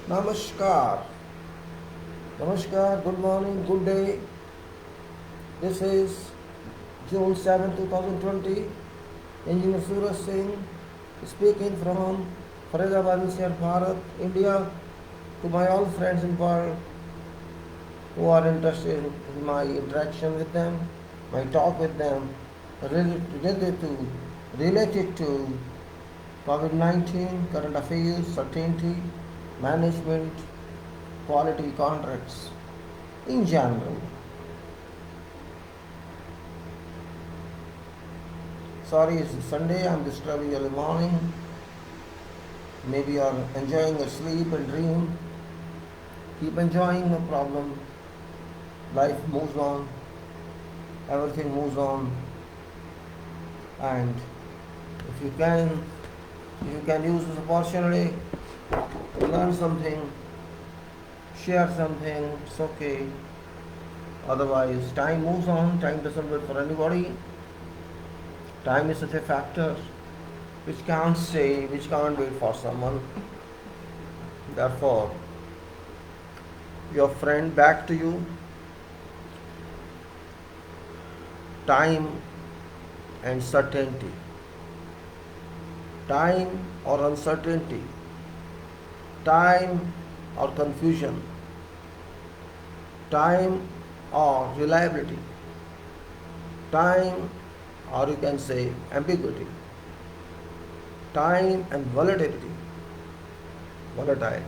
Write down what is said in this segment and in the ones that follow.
Namaskar. Namaskar, good morning, good day. This is June 7, 2020. Engineer Suraj Singh speaking from Faridabad, Bharat, India, to my all friends in world who are interested in my interaction with them, my talk with them, related to COVID-19, current affairs, certainty, management, quality contracts in general. Sorry, it's Sunday, I'm disturbing you early morning. Maybe you are enjoying your sleep and dream. Keep enjoying, no problem. Life moves on, everything moves on, and if you can use this opportunity to learn something, share something, it's okay. Otherwise, time moves on, time doesn't wait for anybody. Time is such a factor which can't stay, which can't wait for someone. Therefore, your friend back to you. Time and certainty. Time or uncertainty. Time or confusion. Time or reliability. Time or you can say ambiguity. Time and volatility. Volatile.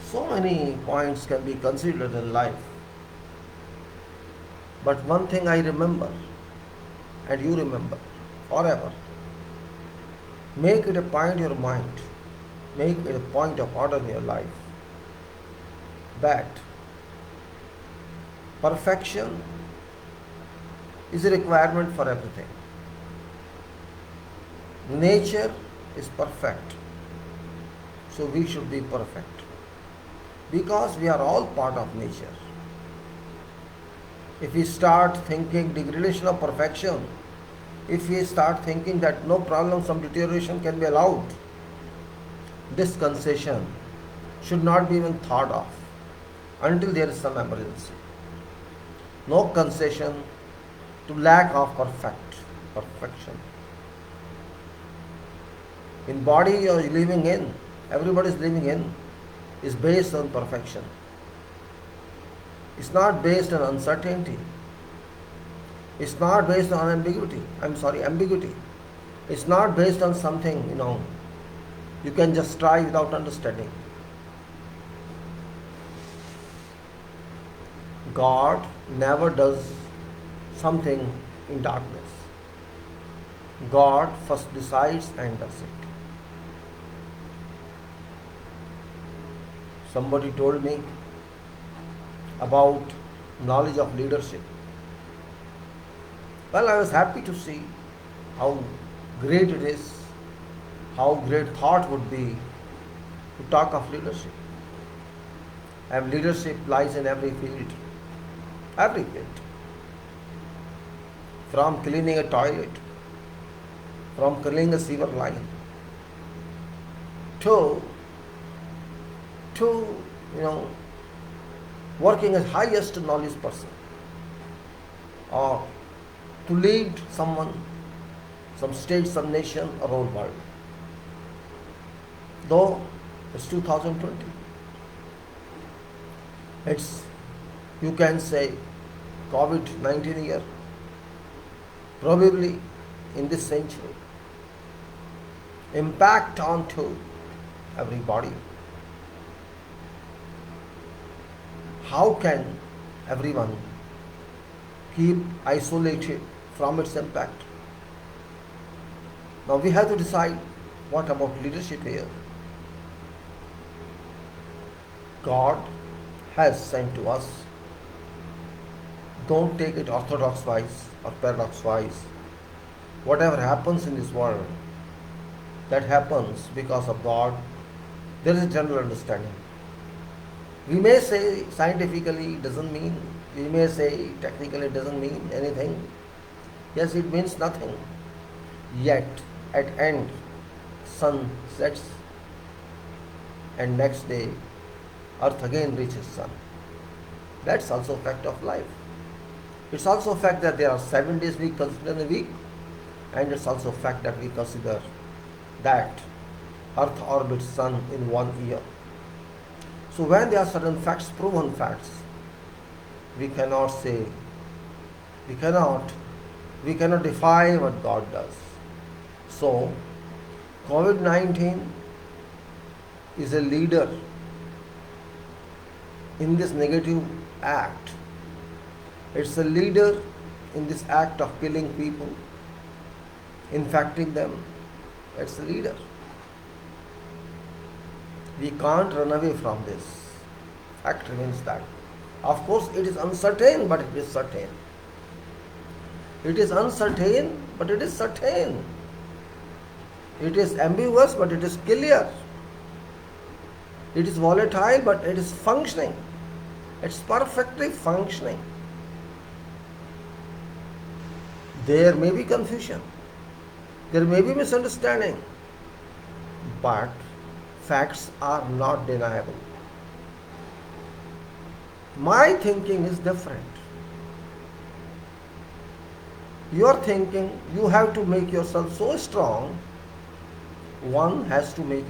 So many points can be considered in life. But one thing I remember, and you remember forever, make it a point in your mind, make it a point of order in your life, that perfection is a requirement for everything. Nature is perfect, so we should be perfect, because we are all part of nature. If we start thinking degradation of perfection, if we start thinking that no problem, some deterioration can be allowed, this concession should not be even thought of until there is some emergency. No concession to lack of perfection. In body you are living in, everybody is living in, is based on perfection. It's not based on uncertainty. It's not based on ambiguity. Ambiguity. It's not based on something, you can just try without understanding. God never does something in darkness. God first decides and does it. Somebody told me about knowledge of leadership. Well, I was happy to see how great it is, how great thought would be to talk of leadership. And leadership lies in every field. Every field. From cleaning a toilet, from cleaning a sewer line, to working as highest knowledge person, or to lead someone, some state, some nation, or whole world. Though it's 2020, it's, you can say, COVID-19 year, probably in this century, impact onto everybody. How can everyone keep isolated from its impact? Now we have to decide what about leadership here. God has sent to us. Don't take it orthodox wise or paradox wise. Whatever happens in this world, that happens because of God. There is a general understanding. We may say scientifically it doesn't mean, we may say technically it doesn't mean anything. Yes, it means nothing. Yet, at end, sun sets. and next day earth again reaches sun. That's also a fact of life. It's also a fact that there are 7 days we consider in a week, and it's also a fact that we consider that earth orbits sun in 1 year. So when there are certain facts, proven facts, we cannot say, we cannot defy what God does. So COVID-19 is a leader in this negative act. It's a leader in this act of killing people, infecting them. It's a leader. We can't run away from this. Fact remains that. Of course, it is uncertain, but it is certain. It is uncertain, but it is certain. It is ambiguous, but it is clear. It is volatile, but it is functioning. It's perfectly functioning. There may be confusion. There may be misunderstanding. But facts are not deniable. My thinking is different. Your thinking, you have to make yourself so strong. One has to make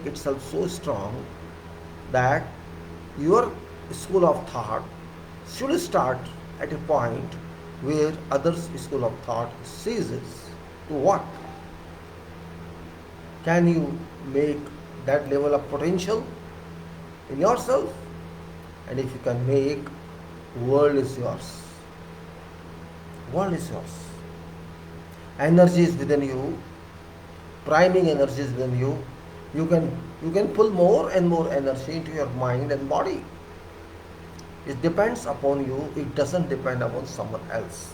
itself so strong that your school of thought should start at a point where others' school of thought ceases to work. Can you make that level of potential in yourself? And if you can make, world is yours. World is yours. Energy is within you. Priming energy is within you. You can pull more and more energy into your mind and body. It depends upon you. It doesn't depend upon someone else.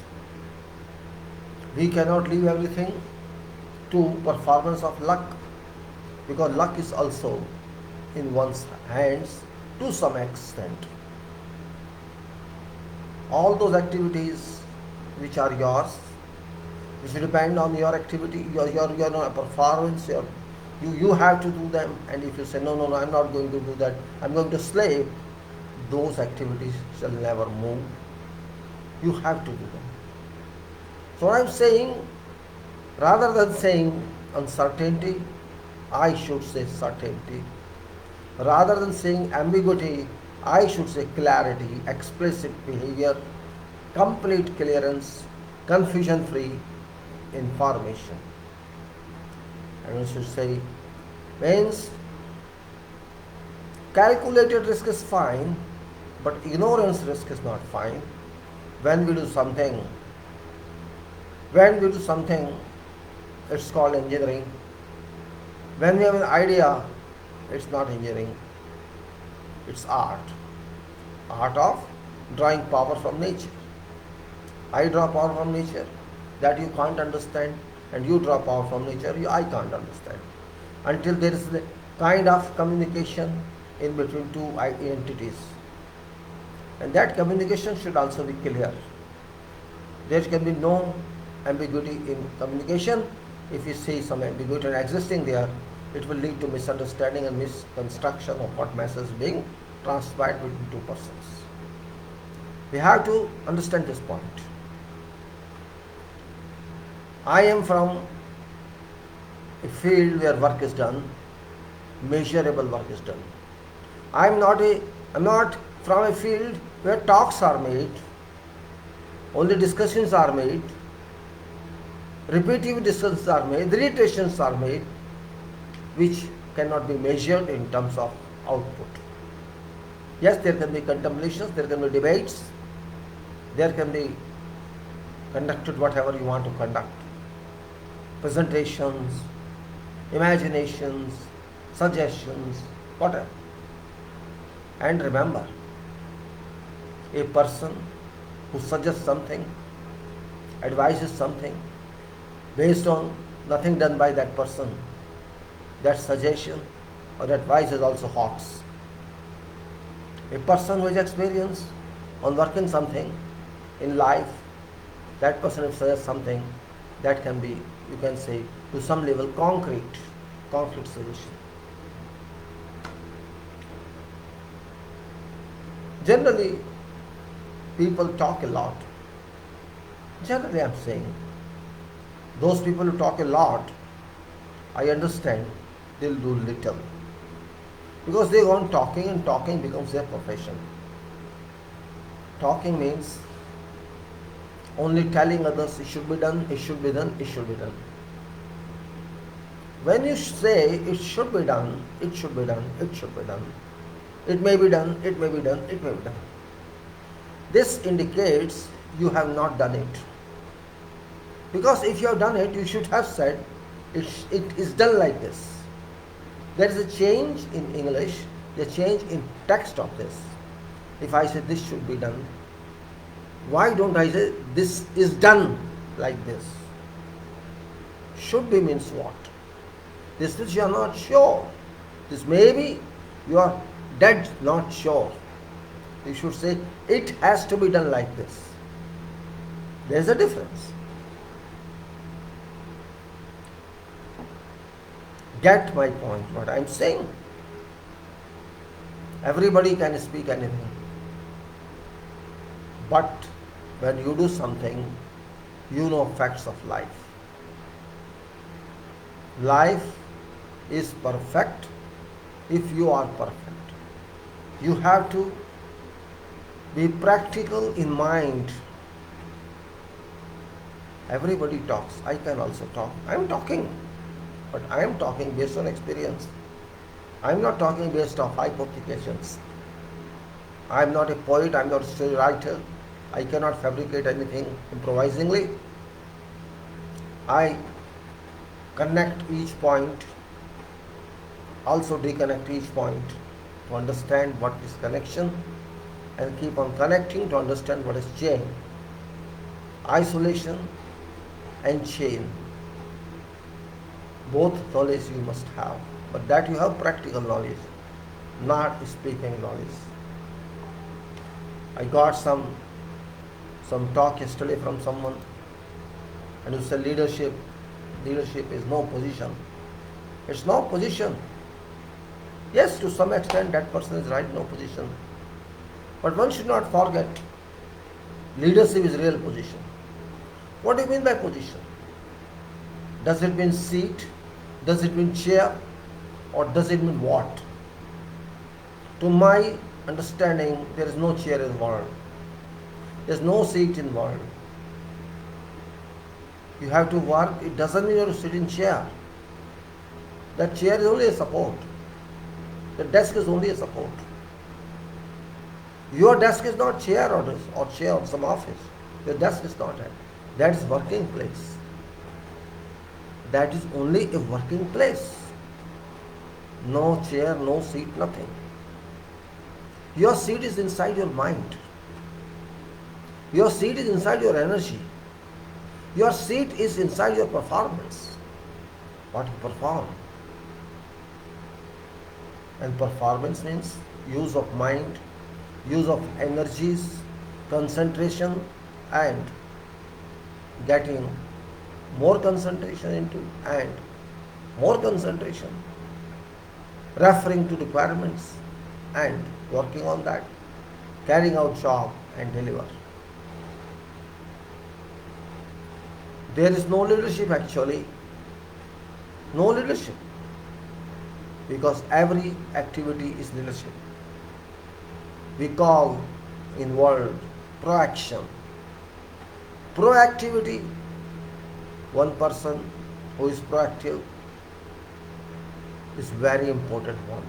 We cannot leave everything to performance of luck, because luck is also in one's hands to some extent. All those activities which are yours, which depend on your activity, your performance, you have to do them. And if you say no, I'm not going to do that, I'm going to slave, those activities shall never move. You have to do them. So I'm saying, rather than saying uncertainty, I should say certainty. Rather than saying ambiguity, I should say clarity, explicit behavior, complete clearance, confusion-free information. And we should say, means calculated risk is fine, but ignorance risk is not fine. When we do something, it's called engineering. When we have an idea, it's not engineering, it's art. Art of drawing power from nature. I draw power from nature, that you can't understand, and you draw power from nature, I can't understand. Until there is a kind of communication in between two entities. And that communication should also be clear. There can be no ambiguity in communication. If you see some ambiguity existing there, it will lead to misunderstanding and misconstruction of what message is being transpired between two persons. We have to understand this point. I am from a field where work is done, measurable work is done. I'm not from a field where talks are made, only discussions are made, repetitive discussions are made, reiterations are made, which cannot be measured in terms of output. Yes, there can be contemplations, there can be debates, there can be conducted whatever you want to conduct. Presentations, imaginations, suggestions, whatever. And remember, a person who suggests something, advises something, based on nothing done by that person, that suggestion or advice is also hoax. A person who has experience on working something in life, that person if suggests something, that can be, you can say, to some level concrete solution. Generally, people talk a lot. Generally, I'm saying, those people who talk a lot, I understand they'll do little. Because they go on talking, and talking becomes their profession. Talking means only telling others it should be done, it should be done, it should be done. When you say it should be done, it should be done, it should be done, it may be done, it may be done, it may be done, this indicates you have not done it. Because if you have done it, you should have said it is done like this. There is a change in English, a change in text of this. If I say this should be done, why don't I say this is done like this? Should be means what? This means you are not sure. This may be you are dead not sure. You should say it has to be done like this. There is a difference. Get my point, what I am saying. Everybody can speak anything. But when you do something, you know facts of life. Life is perfect if you are perfect. You have to be practical in mind. Everybody talks. I can also talk. I am talking. But I am talking based on experience. I am not talking based on hypothecations. I am not a poet, I am not a story writer. I cannot fabricate anything improvisingly. I connect each point, also disconnect each point to understand what is connection, and keep on connecting to understand what is chain. Isolation and chain. Both knowledge you must have, but that you have practical knowledge, not speaking knowledge. I got some talk yesterday from someone, and who said leadership is no position. It's no position. Yes, to some extent that person is right, no position. But one should not forget, leadership is real position. What do you mean by position? Does it mean seat? Does it mean chair? Or does it mean what? To my understanding, there is no chair involved. There is no seat involved. You have to work. It doesn't mean you have to sit in chair. That chair is only a support. The desk is only a support. Your desk is not chair or chair of some office. Your desk is not that. That is working place. That is only a working place. No chair, no seat, nothing. Your seat is inside your mind. Your seat is inside your energy. Your seat is inside your performance. What you perform. And performance means use of mind, use of energies, concentration, and getting more concentration into and more concentration, referring to requirements and working on that, carrying out job and deliver. There is no leadership actually, no leadership, because every activity is leadership. We call in world proaction. Proactivity, one person who is proactive is very important one.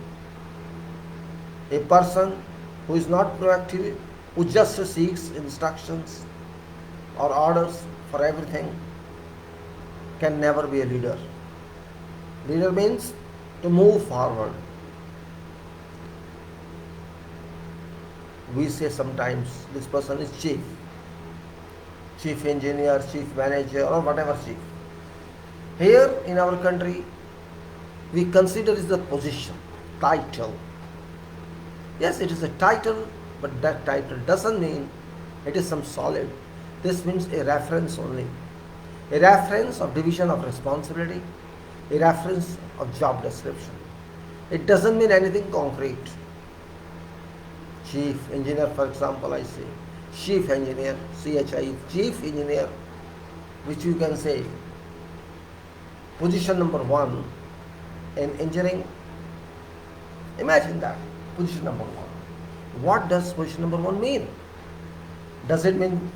A person who is not proactive, who just seeks instructions or orders for everything, can never be a leader. Leader means to move forward. We say sometimes this person is chief engineer, chief manager, or whatever chief. Here in our country, we consider it the position, title. Yes, it is a title, but that title doesn't mean it is some solid. This means a reference only. A reference of division of responsibility, a reference of job description. It doesn't mean anything concrete. Chief engineer, for example, I say chief engineer, CHI, chief engineer, which you can say position number one in engineering. Imagine that, position number one. What does position number one mean? Does it mean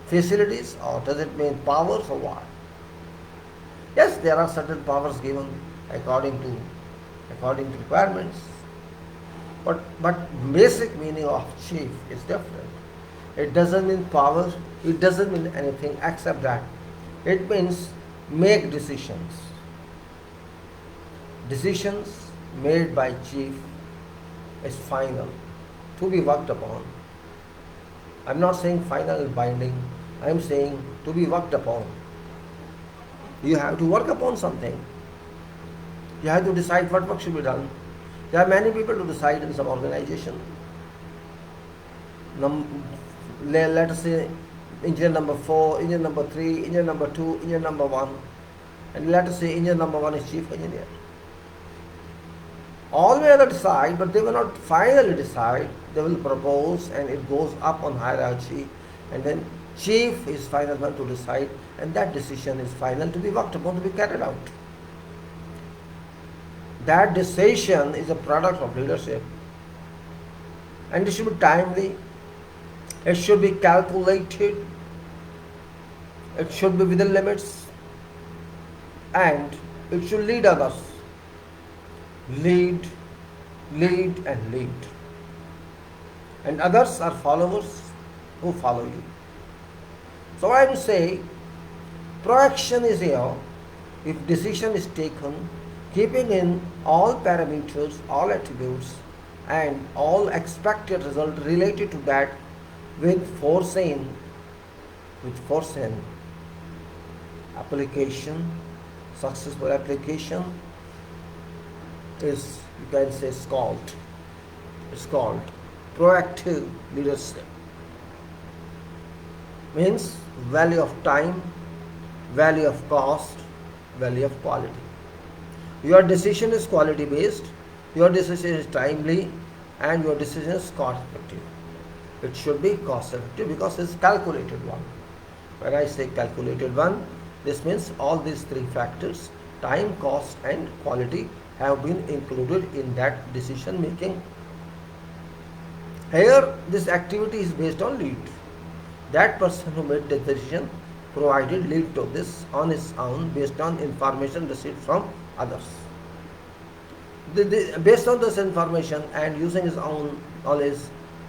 facilities or does it mean powers or what? Yes, there are certain powers given according to requirements, but basic meaning of chief is different. It doesn't mean power, it doesn't mean anything except that it means make decisions. Decisions made by chief is final, to be worked upon. I'm not saying final and binding, I'm saying to be worked upon. You have to work upon something. You have to decide what work should be done. There are many people to decide in some organization. Let us say engineer number 4, engineer number 3, engineer number 2, engineer number 1, and let us say engineer number 1 is chief engineer. All may decide, but they will not finally decide. They will propose, and it goes up on hierarchy, and then chief is final one to decide, and that decision is final to be worked upon, to be carried out. That decision is a product of leadership, and it should be timely, it should be calculated, it should be within limits, and it should lead others. Lead, and lead. And others are followers who follow you. So I would say, proaction is here if decision is taken, keeping in all parameters, all attributes, and all expected result related to that with foreseen application, successful application is, you can say, it's called proactive leadership. Means value of time, value of cost, value of quality. Your decision is quality based, your decision is timely, and your decision is cost effective. It should be cost effective because it's calculated one. When I say calculated one, this means all these three factors, time, cost, and quality, have been included in that decision making. Here, this activity is based on lead. That person who made the decision provided lead to this on his own based on information received from others. Based on this information and using his own knowledge,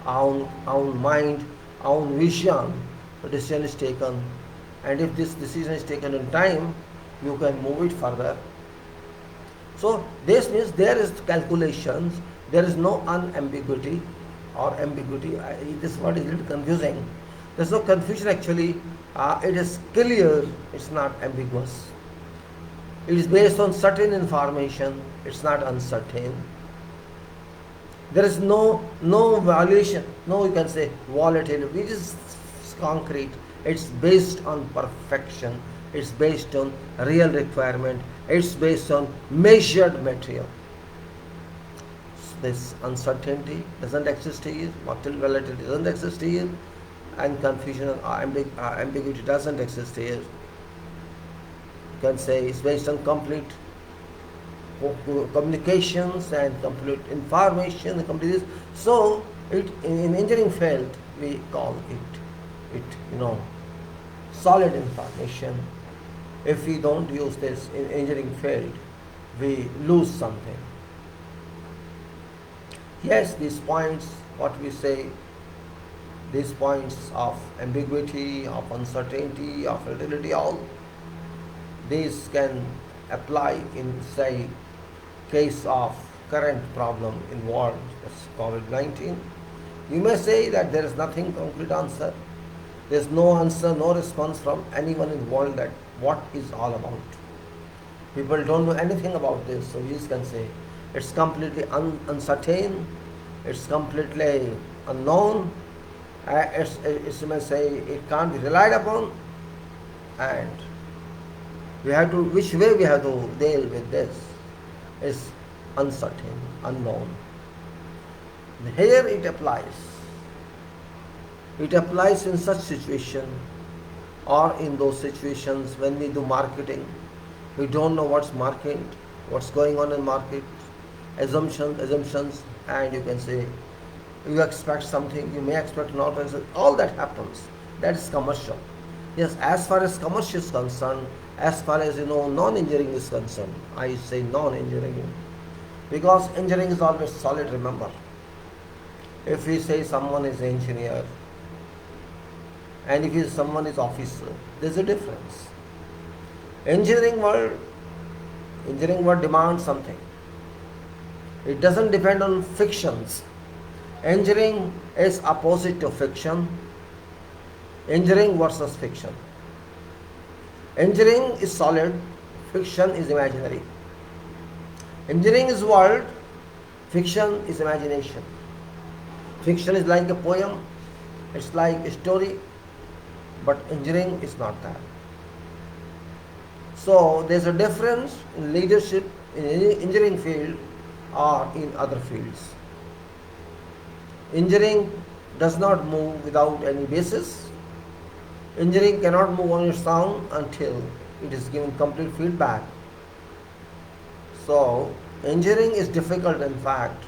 own mind, own vision, the decision is taken. And if this decision is taken in time, you can move it further. So this means there is calculations, there is no unambiguity or ambiguity. This word is a little confusing. There is no confusion actually. It is clear, it's not ambiguous. It is based on certain information, it's not uncertain. There is no violation, no, you can say volatility. It is concrete. It's based on perfection. It's based on real requirement. It's based on measured material. This uncertainty doesn't exist here, volatility doesn't exist here, and confusion or ambiguity doesn't exist here. You can say it's based on complete communications and complete information and complete this. So in engineering field we call it solid information. If we don't use this in engineering field, we lose something. Yes, these points, what we say, these points of ambiguity, of uncertainty, of volatility, all these can apply in, say, case of current problem involved, that's COVID-19. You may say that there is nothing concrete answer. There is no answer, no response from anyone involved that what is all about. People don't know anything about this, so you can say it's completely uncertain, it's completely unknown, you may say it can't be relied upon, and we have to, which way we have to deal with this is uncertain, unknown. Here it applies. It applies in such situation or in those situations when we do marketing. We don't know what's market, what's going on in market, assumptions, and you can say you expect something, you may expect not, all that happens. That is commercial. Yes, as far as commercial is concerned, as far as non-engineering is concerned, I say non-engineering because engineering is always solid. Remember, if we say someone is engineer and if someone is officer, there's a difference. Engineering world demands something. It doesn't depend on fictions. Engineering is opposite to fiction. Engineering versus fiction. Engineering is solid, fiction is imaginary. Engineering is world, fiction is imagination. Fiction is like a poem, it's like a story, but engineering is not that. So there's a difference in leadership in engineering field or in other fields. Engineering does not move without any basis. Engineering cannot move on its own until it is given complete feedback. So engineering is difficult. In fact,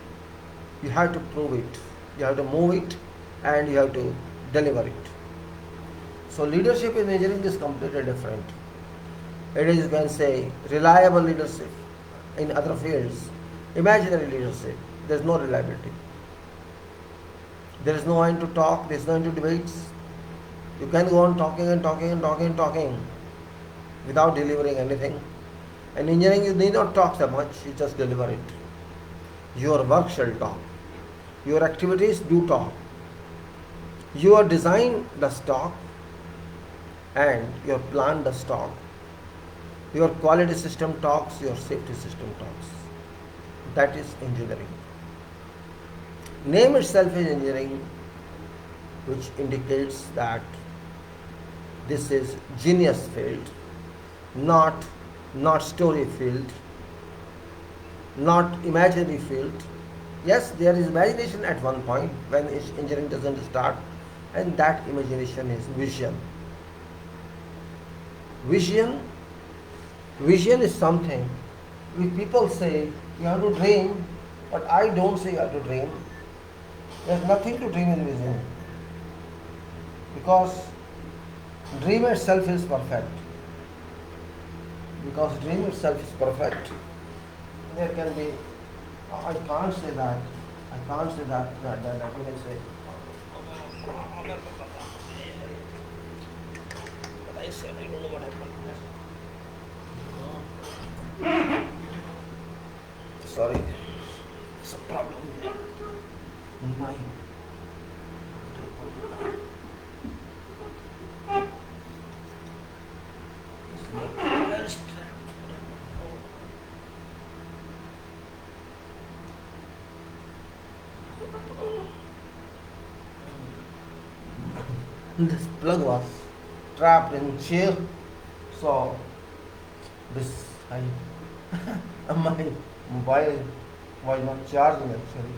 you have to prove it, you have to move it, and you have to deliver it. So leadership in engineering is completely different. It is, you can say, reliable leadership. In other fields, imaginary leadership. There is no reliability. There is no end to talk, there is no end to debates. You can go on talking without delivering anything. In engineering, you need not talk so much, you just deliver it. Your work shall talk. Your activities do talk. Your design does talk, and your plan does talk. Your quality system talks, your safety system talks. That is engineering. Name itself is engineering, which indicates that this is genius field, not story field, not imaginary field. Yes, there is imagination at one point when engineering doesn't start, and that imagination is vision. Vision is something. When people say you have to dream, but I don't say you have to dream. There's nothing to dream in vision, because dream itself is perfect. Because dream itself is perfect, there can be, I can't say that you can say, but I said I don't know what happened. Sorry, it's a problem in my this plug was trapped in chair, so this my mobile was not charging actually.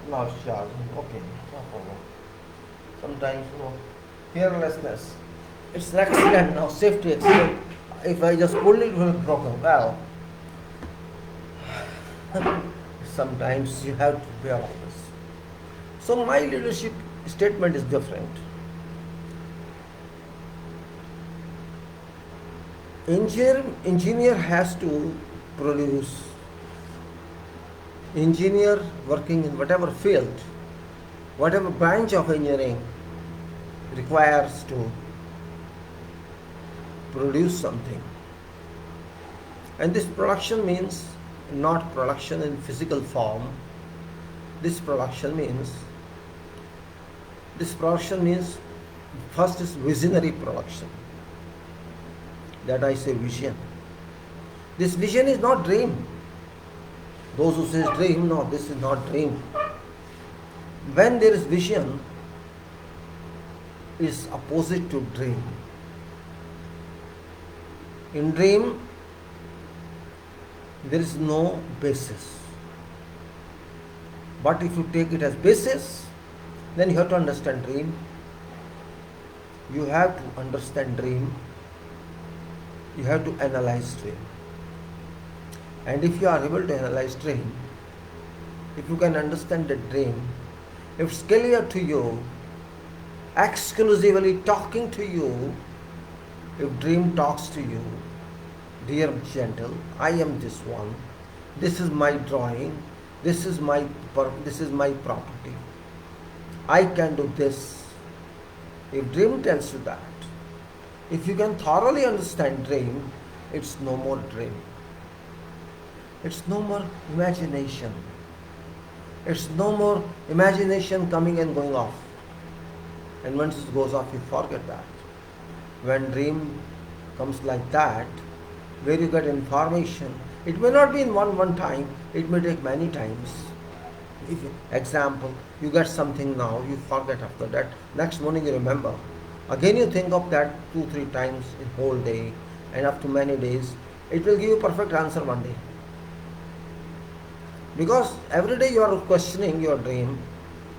Now it's charging. Okay, no problem. Sometimes carelessness. It's an accident now, safety accident. If I just pull it, it will be broken. Well, sometimes you have to bear all this. So my leadership statement is different. Engineer has to produce. Engineer working in whatever field, whatever branch of engineering requires to produce something. And this production means not production in physical form. This production means first is visionary production. That I say vision. This vision is not dream. Those who say dream, no, this is not dream. When there is vision, is opposite to dream. In dream, there is no basis. But if you take it as basis, then you have to understand dream. You have to understand dream. You have to analyze dream. And if you are able to analyze dream, if you can understand the dream, if it's clear to you, exclusively talking to you, if dream talks to you, dear gentle, I am this one, this is my drawing, this is my property, I can do this. If dream tells you that, if you can thoroughly understand dream, it's no more dream. It's no more imagination. It's no more imagination coming and going off. And once it goes off, you forget that. When dream comes like that, where you get information, it may not be in one time, it may take many times. Example, you get something now, you forget after that, next morning you remember. Again you think of that 2-3 times in whole day, and up to many days, it will give you perfect answer one day. Because every day you are questioning your dream,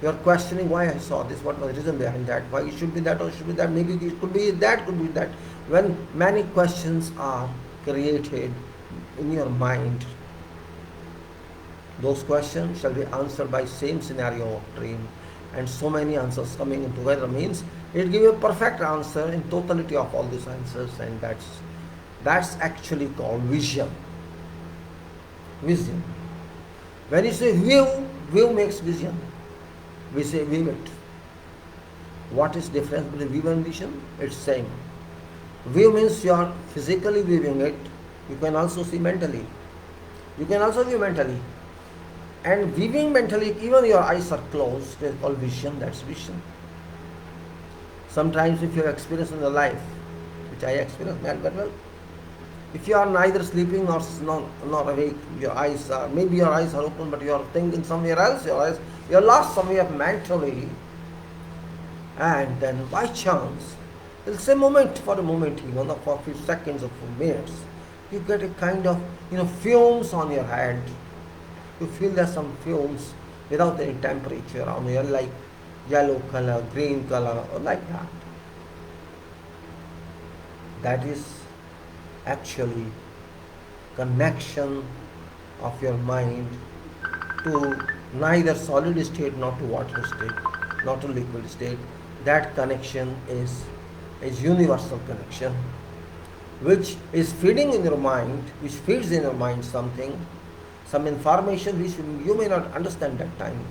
you are questioning why I saw this, what was the reason behind that, why it should be that or it should be that, maybe it could be that, could be that. When many questions are created in your mind, those questions shall be answered by same scenario of dream, and so many answers coming in together means it gives you a perfect answer in totality of all these answers, and that's actually called vision. Vision. When you say view makes vision. We say view it. What is difference between view and vision? It's same. View means you are physically viewing it. You can also see mentally. You can also view mentally. And viewing mentally, even your eyes are closed, it's called vision, that's vision. Sometimes if you have experience in your life, which I experienced very well, if you are neither sleeping nor awake, your eyes are, maybe your eyes are open, but you are thinking somewhere else, you are lost somewhere mentally, and then by chance, it's a moment, for a moment even, or for a few seconds or few minutes, you get a kind of, fumes on your head. You feel there's some fumes without any temperature on you, like yellow color, green color, or like that. That is actually connection of your mind to neither solid state nor to water state, not to liquid state. That connection is universal connection, which is feeding in your mind, which feeds in your mind something, some information which you may not understand that time,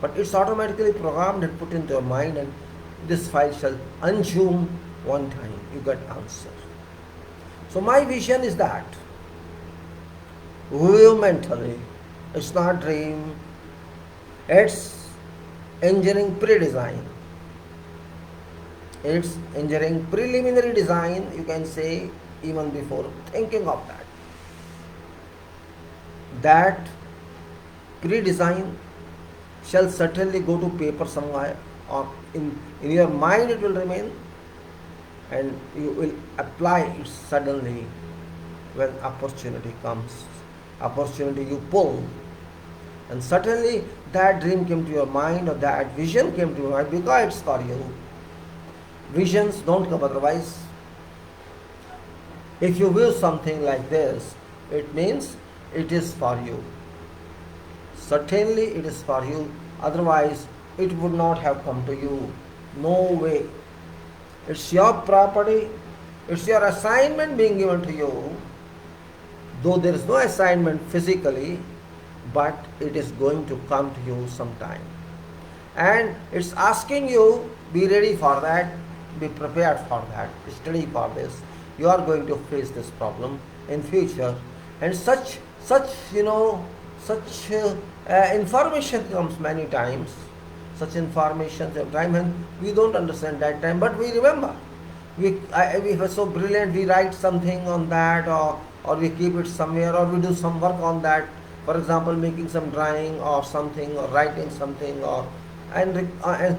but it's automatically programmed and put into your mind, and this file shall unzoom one time, you get answer. So my vision is that view mentally, it's not dream, it's engineering pre-design. It's engineering preliminary design, you can say, even before thinking of that. That pre-design shall certainly go to paper somewhere, or in your mind it will remain, and you will apply it suddenly when opportunity comes. Opportunity you pull, and suddenly that dream came to your mind, or that vision came to your mind, because it's for you. Visions don't come otherwise. If you view something like this, it means it is for you. Certainly it is for you, otherwise it would not have come to you. No way. It's your property, it's your assignment being given to you, though there is no assignment physically, but it is going to come to you sometime. And it's asking you, be ready for that, be prepared for that, study for this. You are going to face this problem in future, and such information comes many times. Such information sometimes, and we don't understand that time, but we remember. We were so brilliant, we write something on that, or we keep it somewhere, or we do some work on that. For example, making some drawing or something, or writing something, and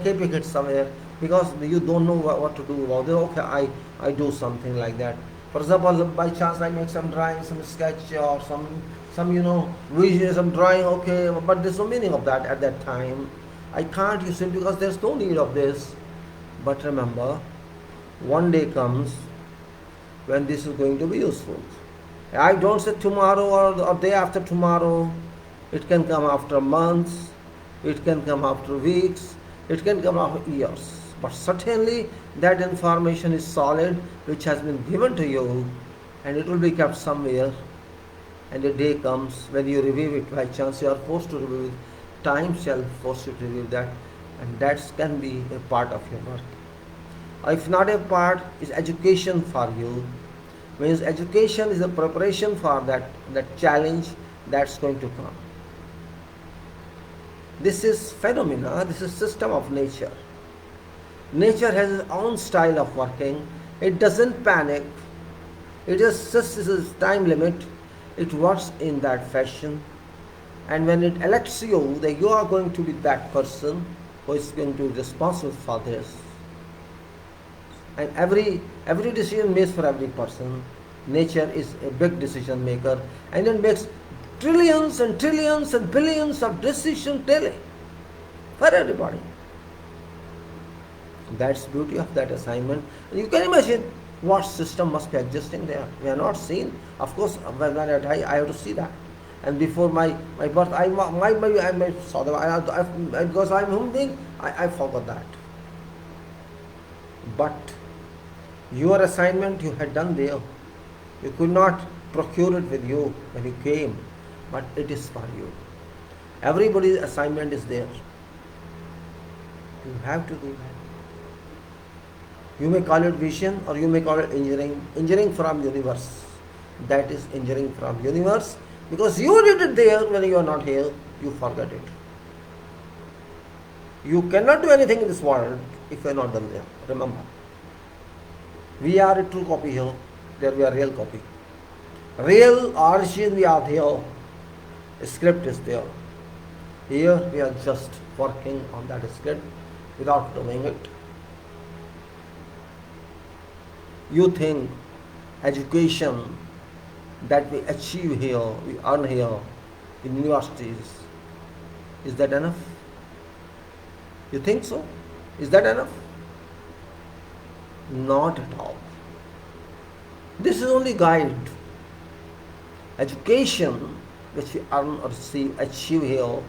keeping it somewhere, because you don't know what to do about it. Okay, I do something like that. For example, by chance I make some drawing, some sketch or some vision, some drawing, okay, but there's no meaning of that at that time. I can't use it because there's no need of this. But remember, one day comes when this is going to be useful. I don't say tomorrow or day after tomorrow. It can come after months, it can come after weeks, it can come after years. But certainly that information is solid, which has been given to you, and it will be kept somewhere. And a day comes when you review it, by chance you are forced to review it. Time shall force you to review that, and that can be a part of your work. Or if not a part, is education for you. Means education is a preparation for that challenge that's going to come. This is phenomena, this is system of nature. Nature has its own style of working. It doesn't panic. It just says this is time limit. It works in that fashion. And when it elects you, that you are going to be that person who is going to be responsible for this. And every decision made for every person. Nature is a big decision maker, and it makes trillions and trillions and billions of decisions daily for everybody. That's the beauty of that assignment. You can imagine what system must be existing there. We are not seen. Of course, when I die, I have to see that. And before my birth, I might saw them. Because I'm human being, I forgot that. But your assignment you had done there. You could not procure it with you when you came, but it is for you. Everybody's assignment is there. You have to do that. You may call it vision or you may call it engineering. Engineering from universe. That is engineering from universe. Because you did it there when you are not here, you forget it. You cannot do anything in this world if you are not done there. Remember. We are a true copy here. There we are real copy. Real origin we are there. Script is there. Here we are just working on that script without knowing it. You think education that we achieve here, we earn here in universities, is that enough? You think so? Is that enough? Not at all. This is only guide. Education which we earn or achieve here,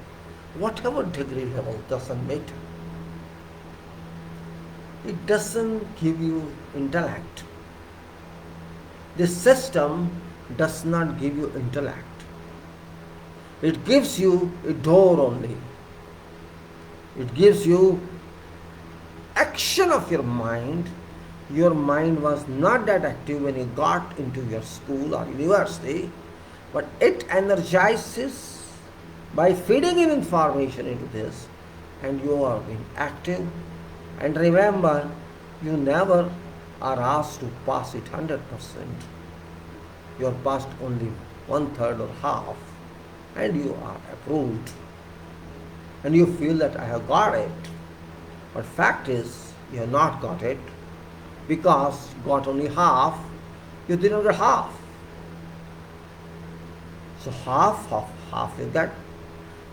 whatever degree level, doesn't matter. It doesn't give you intellect. This system does not give you intellect. It gives you a door only. It gives you action of your mind. Your mind was not that active when you got into your school or university, but it energizes by feeding in information into this, and you are being active. And remember, you never are asked to pass it 100%. You are passed only 1/3 or half, and you are approved. And you feel that I have got it. But fact is, you have not got it, because you got only half, you didn't get half. So half is that.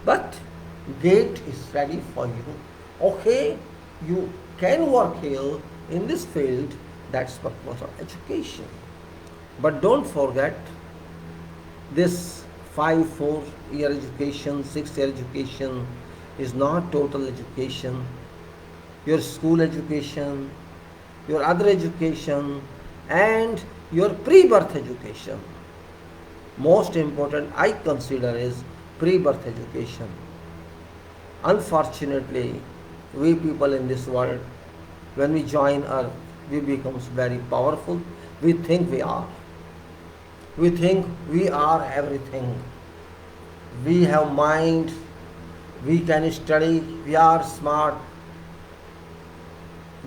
But gate is ready for you. Okay, you can work here in this field, that's purpose of education. But don't forget, this 4-year education, 6-year education is not total education. Your school education, your other education, and your pre-birth education. Most important I consider is pre-birth education. Unfortunately, we people in this world, when we join Earth, we become very powerful. We think we are. We think we are everything. We have mind, we can study, we are smart.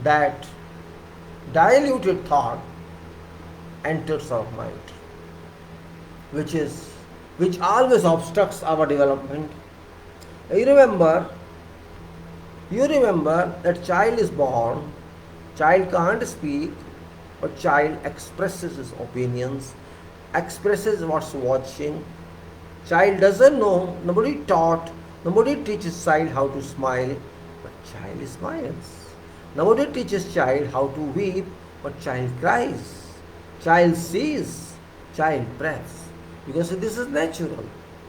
That diluted thought enters our mind, which always obstructs our development. You remember that child is born, child can't speak, A child expresses his opinions, expresses what's watching. Child doesn't know, nobody teaches child how to smile, but child smiles. Nobody teaches child how to weep, but child cries. Child sees, child breathes. Because this is natural.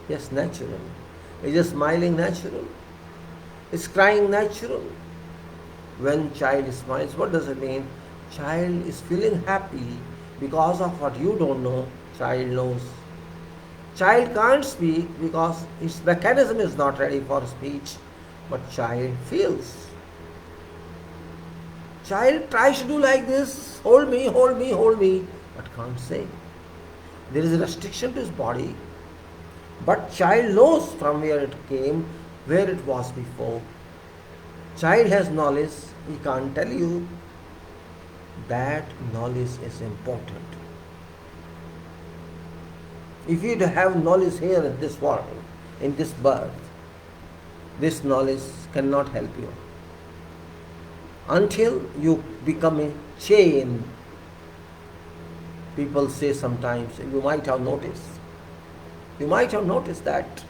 Yes, natural. Is just smiling natural? Is crying natural? When child smiles, what does it mean? Child is feeling happy because of what you don't know, child knows. Child can't speak because his mechanism is not ready for speech, but child feels. Child tries to do like this, hold me, hold me, hold me, but can't say. There is a restriction to his body, but child knows from where it came, where it was before. Child has knowledge, he can't tell you. That knowledge is important. If you have knowledge here in this world, in this birth, this knowledge cannot help you. Until you become a chain. People say sometimes, you might have noticed that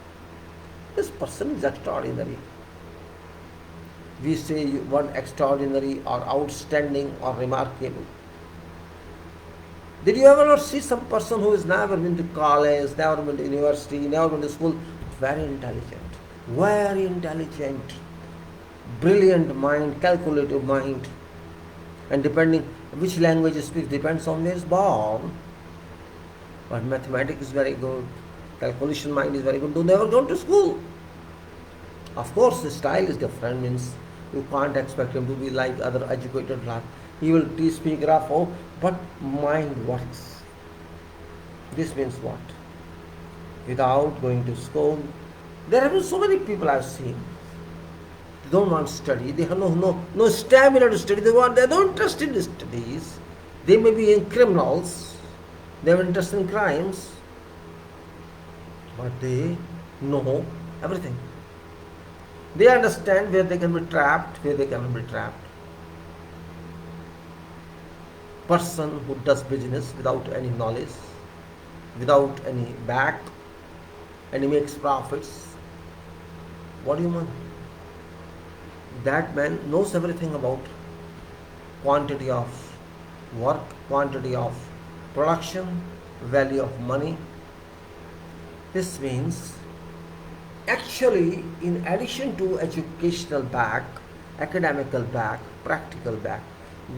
this person is extraordinary. We say one extraordinary or outstanding or remarkable. Did you ever see some person who has never been to college, never been to university, never been to school, very intelligent, brilliant mind, calculative mind, and depending which language he speaks depends on where he is born. But mathematics is very good, calculation mind is very good, though never gone to school. Of course, the style is different, means you can't expect him to be like other educated lads. He will teach me graph, but mind works. This means what? Without going to school, there have been so many people I've seen. They don't want to study. They have no stamina to study. They have no interest in studies. They may be in criminals. They have interest in crimes. But they know everything. They understand where they can be trapped, where they cannot be trapped. Person who does business without any knowledge, without any back, and he makes profits, what do you mean? That man knows everything about quantity of work, quantity of production, value of money. This means actually, in addition to educational back, academical back, practical back,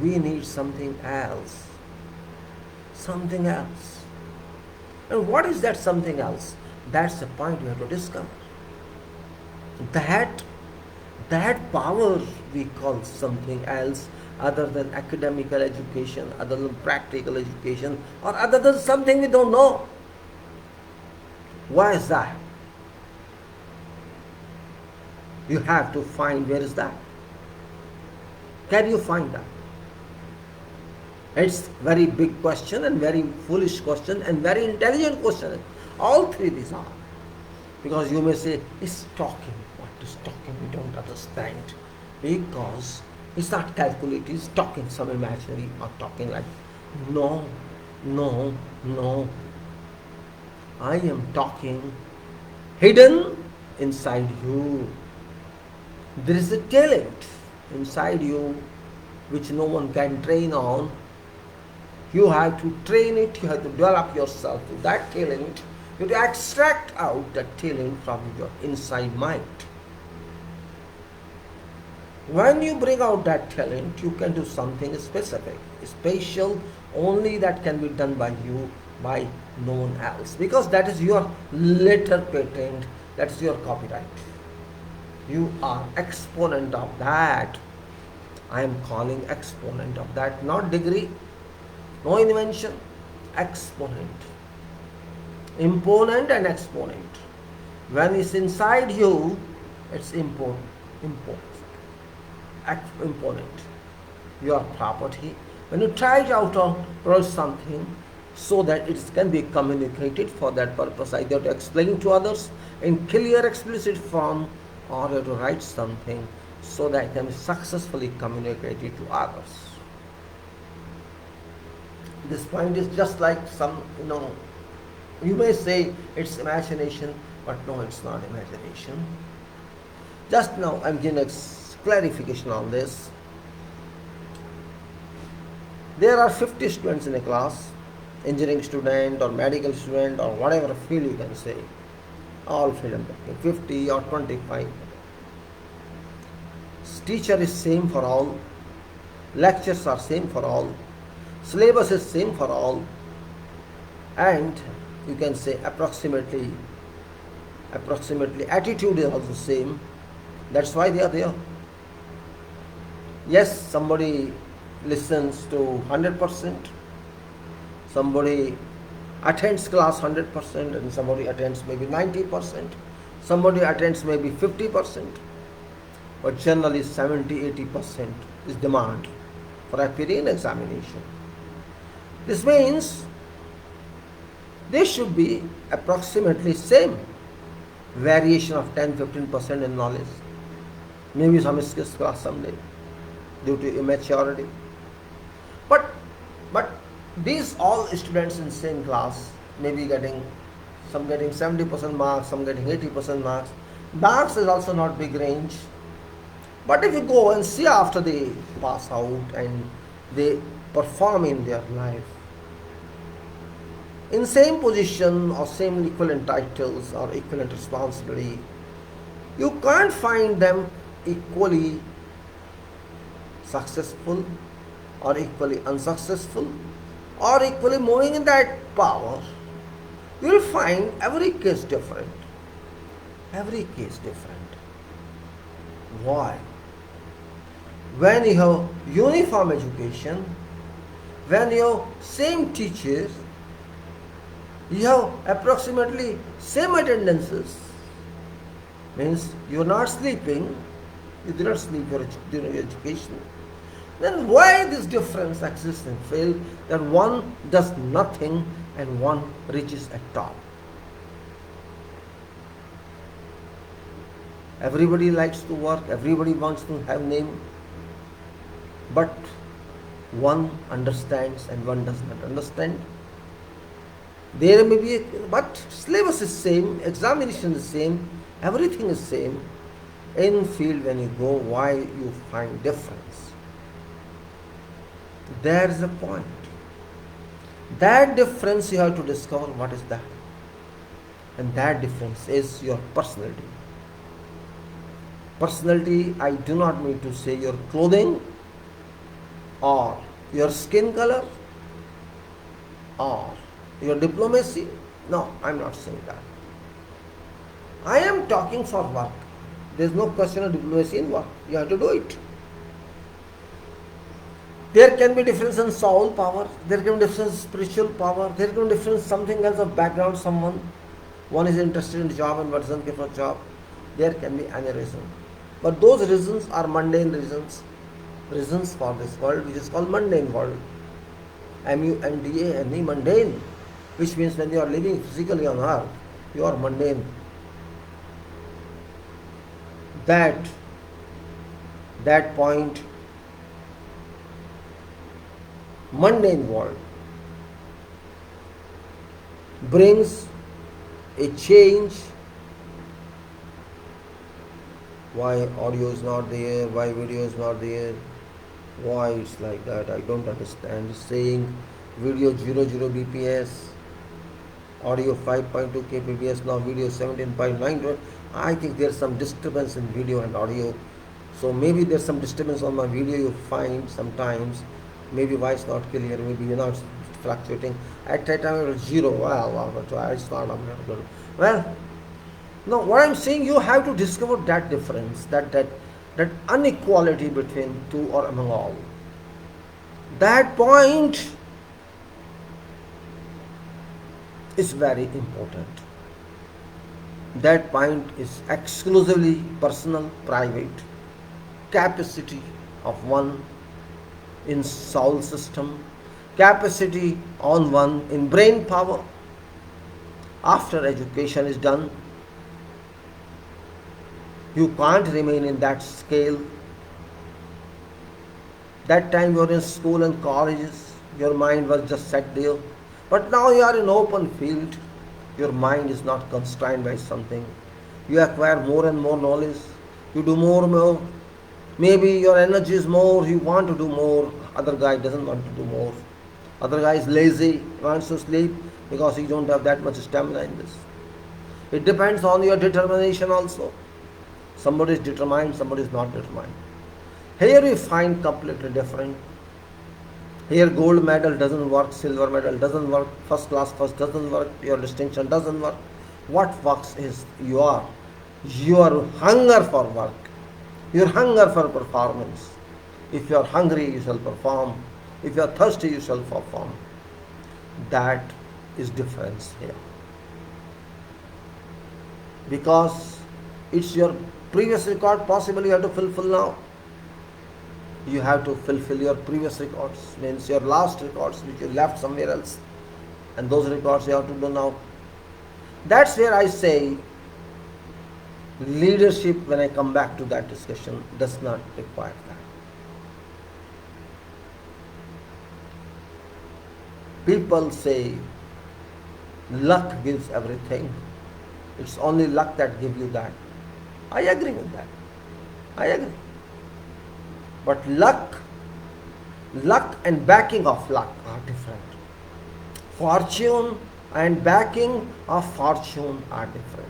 we need something else. Something else. And what is that something else? That's the point we have to discover. That power we call something else other than academical education, other than practical education, or other than something we don't know. Why is that? You have to find where is that. Can you find that? It's very big question and very foolish question and very intelligent question. All three these are. Because you may say, it's talking. What is talking? We don't understand. Because it's not calculated, it's talking some imaginary or talking like, no. I am talking hidden inside you. There is a talent inside you which no one can train on. You have to train it, you have to develop yourself to that talent. You have to extract out that talent from your inside mind. When you bring out that talent, you can do something specific, special, only that can be done by you, by no one else. Because that is your letter patent, that is your copyright. You are exponent of that. I am calling exponent of that, not degree, no invention, exponent. Imponent and exponent. When it's inside you, it's imponent. Your property. When you try it out on something so that it can be communicated for that purpose, either to explain to others in clear, explicit form, or to write something so that it can be successfully communicated to others. This point is just like some, you may say it's imagination, but no, it's not imagination. Just now I'm giving a clarification on this. There are 50 students in a class, engineering student or medical student or whatever field you can say, all field and technique, 50 or 25. Teacher is same for all, lectures are same for all, syllabus is same for all, and you can say approximately attitude is also same. That's why they are there. Yes, somebody listens to 100%, somebody attends class 100%, and somebody attends maybe 90%, somebody attends maybe 50%, but generally 70-80% is demand for appearing in examination. This means they should be approximately same, variation of 10-15% in knowledge, maybe some skips class someday due to immaturity. But these all students in same class may be getting 70% marks, some getting 80% marks. Marks is also not big range. But if you go and see after they pass out and they perform in their life, in same position or same equivalent titles or equivalent responsibility, you can't find them equally successful or equally unsuccessful or equally moving in that power. You will find every case different. Every case different. Why? When you have uniform education, when you have same teachers, you have approximately same attendances, means you are not sleeping, you do not sleep during your education, then why this difference exists in field that one does nothing and one reaches at top? Everybody likes to work, everybody wants to have name, but one understands and one does not understand. There may be, but syllabus is same, examination is same, everything is same. In field when you go, why you find difference? There is a point. That difference you have to discover what is that. And that difference is your personality. Personality, I do not mean to say your clothing or your skin color or your diplomacy. No, I am not saying that. I am talking for work. There is no question of diplomacy in work. You have to do it. There can be difference in soul power, there can be difference in spiritual power, there can be difference in something else of background, someone. One is interested in job and one doesn't give a job. There can be any reason. But those reasons are mundane reasons. Reasons for this world, which is called mundane world. M-U-N-D-A-N-E, mundane. Which means when you are living physically on earth, you are mundane. That point, mundane world, brings a change. Why audio is not there, why video is not there, why it's like that, I don't understand. It's saying video 00 bps, audio 5.2 kbps, now video 17.9. I think there's some disturbance in video and audio. So maybe there's some disturbance on my video you find sometimes. Maybe voice not clear, maybe you're not fluctuating. At that time it was 0. Well, no, what I'm saying, you have to discover that difference, that inequality between two or among all. That point is very important. That point is exclusively personal, private, capacity of one in soul system, capacity on one in brain power. After education is done, you can't remain in that scale. That time you are in school and colleges, Your mind was just set there. But now you are in open field. Your mind is not constrained by something. You acquire more and more knowledge. You do more and more. Maybe your energy is more, you want to do more. Other guy doesn't want to do more. Other guy is lazy, wants to sleep because he don't have that much stamina in this. It depends on your determination also. Somebody is determined, somebody is not determined. Here we find completely different. Here gold medal doesn't work, silver medal doesn't work, first class first doesn't work, your distinction doesn't work. What works is your hunger for work, your hunger for performance. If you are hungry, you shall perform. If you are thirsty, you shall perform. That is difference here. Because it's your previous record, possibly you have to fulfill now. You have to fulfill your previous records, means your last records which you left somewhere else, and those records you have to do now. That's where I say leadership, when I come back to that discussion, does not require that. People say luck gives everything. It's only luck that gives you that. I agree with that. I agree. But luck and backing of luck are different. Fortune and backing of fortune are different.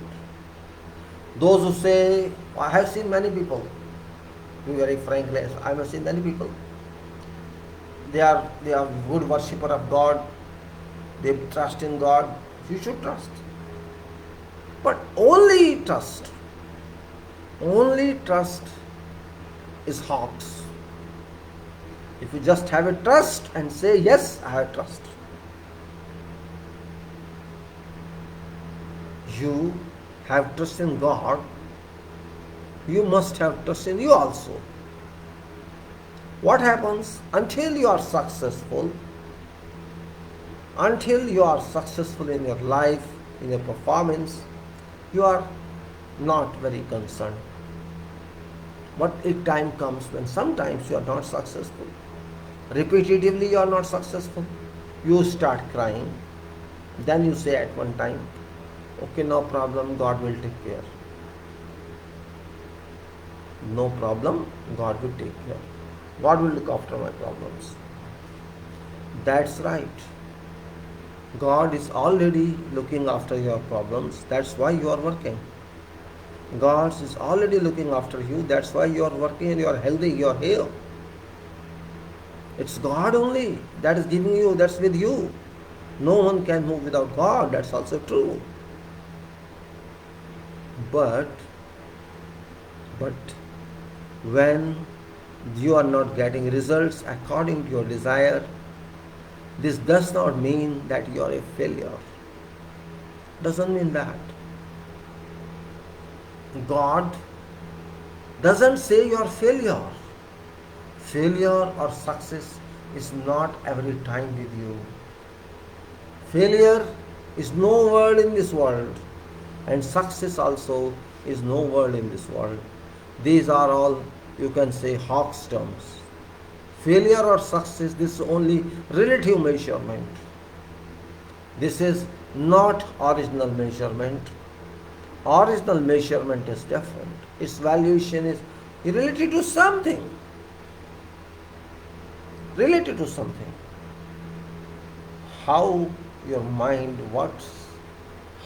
Those who say, I have seen many people, to be very frankly, I have seen many people. They are good worshipper of God. They trust in God. You should trust. But only trust is hawks. If you just have a trust and say, yes, I have trust, you have trust in God, you must have trust in you also. What happens? Until you are successful in your life, in your performance, you are not very concerned. But if time comes when sometimes you are not successful, repetitively you are not successful, you start crying. Then you say at one time, okay, no problem, God will take care. No problem, God will take care. God will look after my problems. That's right. God is already looking after your problems. That's why you are working. God is already looking after you. That's why you are working and you are healthy, you are here. It's God only that is giving you, that's with you. No one can move without God. That's also true. But when you are not getting results according to your desire, this does not mean that you are a failure. Doesn't mean that. God doesn't say you are failure. Failure or success is not every time with you. Failure is no word in this world, and success also is no word in this world. These are all, you can say, Hawks terms. Failure or success, this is only relative measurement. This is not original measurement. Original measurement is different. Its valuation is related to something. Related to something. How your mind works,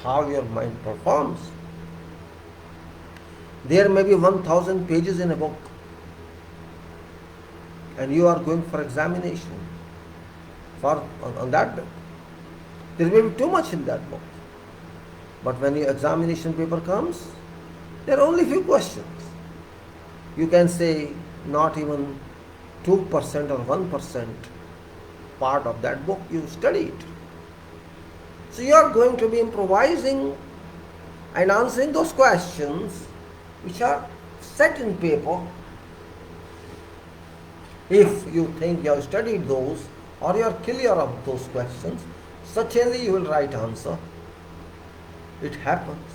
how your mind performs. There may be 1,000 pages in a book, and you are going for examination on that book. There may be too much in that book. But when your examination paper comes, there are only few questions. You can say not even 2% or 1% part of that book you studied. So you are going to be improvising and answering those questions which are set in paper. If you think you have studied those or you are clear of those questions, certainly you will write answer. It happens.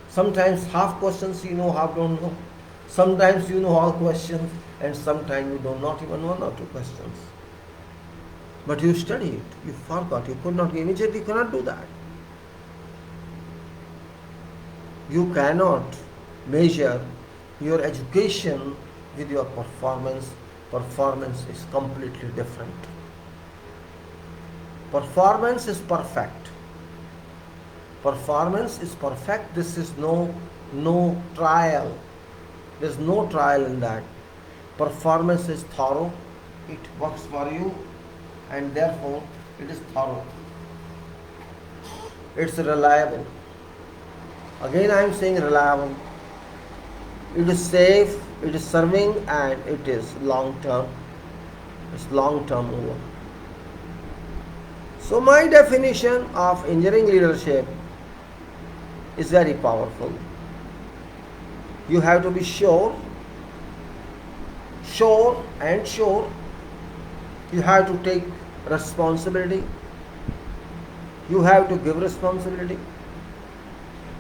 Sometimes half questions you know, half don't know. Sometimes you know all questions, and sometimes you do not even know one or two questions. But you studied, you forgot, you could not, immediately cannot do that. You cannot measure your education with your performance. Performance is completely different. Performance is perfect. Performance is perfect. This is no trial. There's no trial in that. Performance is thorough. It works for you, and therefore it is thorough. It's reliable. Again I am saying reliable. It is safe, it is serving, and it is long term. It's long term over. So my definition of engineering leadership is very powerful. You have to be sure. You have to take responsibility. You have to give responsibility.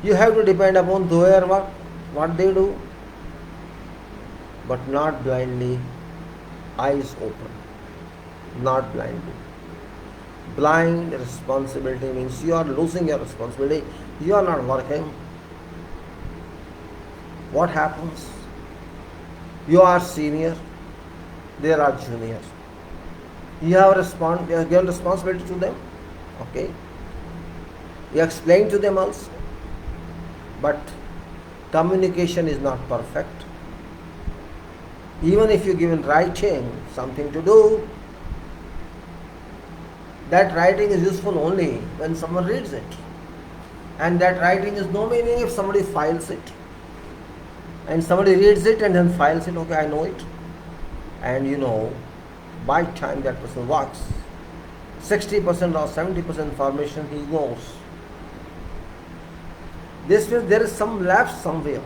You have to depend upon their work, what they do, but not blindly, eyes open, not blindly. Blind responsibility means you are losing your responsibility, you are not working. What happens? You are senior, they are junior. You have given responsibility to them, okay? You explain to them also, but communication is not perfect. Even if you give in writing something to do, that writing is useful only when someone reads it. And that writing is no meaning if somebody files it. And somebody reads it and then files it, okay, I know it. And by the time that person works, 60% or 70% information he knows. This means there is some lapse somewhere.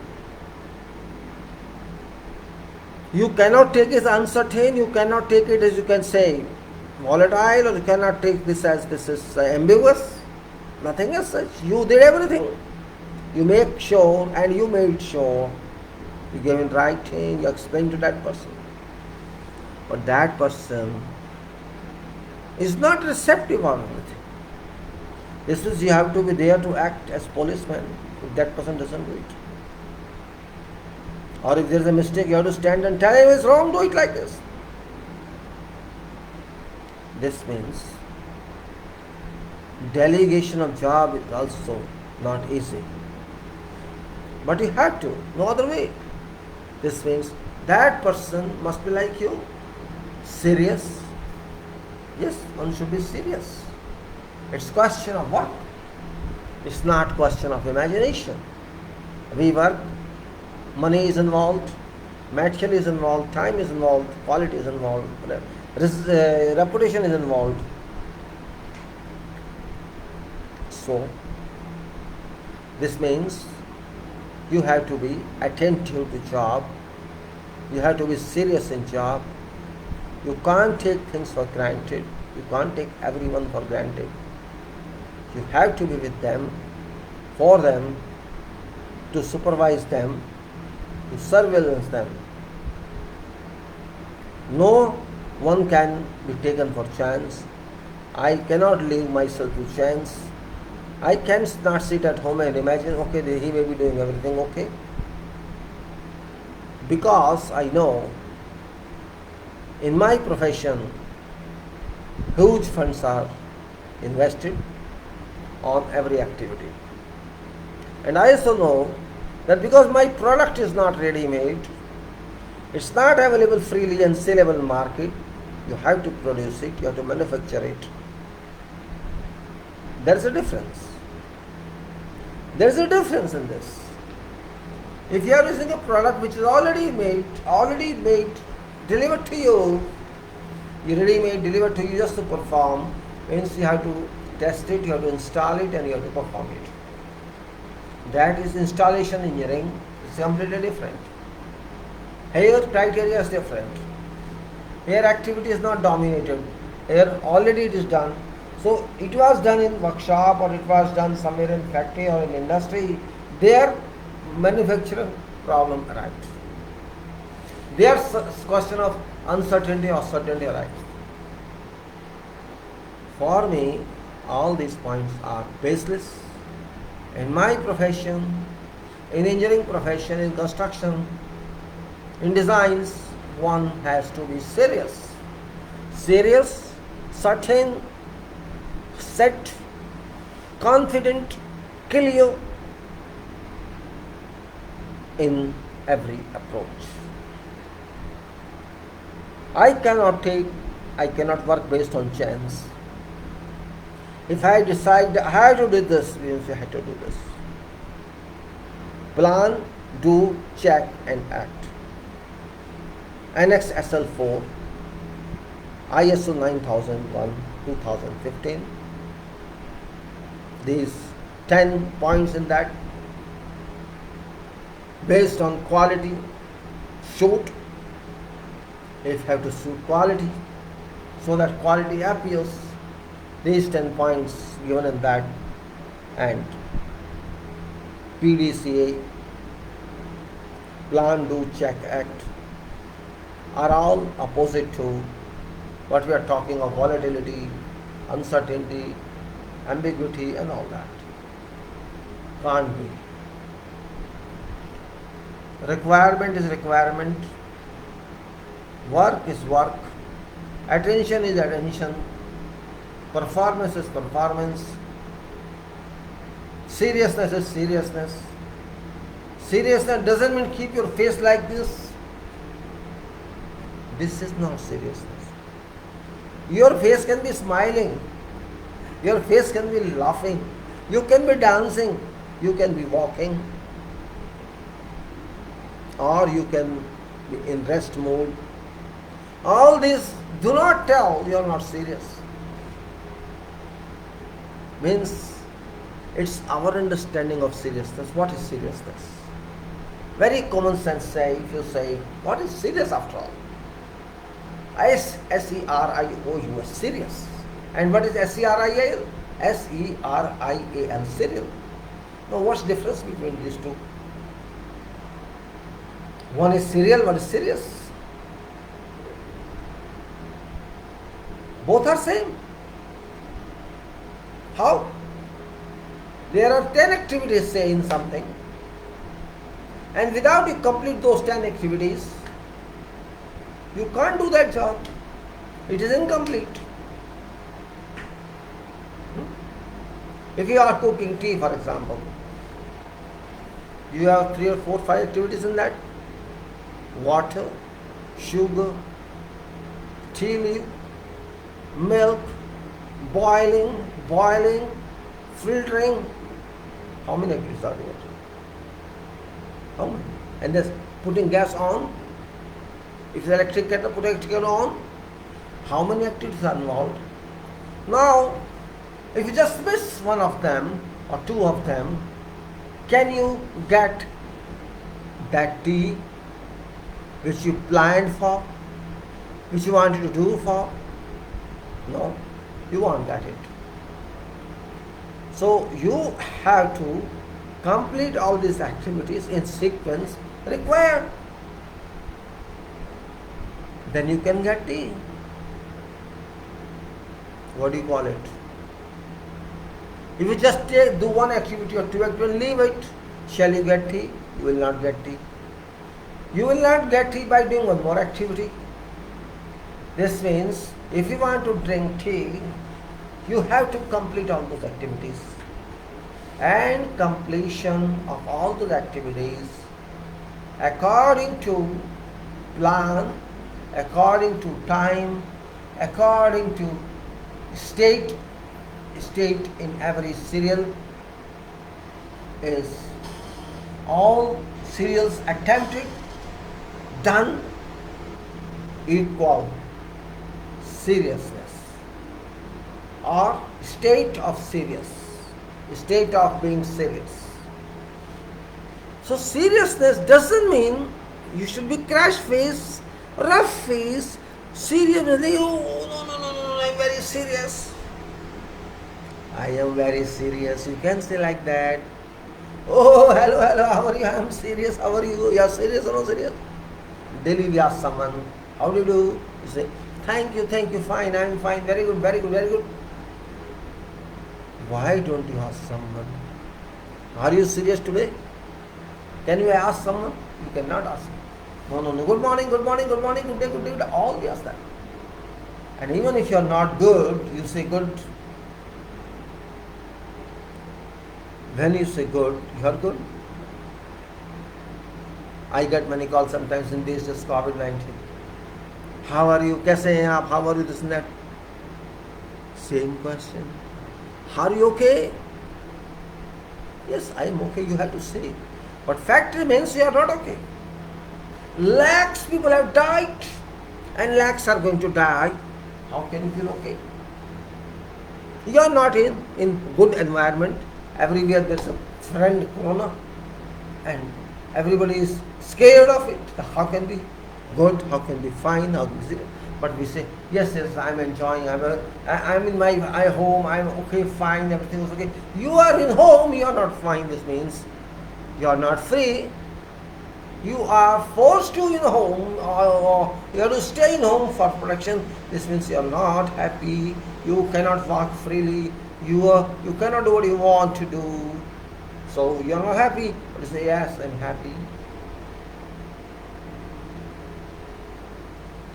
You cannot take it as uncertain, you cannot take it as, you can say, volatile, or you cannot take this as this is ambiguous. Nothing as such. You did everything. You make sure, and you made sure. You gave in writing, you explained to that person. But that person is not receptive of everything. This is, you have to be there to act as policeman if that person doesn't do it. Or if there is a mistake, you have to stand and tell him it's wrong, do it like this. This means delegation of job is also not easy. But you have to, no other way. This means that person must be like you, serious. Yes, one should be serious. It's question of work. It's not question of imagination. We work, money is involved, material is involved, time is involved, quality is involved, reputation is involved. So, this means you have to be attentive to job, you have to be serious in job, you can't take things for granted, you can't take everyone for granted. You have to be with them, for them, to supervise them, to surveillance them. No one can be taken for chance. I cannot leave myself to chance. I cannot sit at home and imagine, okay, he may be doing everything okay. Because I know in my profession, huge funds are invested on every activity. And I also know that because my product is not ready-made, it's not available freely and saleable in market, you have to produce it, you have to manufacture it. There's a difference. There's a difference in this. If you are using a product which is already made, delivered to you, ready-made, delivered to you just to perform, means you have to test it, you have to install it, and you have to perform it. That is installation engineering. It's completely different. Here criteria is different. Here activity is not dominated. Here already it is done. So it was done in workshop, or it was done somewhere in factory or in industry. There manufacturing problem arrives. There's question of uncertainty or certainty arrives. For me, all these points are baseless. In my profession, in engineering profession, in construction, in designs, one has to be serious. Serious, certain, set, confident, clear in every approach. I cannot work based on chance. If I decide I have to do this, means I have to do this. Plan, do, check and act. Annex SL4, ISO 9001-2015. These 10 points in that, based on quality, shoot. If you have to shoot quality, so that quality appears, these 10 points given in that, and PDCA, plan, do, check, act, are all opposite to what we are talking of: volatility, uncertainty, ambiguity and all that. Can't be. Requirement is requirement, work is work, attention is attention, performance is performance, seriousness is seriousness. Seriousness doesn't mean keep your face like this. This is not seriousness. Your face can be smiling, your face can be laughing, you can be dancing, you can be walking, or you can be in rest mode. All this do not tell you are not serious. Means it's our understanding of seriousness. What is seriousness? Very common sense say, if you say, what is serious after all? S-E-R-I-O-U-S, serious. And what is S-E-R-I-A-L? S-E-R-I-A-L, serial. Now what's the difference between these two? One is serial, one is serious. Both are same. How? There are 10 activities, say, in something, and without you complete those 10 activities, you can't do that job. It is incomplete. If you are cooking tea, for example, you have 3 or 4, 5 activities in that: water, sugar, tea leaf, milk, boiling, filtering. How many activities are there? How many? And then putting gas on. If it's electric kettle, put electric kettle on. How many activities are involved? Now, if you just miss one of them or two of them, can you get that tea which you planned for, which you wanted to do for? No, you won't get it. So you have to complete all these activities in sequence required. Then you can get tea. What do you call it? If you just do one activity or two activities, leave it, shall you get tea? You will not get tea. You will not get tea by doing one more activity. This means if you want to drink tea, you have to complete all those activities. And completion of all those activities according to plan, according to time, according to state in every serial, is all serials attempted, done, equal seriousness or state of being serious. So seriousness doesn't mean you should be crash face, rough face, serious. Oh, no, I'm very serious. I am very serious. You can say like that. Oh, hello, how are you? I am serious. How are you? You are serious or not serious? Daily we ask someone, how do you do? You say, thank you, fine, I am fine, very good. Why don't you ask someone? Are you serious today? Can you ask someone? You cannot ask. No. Good morning, good morning, good morning, good day, good day, good day. All we ask that. And even if you are not good, you say good. When you say good, you are good. I get many calls sometimes in days just COVID-19. How are you? Kaise hain aap? How are you? This and that. Same question. Are you okay? Yes, I am okay, you have to say. But fact remains you are not okay. Lakhs people have died and lakhs are going to die. How can you feel okay? You are not in good environment. Everywhere there is a friend corona and everybody is scared of it. How can be good? How can be fine? How can be? But we say, yes, I'm enjoying. I'm in my home. I'm okay, fine. Everything is okay. You are in home. You are not fine. This means you are not free. You are forced to in home, or you have to stay in home for protection. This means you are not happy. You cannot walk freely. You cannot do what you want to do. So you are not happy. But you say, yes, I'm happy.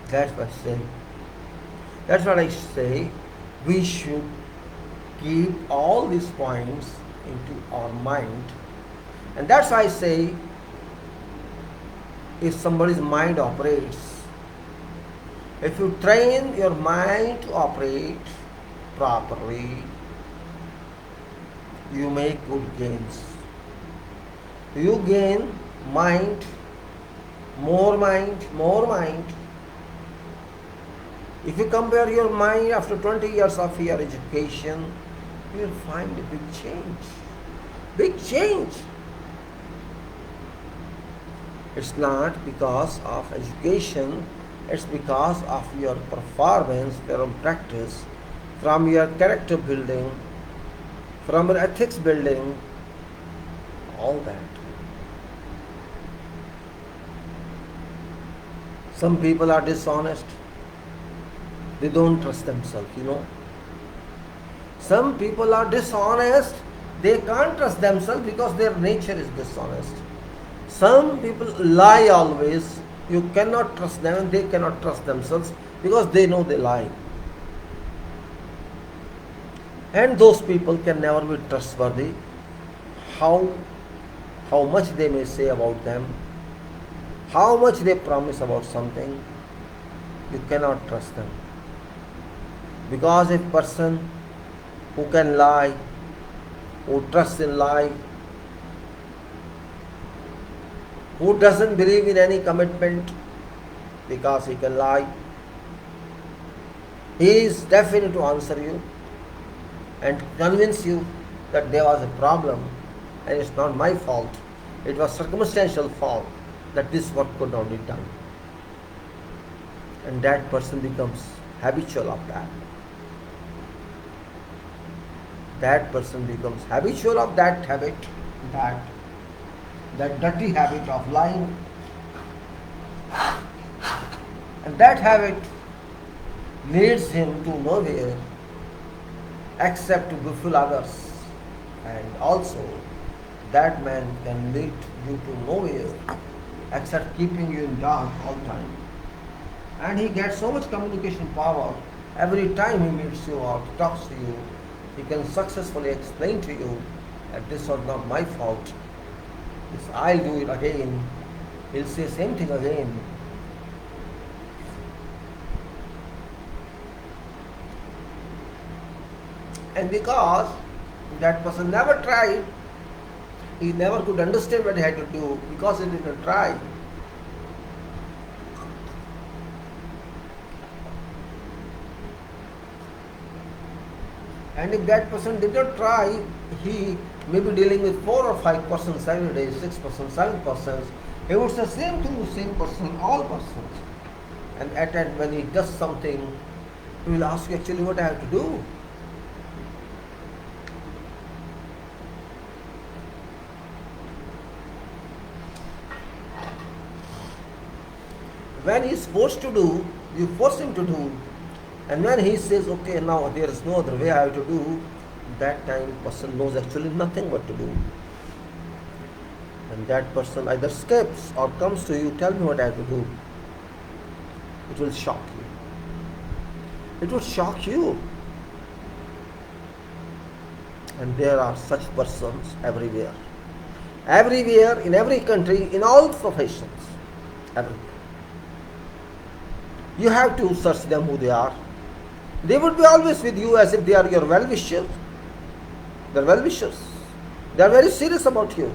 That's what I say. That's what I say. We should keep all these points into our mind. And that's why I say, if somebody's mind operates, if you train your mind to operate properly, you make good gains. You gain mind, more mind, more mind. If you compare your mind after 20 years of your education, you will find a big change. Big change. It's not because of education, it's because of your performance, from practice, from your character building, from your ethics building, all that. Some people are dishonest. They don't trust themselves, Some people are dishonest. They can't trust themselves because their nature is dishonest. Some people lie always. You cannot trust them and they cannot trust themselves because they know they lie. And those people can never be trustworthy. How much they may say about them, how much they promise about something, you cannot trust them. Because a person who can lie, who trusts in lie, who doesn't believe in any commitment because he can lie, he is definitely to answer you and convince you that there was a problem and it's not my fault, it was circumstantial fault that this work could not be done. And that person becomes habitual of that. That person becomes habitual of that habit, that dirty habit of lying. And that habit leads him to nowhere except to befool others. And also, that man can lead you to nowhere except keeping you in dark all the time. And he gets so much communication power. Every time he meets you or talks to you, he can successfully explain to you that this was not my fault. This I'll do it again. He'll say same thing again. And because that person never tried, he never could understand what he had to do because he didn't try. And if that person did not try, he may be dealing with 4 or 5 persons every day, 6 persons, 7 persons. He would say same thing to same person, all persons. And at that when he does something, he will ask you actually what I have to do. When he is forced to do, you force him to do. And when he says, okay, now there is no other way I have to do, that time person knows actually nothing what to do. And that person either escapes or comes to you, tell me what I have to do. It will shock you. It will shock you. And there are such persons everywhere. Everywhere, in every country, in all professions. Everywhere. You have to search them who they are. They would be always with you as if they are your well-wishers. They are well-wishers. They are very serious about you.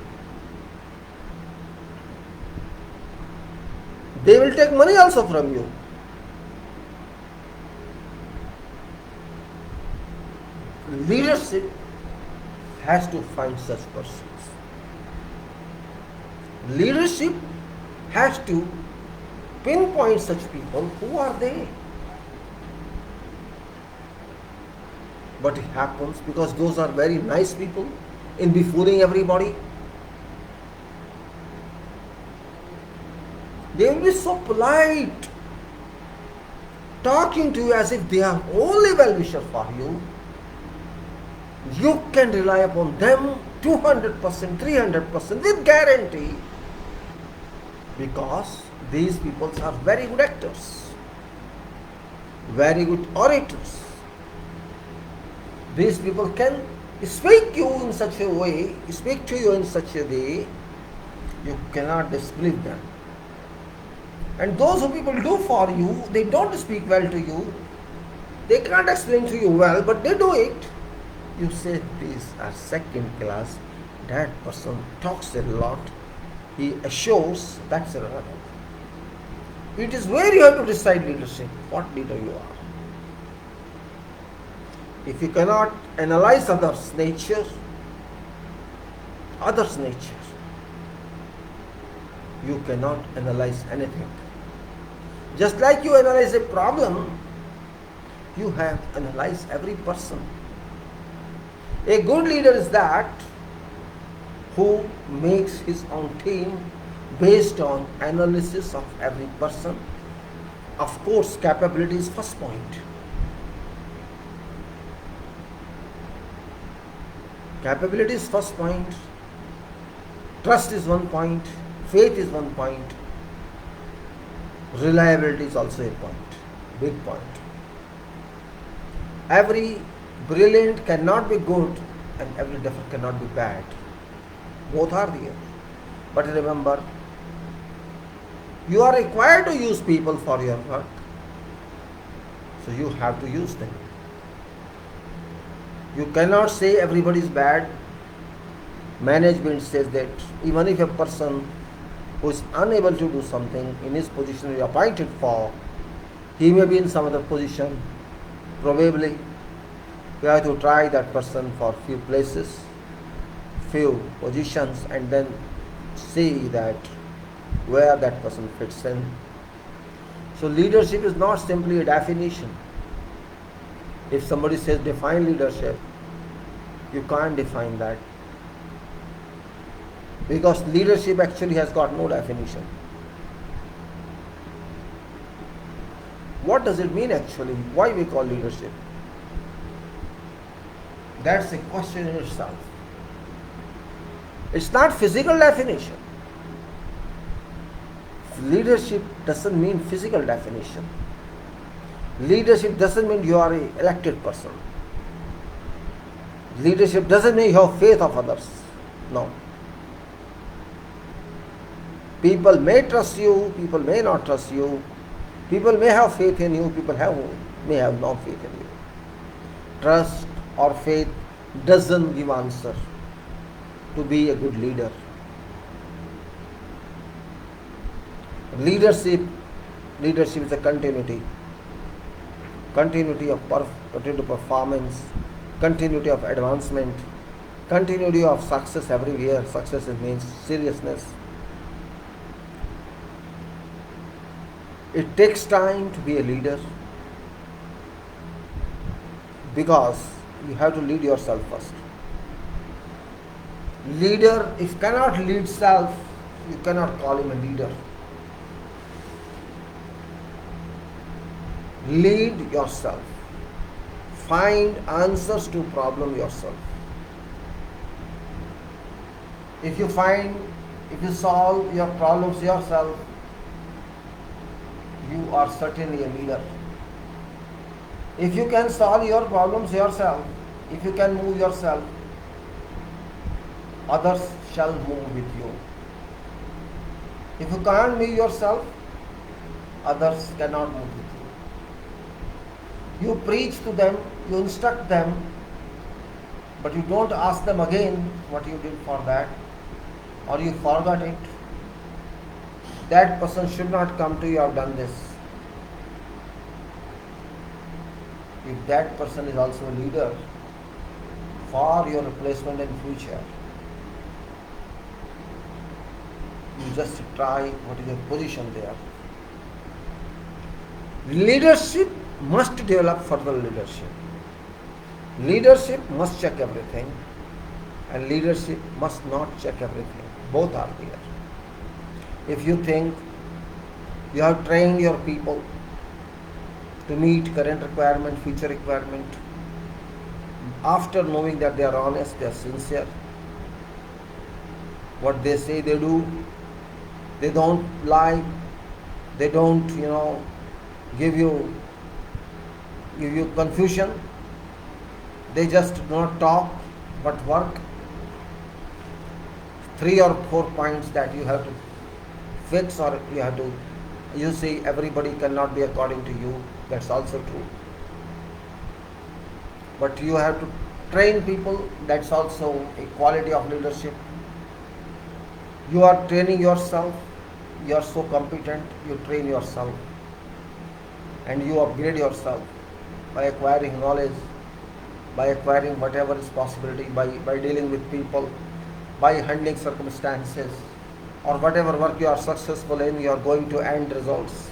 They will take money also from you. Leadership has to find such persons. Leadership has to pinpoint such people. Who are they? But it happens because those are very nice people in befooling everybody. They will be so polite, talking to you as if they are only well-wisher for you. You can rely upon them 200%, 300% with guarantee, because these people are very good actors, very good orators. These people can speak you in such a way, speak to you in such a way, you cannot disbelieve them. And those who people do for you, they don't speak well to you, they can't explain to you well, but they do it. You say these are second class, that person talks a lot, he assures, that's irrelevant. It is where you have to decide leadership, what leader you are. If you cannot analyze others' nature, you cannot analyze anything. Just like you analyze a problem, you have analyzed every person. A good leader is that who makes his own team based on analysis of every person. Of course, capability is first point. Capability is first point. Trust is one point. Faith is one point. Reliability is also a point. Big point. Every brilliant cannot be good and every deaf cannot be bad. Both are there. But remember, you are required to use people for your work. So you have to use them. You cannot say everybody is bad. Management says that even if a person who is unable to do something in his position you are appointed for, he may be in some other position. Probably you have to try that person for few places, few positions, and then see that where that person fits in. So leadership is not simply a definition. If somebody says define leadership, you can't define that, because leadership actually has got no definition. What does it mean actually? Why we call leadership? That's a question in itself. It's not physical definition. Leadership doesn't mean physical definition. Leadership doesn't mean you are an elected person. Leadership doesn't mean you have faith of others. No. People may trust you, people may not trust you. People may have faith in you, people may have no faith in you. Trust or faith doesn't give answer to be a good leader. Leadership is a continuity. Continuity of performance, continuity of advancement, continuity of success everywhere. Success means seriousness. It takes time to be a leader, because you have to lead yourself first. Leader, if cannot lead self, you cannot call him a leader. Lead yourself find answers to problem yourself. If you solve your problems yourself, you are certainly a leader. If you can solve your problems yourself, if you can move yourself, others shall move with you. If you can't move yourself, others cannot move with you. You preach to them, you instruct them, but you don't ask them again what you did for that, or you forgot it. That person should not come to you, have done this. If that person is also a leader for your replacement in future, you just try what is your position there. Leadership must develop further leadership. Leadership must check everything, and leadership must not check everything. Both are there. If you think you have trained your people to meet current requirement, future requirement, after knowing that they are honest, they are sincere, what they say they do, they don't lie, they don't, give you confusion, they just do not talk but work. 3 or 4 points that you have to fix, or you see everybody cannot be according to you, that's also true. But you have to train people, that's also a quality of leadership. You are training yourself, you are so competent, you train yourself and you upgrade yourself by acquiring knowledge, by acquiring whatever is possibility, by dealing with people, by handling circumstances, or whatever work you are successful in, you are going to end results.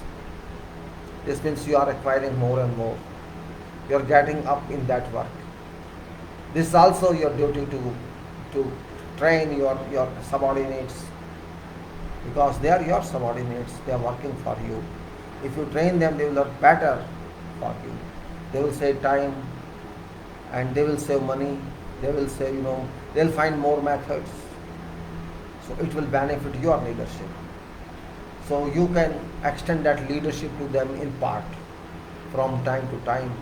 This means you are acquiring more and more. You are getting up in that work. This is also your duty to train your subordinates, because they are your subordinates, they are working for you. If you train them, they will work better for you. They will save time and they will save money, they will save, they will find more methods. So it will benefit your leadership. So you can extend that leadership to them in part from time to time.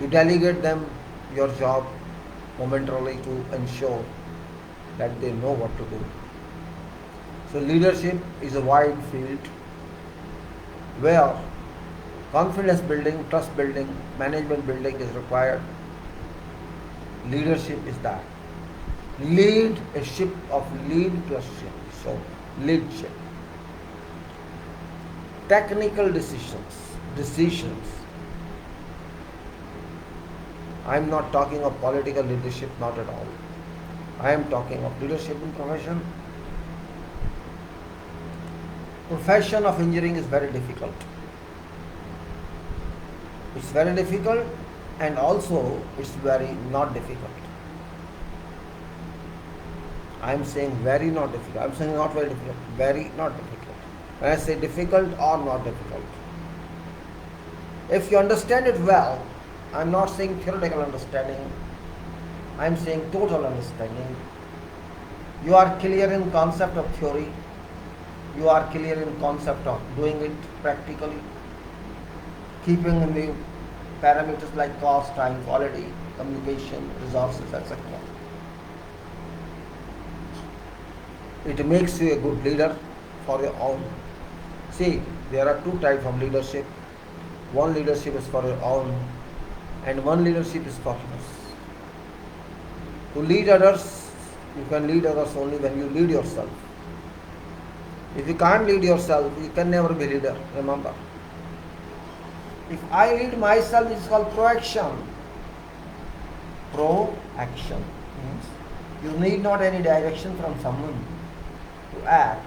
You delegate them your job momentarily to ensure that they know what to do. So leadership is a wide field where confidence building, trust building, management building is required. Leadership is that. Lead a ship of lead plus ship. So leadership. Technical decisions. I am not talking of political leadership, not at all. I am talking of leadership in profession. Profession of engineering is very difficult. It's very difficult, and also it's very not difficult. I am saying very not difficult. I am saying not very difficult. Very not difficult. When I say difficult or not difficult, if you understand it well, I am not saying theoretical understanding. I am saying total understanding. You are clear in concept of theory. You are clear in concept of doing it practically, keeping in the parameters like cost, time, quality, communication, resources, etc. It makes you a good leader for your own. See, there are 2 types of leadership. One leadership is for your own, and one leadership is for others. To lead others, you can lead others only when you lead yourself. If you can't lead yourself, you can never be leader, remember. If I lead myself, it is called proaction. Proaction means you need not any direction from someone to act.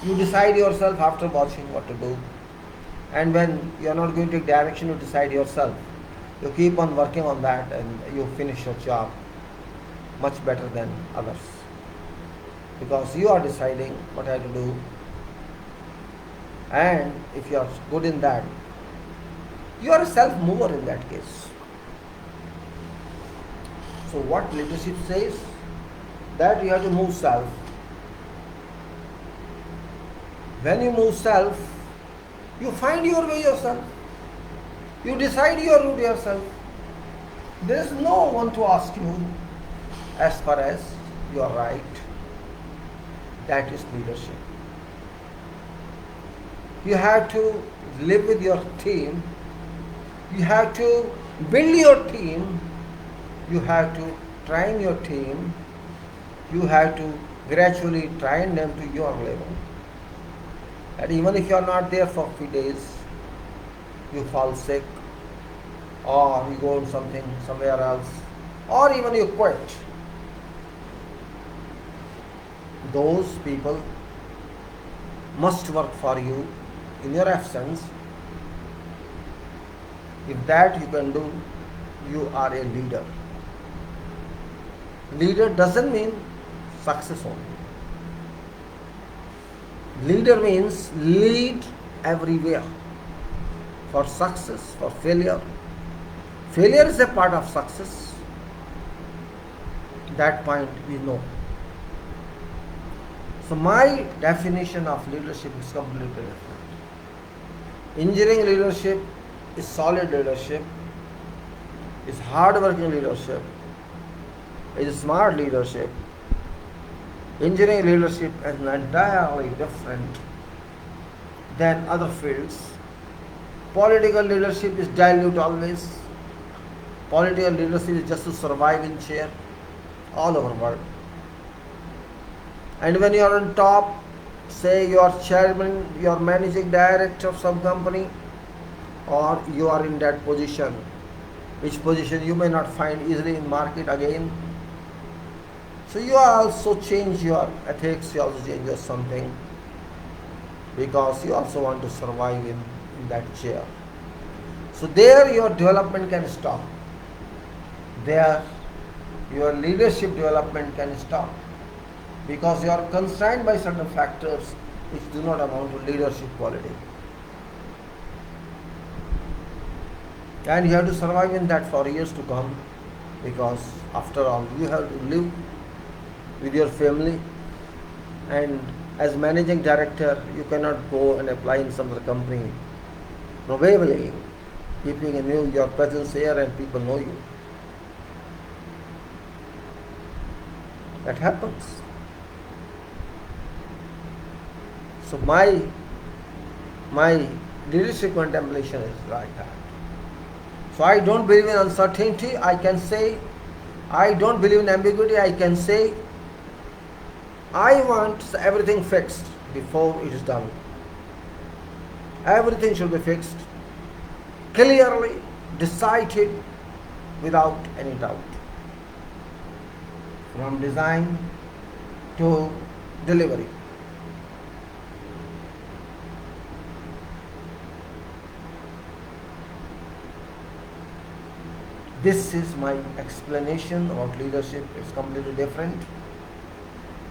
You decide yourself after watching what to do. And when you are not going to take direction, you decide yourself. You keep on working on that and you finish your job much better than others. Because you are deciding what I have to do. And if you are good in that, you are a self-mover in that case. So what leadership says? That you have to move self. When you move self, you find your way yourself. You decide your route yourself. There is no one to ask you as far as you are right. That is leadership. You have to live with your team. You have to build your team. You have to train your team. You have to gradually train them to your level. And even if you are not there for a few days, you fall sick, or you go on somewhere else, or even you quit. Those people must work for you in your absence. If that you can do, you are a leader. Leader doesn't mean success only. Leader means lead everywhere. For success, for failure. Failure is a part of success. That point we know. So my definition of leadership is completely different. Engineering leadership is solid leadership, is hard-working leadership, is smart leadership. Engineering leadership is entirely different than other fields. Political leadership is dilute always. Political leadership is just to survive in chair all over the world. And when you are on top, say you are chairman, you are managing director of some company, or you are in that position, which position you may not find easily in market again. So you also change your ethics, you also change your something, because you also want to survive in that chair. So there your development can stop. There your leadership development can stop, because you are constrained by certain factors which do not amount to leadership quality. And you have to survive in that for years to come, because after all you have to live with your family, and as managing director you cannot go and apply in some other company, probably keeping in view your presence here and people know you. That happens. So my leadership contemplation is like that. So I don't believe in uncertainty, I can say. I don't believe in ambiguity, I can say. I want everything fixed before it is done. Everything should be fixed, clearly decided, without any doubt. From design to delivery. This is my explanation about leadership. It's completely different.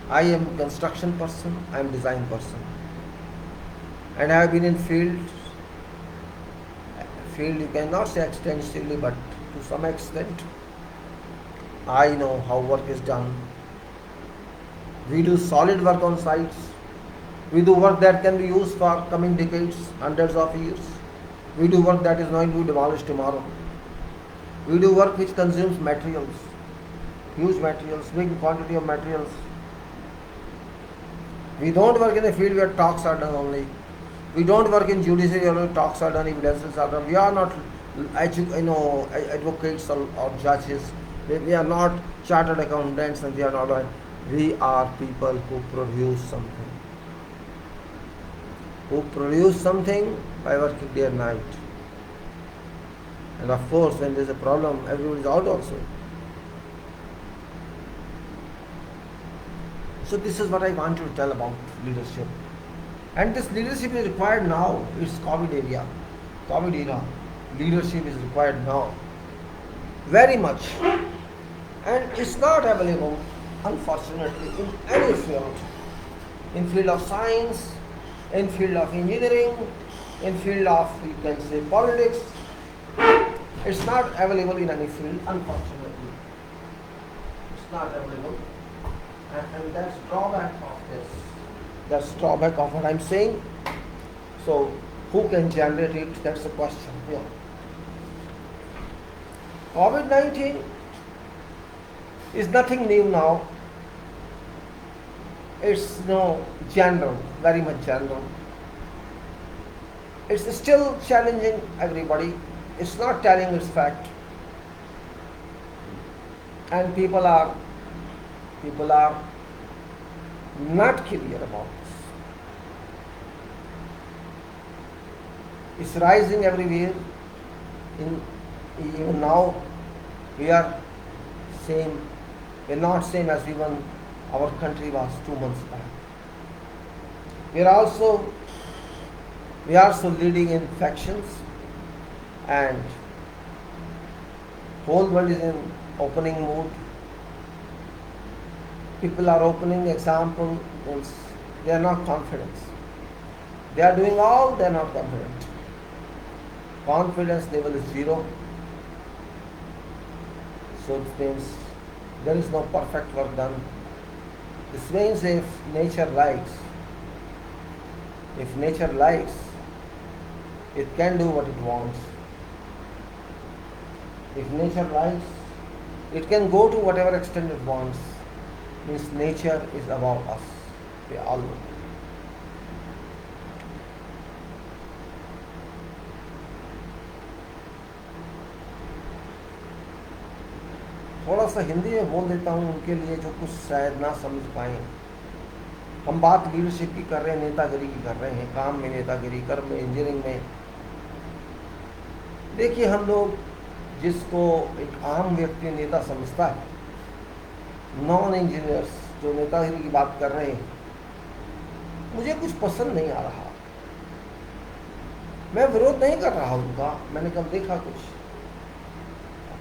I am a construction person, I am a design person. And I have been in field you cannot say extensively, but to some extent I know how work is done. We do solid work on sites. We do work that can be used for coming decades, hundreds of years. We do work that is not to be demolished tomorrow. We do work which consumes materials, huge materials, big quantity of materials. We don't work in a field where talks are done only. We don't work in judiciary where talks are done, evidences are done. We are not advocates or judges. We are not chartered accountants, and we are not. We are people who produce something. Who produce something by working day and night. And of course, when there is a problem, everyone is out also. So this is what I want to tell about leadership. And this leadership is required now. It's COVID era. Leadership is required now. Very much. And it's not available, unfortunately, in any field. In field of science, in field of engineering, in field of, you can say, politics. It's not available in any field, unfortunately. It's not available. And that's drawback of this. That's drawback of what I'm saying. So who can generate it? That's the question. Yeah. COVID-19 is nothing new now. It's general, very much general. It's still challenging everybody. It's not telling its fact. And people are not clear about this. It's rising everywhere. Even now, we are same. We're not same as even our country was 2 months back. We are also leading in infections, and whole world is in opening mood. People are opening, example, they are not confident. They are doing all, they are not confident. Confidence level is 0. So it means there is no perfect work done. This means if nature likes, it can do what it wants. If nature likes, it can go to whatever extent it wants. Means nature is above us. We all know. थोड़ा सा हिंदी में बोल देता हूँ उनके लिए जो कुछ शायद ना समझ पाए। हम बात लीडरशिप की कर रहे हैं, नेतागिरी की कर रहे हैं, काम में नेतागिरी, कर्म में, इंजीनियरिंग में। देखिए, हम लोग जिसको एक आम व्यक्ति नेता समझता है, नॉन इंजीनियर्स जो नेतागिरी की बात कर रहे हैं, मुझे कुछ पसंद नहीं आ रहा। मैं विरोध नहीं कर रहा उनका। मैंने कल देखा कुछ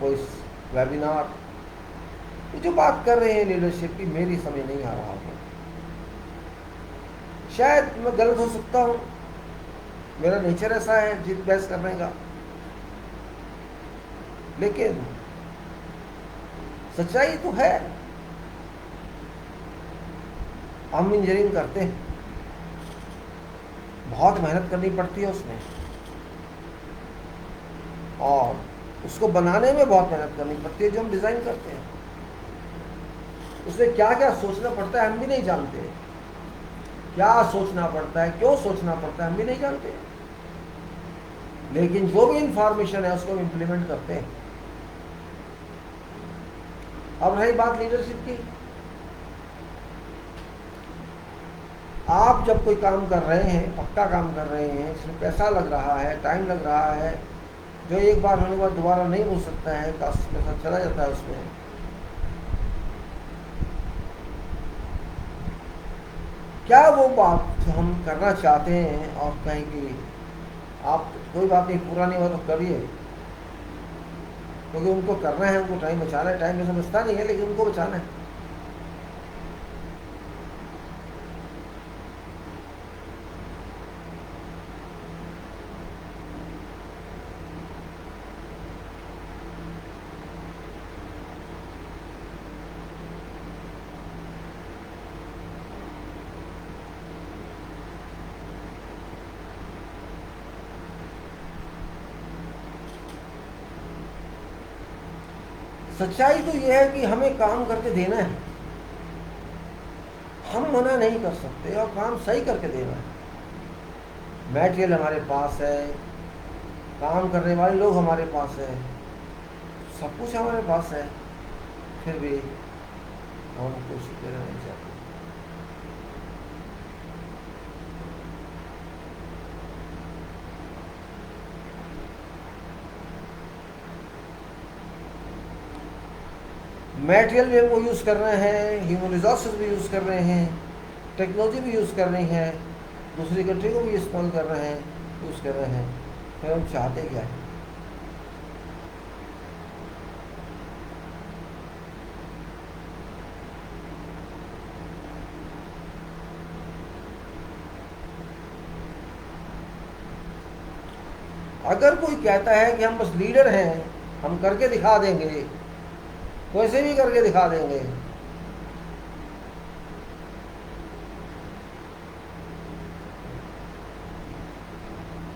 कोई वेबिनार, जो बात कर रहे हैं लीडरशिप की, मेरी समझ नहीं आ रहा है। शायद मैं गलत हो सकता हूँ, मेरा नेचर ऐसा है जीत बहस करने का, लेकिन सच्चाई तो है। हम इंजीनियरिंग करते हैं, बहुत मेहनत करनी पड़ती है उसमें, और उसको बनाने में बहुत मेहनत करनी पड़ती है। जो हम डिजाइन करते हैं उसमें क्या क्या सोचना पड़ता है हम भी नहीं जानते। क्या सोचना पड़ता है, क्यों सोचना पड़ता है, हम भी नहीं जानते। लेकिन जो भी इंफॉर्मेशन है उसको हम इम्प्लीमेंट करते हैं। अब रही बात लीडरशिप की, आप जब कोई काम कर रहे हैं, पक्का काम कर रहे हैं, इसमें पैसा लग रहा है, टाइम लग रहा है, जो एक बार होने के बाद दोबारा नहीं हो सकता है, काफी पैसा चला जाता है उसमें। क्या वो बात जो हम करना चाहते हैं और कहें कि आप कोई बात नहीं, पूरा नहीं हुआ तो करिए, क्योंकि उनको करना है, उनको टाइम बचाना है। टाइम में समझता नहीं है, लेकिन उनको बचाना है। सच्चाई तो यह है कि हमें काम करके देना है, हम मना नहीं कर सकते, और काम सही करके देना है। मैटेरियल हमारे पास है, काम करने वाले लोग हमारे पास है, सब कुछ हमारे पास है, फिर भी हम कोशिश करना नहीं चाहते। मैटेरियल भी हमको यूज़ कर रहे हैं, ह्यूमन रिसोर्सेज भी यूज़ कर रहे हैं, टेक्नोलॉजी भी यूज़ कर रही है, दूसरी कंट्री को भी इस्तेमाल कर रहे हैं, यूज़ कर रहे हैं। फिर हम चाहते क्या है? अगर कोई कहता है कि हम बस लीडर हैं, हम करके दिखा देंगे, कैसे भी करके दिखा देंगे।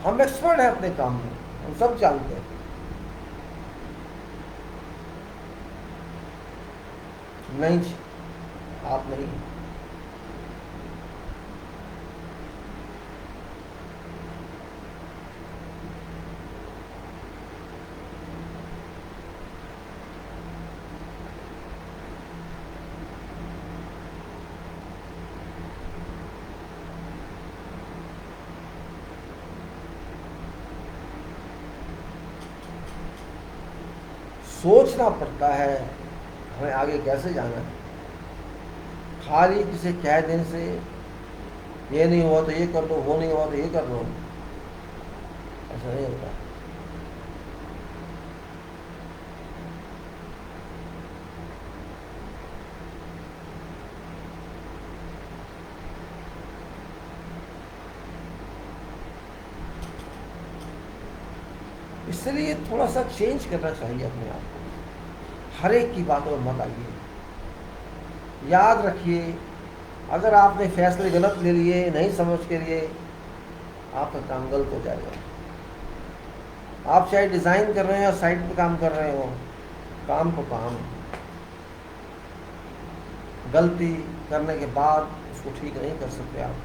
हम एक्सपर्ट हैं अपने काम में, हम सब जानते हैं। नहीं जी, आप नहीं। सोचना पड़ता है हमें आगे कैसे जाना है। खाली किसी कह देने से ये नहीं हुआ तो ये कर दो, वो नहीं हुआ तो ये कर दो, ऐसा नहीं होता। इसलिए थोड़ा सा चेंज करना चाहिए अपने आप को। हर एक की बातों में मत आइए। याद रखिए, अगर आपने फैसले गलत ले लिए, नहीं समझ के लिए, आपका काम गलत हो जाएगा। आप चाहे डिज़ाइन कर रहे हैं या साइट पे काम कर रहे हो, काम को काम, गलती करने के बाद उसको ठीक नहीं कर सकते आप।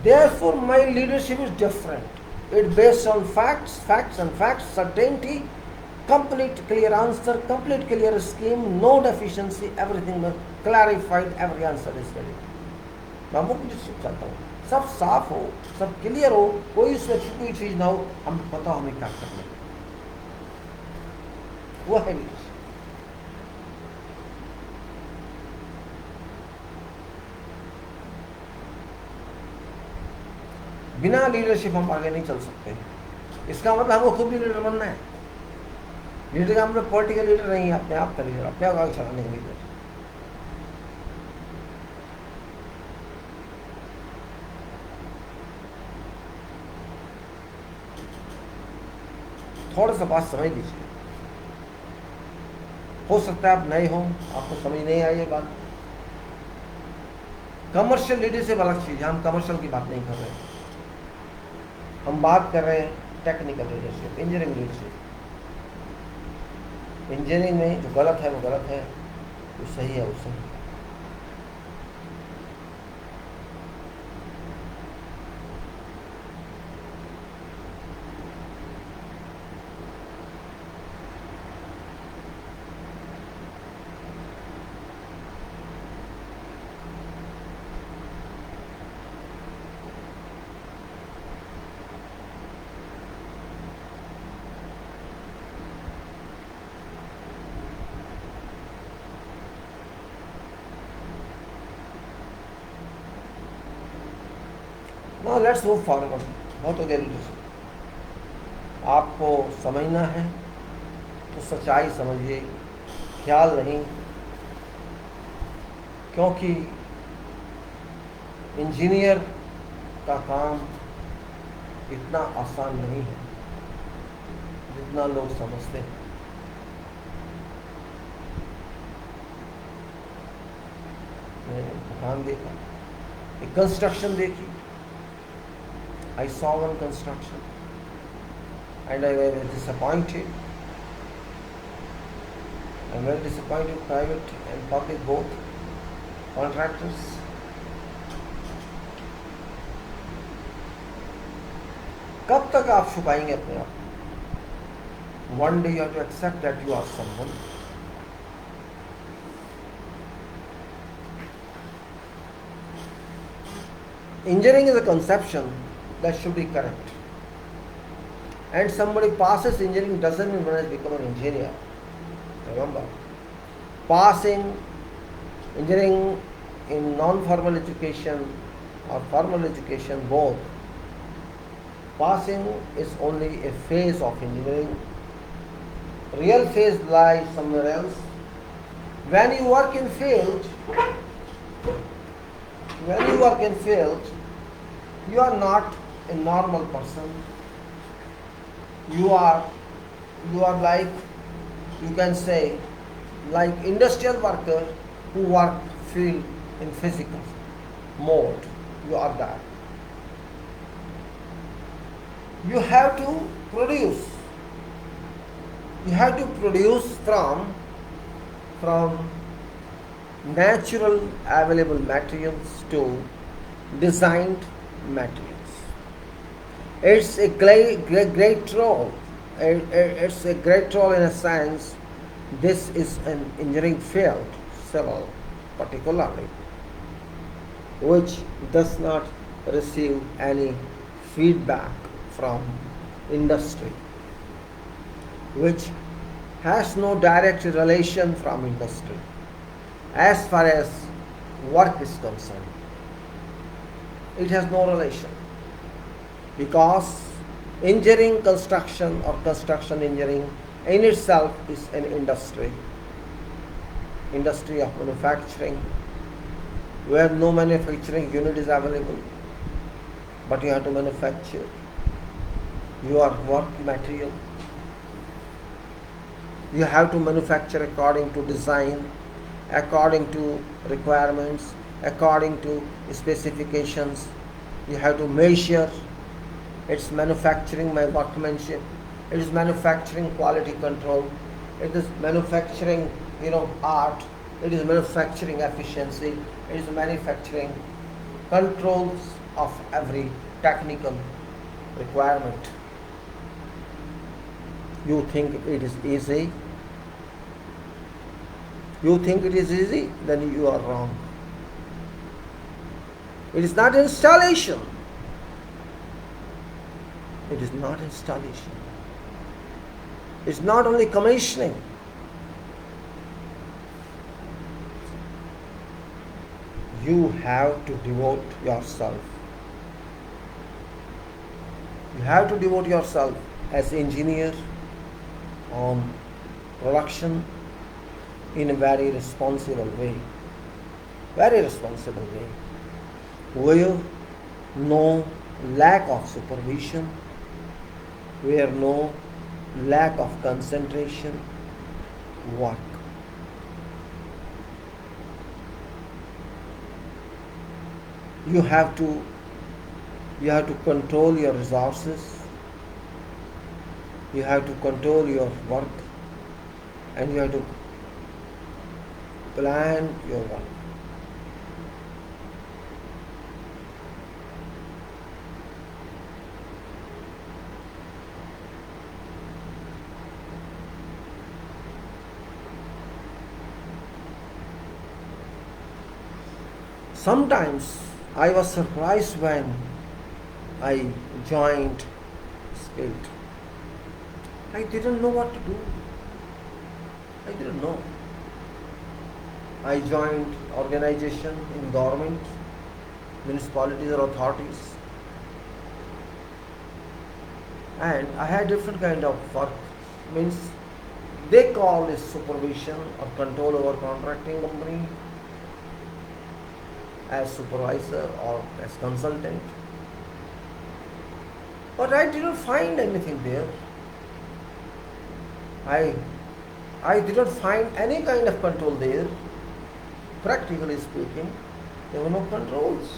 Therefore, my leadership is different. It's based on facts, facts and facts, certainty, complete clear answer, complete clear scheme, no deficiency, everything clarified, every answer is ready. मैं वो कुछ चाहता हूँ, सब साफ हो, सब क्लियर हो, कोई उसमें कोई चीज ना हो, हमें पता हो हमें क्या करना है। वो है लीडरशिप। बिना लीडरशिप हम आगे नहीं चल सकते। इसका मतलब हमको खुद भी लीडर बनना है। लीडर का मतलब पॉलिटिकल लीडर नहीं है, अपने आप का लीडर, अपने आप आगे चलाने का लीडर। थोड़ा सा बात समझ लीजिए। हो सकता है आप नए हो, आपको समझ नहीं आई ये बात। कमर्शियल लीडरशिप अलग चीज है, हम कमर्शियल की बात नहीं कर रहे हैं। हम बात कर रहे हैं technical leadership, engineering leadership. Engineering में जो गलत है वो गलत है, जो सही है वो सही है। Now let's move forward. बहुत हो गया लीडरशिप। आपको समझना है तो सच्चाई समझिए, ख्याल नहीं, क्योंकि इंजीनियर का काम इतना आसान नहीं है जितना लोग समझते हैं। मैंने दुकान देखा, एक कंस्ट्रक्शन देखी। I saw one construction and I was disappointed. I'm very disappointed, private and public both, contractors. कब तक आप छुपाएंगे अपने आप को? One day you have to accept that you are someone. Engineering is a conception that should be correct. And somebody passes engineering doesn't mean one has become an engineer. Remember, Passing engineering in non-formal education or formal education both, passing is only a phase of engineering. Real phase lies somewhere else. When you work in field, you are not a normal person. You are like, you can say, like industrial worker who work field in physical mode. You are that. You have to produce. You have to produce from natural available materials to designed materials. It's a great role. It's a great role in a sense. This is an engineering field, civil particularly, which does not receive any feedback from industry, which has no direct relation from industry as far as work is concerned. It has no relation, because engineering construction or construction engineering in itself is an industry of manufacturing, where no manufacturing unit is available, but you have to manufacture your work material. You have to manufacture according to design, according to requirements, according to specifications. You have to measure. It's manufacturing my workmanship. It is manufacturing quality control. It is manufacturing, art. It is manufacturing efficiency. It is manufacturing controls of every technical requirement. You think it is easy? You think it is easy? Then you are wrong. It is not installation. It is not installation. It's not only commissioning. You have to devote yourself. You have to devote yourself as engineer on production in a very responsible way. Very responsible way. Where no lack of supervision, where no lack of concentration, work. You have to control your resources. You have to control your work, and you have to plan your work. Sometimes I was surprised when I joined Skilled. I didn't know what to do. I didn't know. I joined organization in government, municipalities or authorities, and I had different kind of work. Means they call it supervision or control over contracting company, as supervisor or as consultant. But I didn't find anything there. I didn't find any kind of control there. Practically speaking, there were no controls.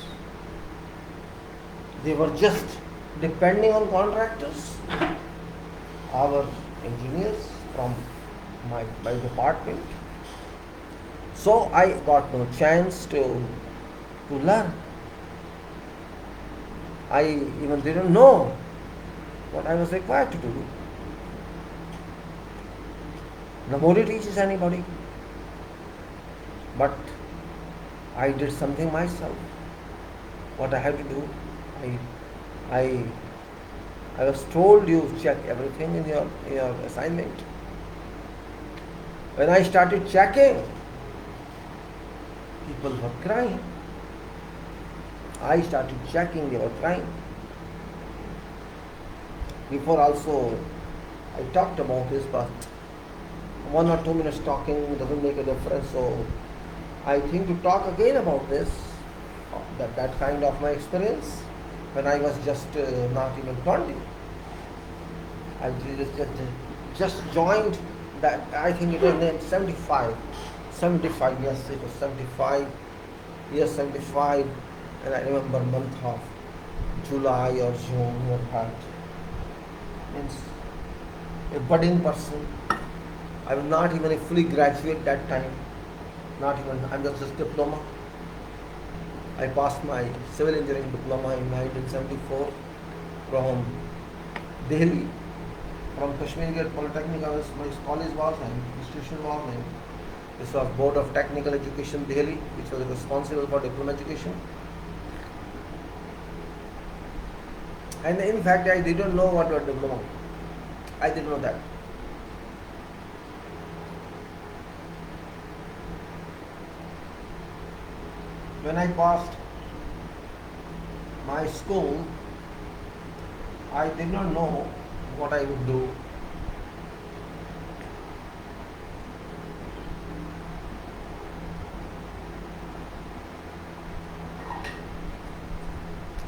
They were just depending on contractors, our engineers from my department. So I got no chance to learn. I even didn't know what I was required to do. Nobody teaches anybody. But I did something myself. What I had to do, I was told you check everything in your assignment. When I started checking, people were crying. I started checking, they were crying. Before also, I talked about this, but 1 or 2 minutes talking doesn't make a difference. So I think to talk again about this, that kind of my experience when I was just not even 20. I just joined that. I think it was in 75, yes, it was 75, year 75, and I remember month of July or June or that. Means a budding person. I was not even a fully graduate that time. Not even, I'm just diploma. I passed my civil engineering diploma in 1974 from Delhi. From Kashmir Polytechnic, my college was and institution was, and this was Board of Technical Education Delhi, which was responsible for diploma education. And in fact, I didn't know what was diploma. I didn't know that. When I passed my school, I did not know what I would do.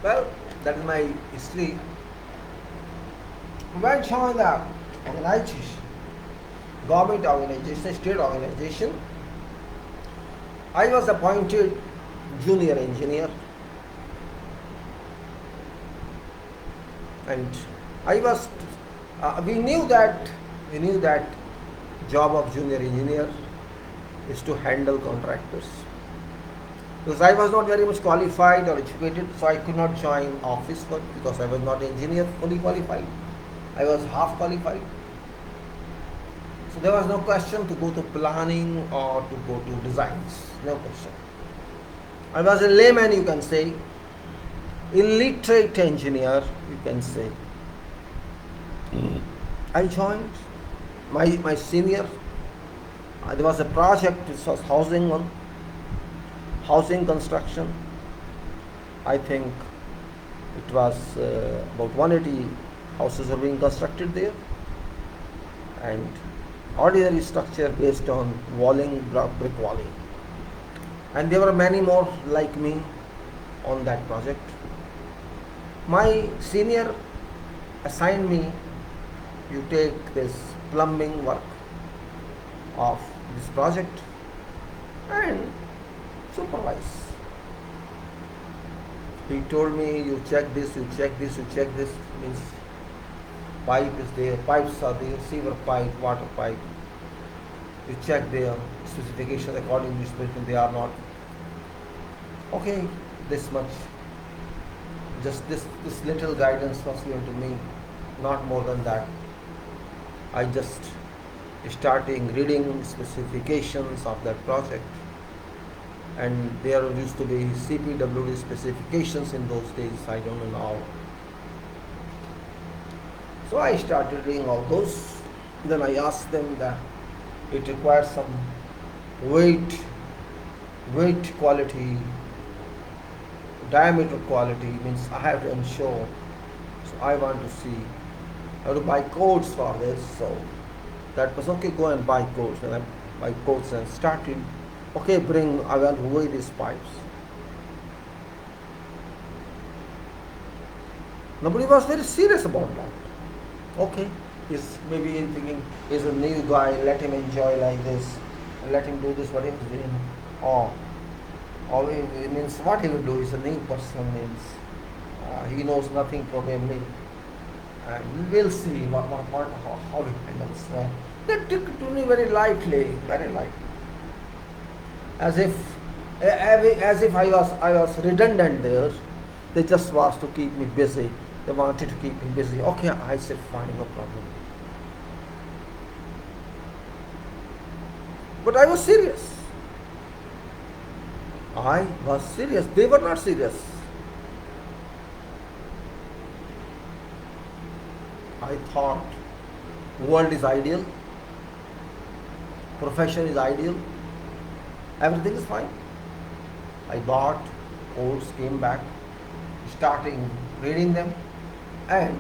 Well, that is my history. When joined the organization, government organization, state organization, I was appointed junior engineer, and I was. We knew that job of junior engineer is to handle contractors. Because I was not very much qualified or educated, so I could not join office work because I was not engineer fully qualified. I was half qualified. So there was no question to go to planning or to go to designs. No question. I was a layman, you can say, illiterate engineer, you can say. I joined my senior. There was a project, it was housing construction. I think it was about 180 houses are being constructed there, and ordinary structure based on walling, brick walling. And there were many more like me on that project. My senior assigned me, you take this plumbing work of this project and supervise. He told me, you check this, you check this, you check this. Means pipe is there, pipes are there, sewer pipe, water pipe. You check their specifications according to specification, they are not. Okay, this much. Just this little guidance was given to me, not more than that. I just started reading specifications of that project, and there used to be CPWD specifications in those days, I don't know now. So I started reading all those. Then I asked them that it requires some weight quality, diameter quality, means I have to ensure. So I want to see how to buy codes for this. So that was okay, go and buy codes. And I buy codes and started, okay, I want to weigh these pipes. Nobody was very serious about that. Okay, he's maybe thinking he's a new guy, let him enjoy like this, let him do this, what he's doing. Or it means what he will do is a new person, means he knows nothing probably. And we'll see how he handles. They took it to me very lightly, very lightly. As if I was redundant there. They just was to keep me busy. They wanted to keep me busy. Okay, I said fine, no problem. But I was serious. I was serious. They were not serious. I thought world is ideal, profession is ideal, everything is fine. I bought codes, came back, starting reading them and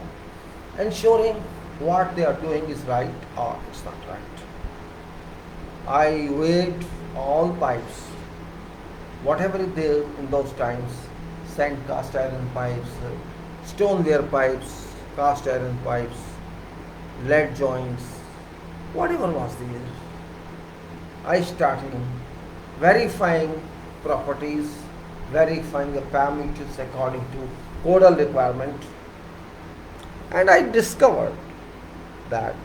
ensuring what they are doing is right or it's not right. I weighed all pipes, whatever is there in those times, sand cast iron pipes, stoneware pipes, cast iron pipes, lead joints, whatever was there. I started verifying properties, verifying the parameters according to codal requirement, and I discovered that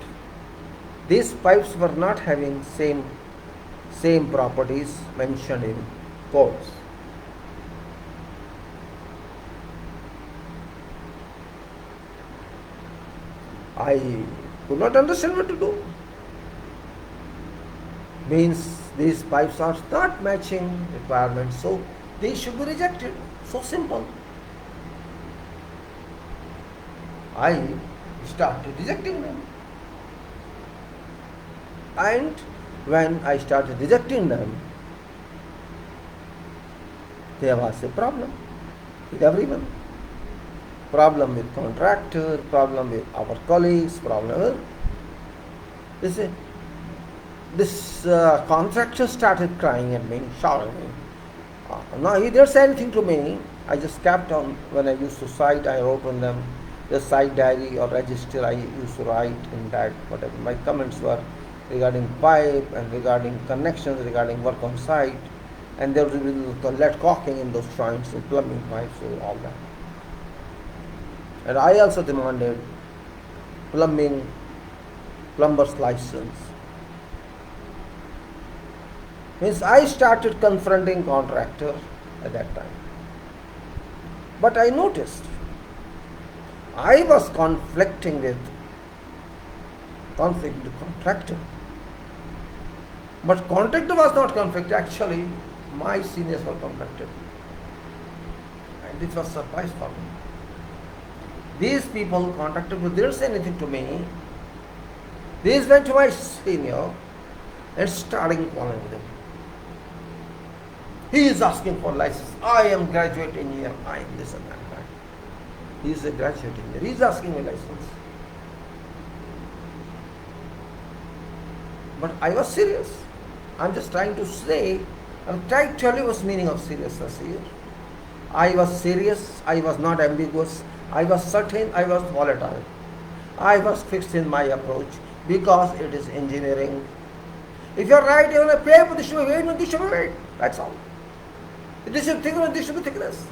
these pipes were not having same properties mentioned in codes. I could not understand what to do. Means these pipes are not matching requirements, so they should be rejected. So simple. I started rejecting them. And when I started rejecting them, there was a problem with everyone. Problem with contractor, problem with our colleagues, problem with this contractor started crying at me, shouting me. No, he didn't say anything to me. I just kept on, when I used to cite, I wrote on them the site diary or register. I used to write in that whatever my comments were regarding pipe and regarding connections, regarding work on site, and there will be lead caulking in those joints, in plumbing pipes, so all that. And I also demanded plumber's license. Means I started confronting contractor at that time. But I noticed I was conflicting with contractor. But contractor was not conflicted. Actually, my seniors were conflicted. And this was a surprise for me. These people, contractor, didn't say anything to me. These went to my senior and starting calling them. He is asking for license. I am graduate engineer. I am this and that. He is a graduate engineer. He is asking me license. But I was serious. I'm just trying to say, I'm trying to tell you what's the meaning of seriousness here. I was serious. I was not ambiguous. I was certain. I was volatile. I was fixed in my approach because it is engineering. If you're right, you're going to pay for this should be weight, this should be weight. That's all. This should be thickness, this should be thickness.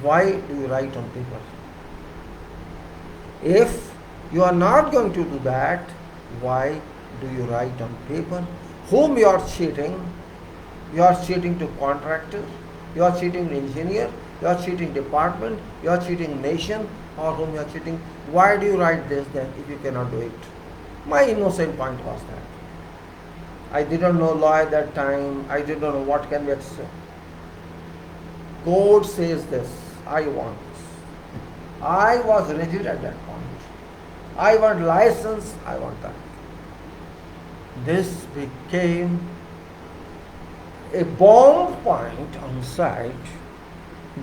Why do you write on paper? If you are not going to do that, why do you write on paper? Whom you are cheating? You are cheating to contractor, you are cheating engineer, you are cheating department, you are cheating nation, or whom you are cheating. Why do you write this then if you cannot do it? My innocent point was that. I didn't know law at that time. I didn't know what can be accepted. Code says this. I want this. I was rigid at that point. I want license. I want that. This became a bomb point on site.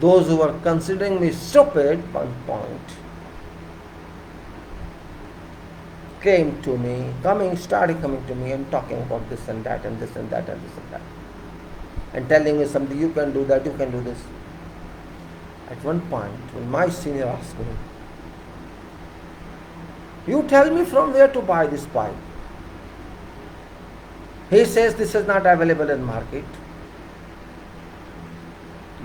Those who were considering me stupid, one point, started coming to me and talking about this and that and this and that and this and that. And telling me something, you can do that, you can do this. At one point, when my senior asked me, you tell me from where to buy this pipe. He says this is not available in market.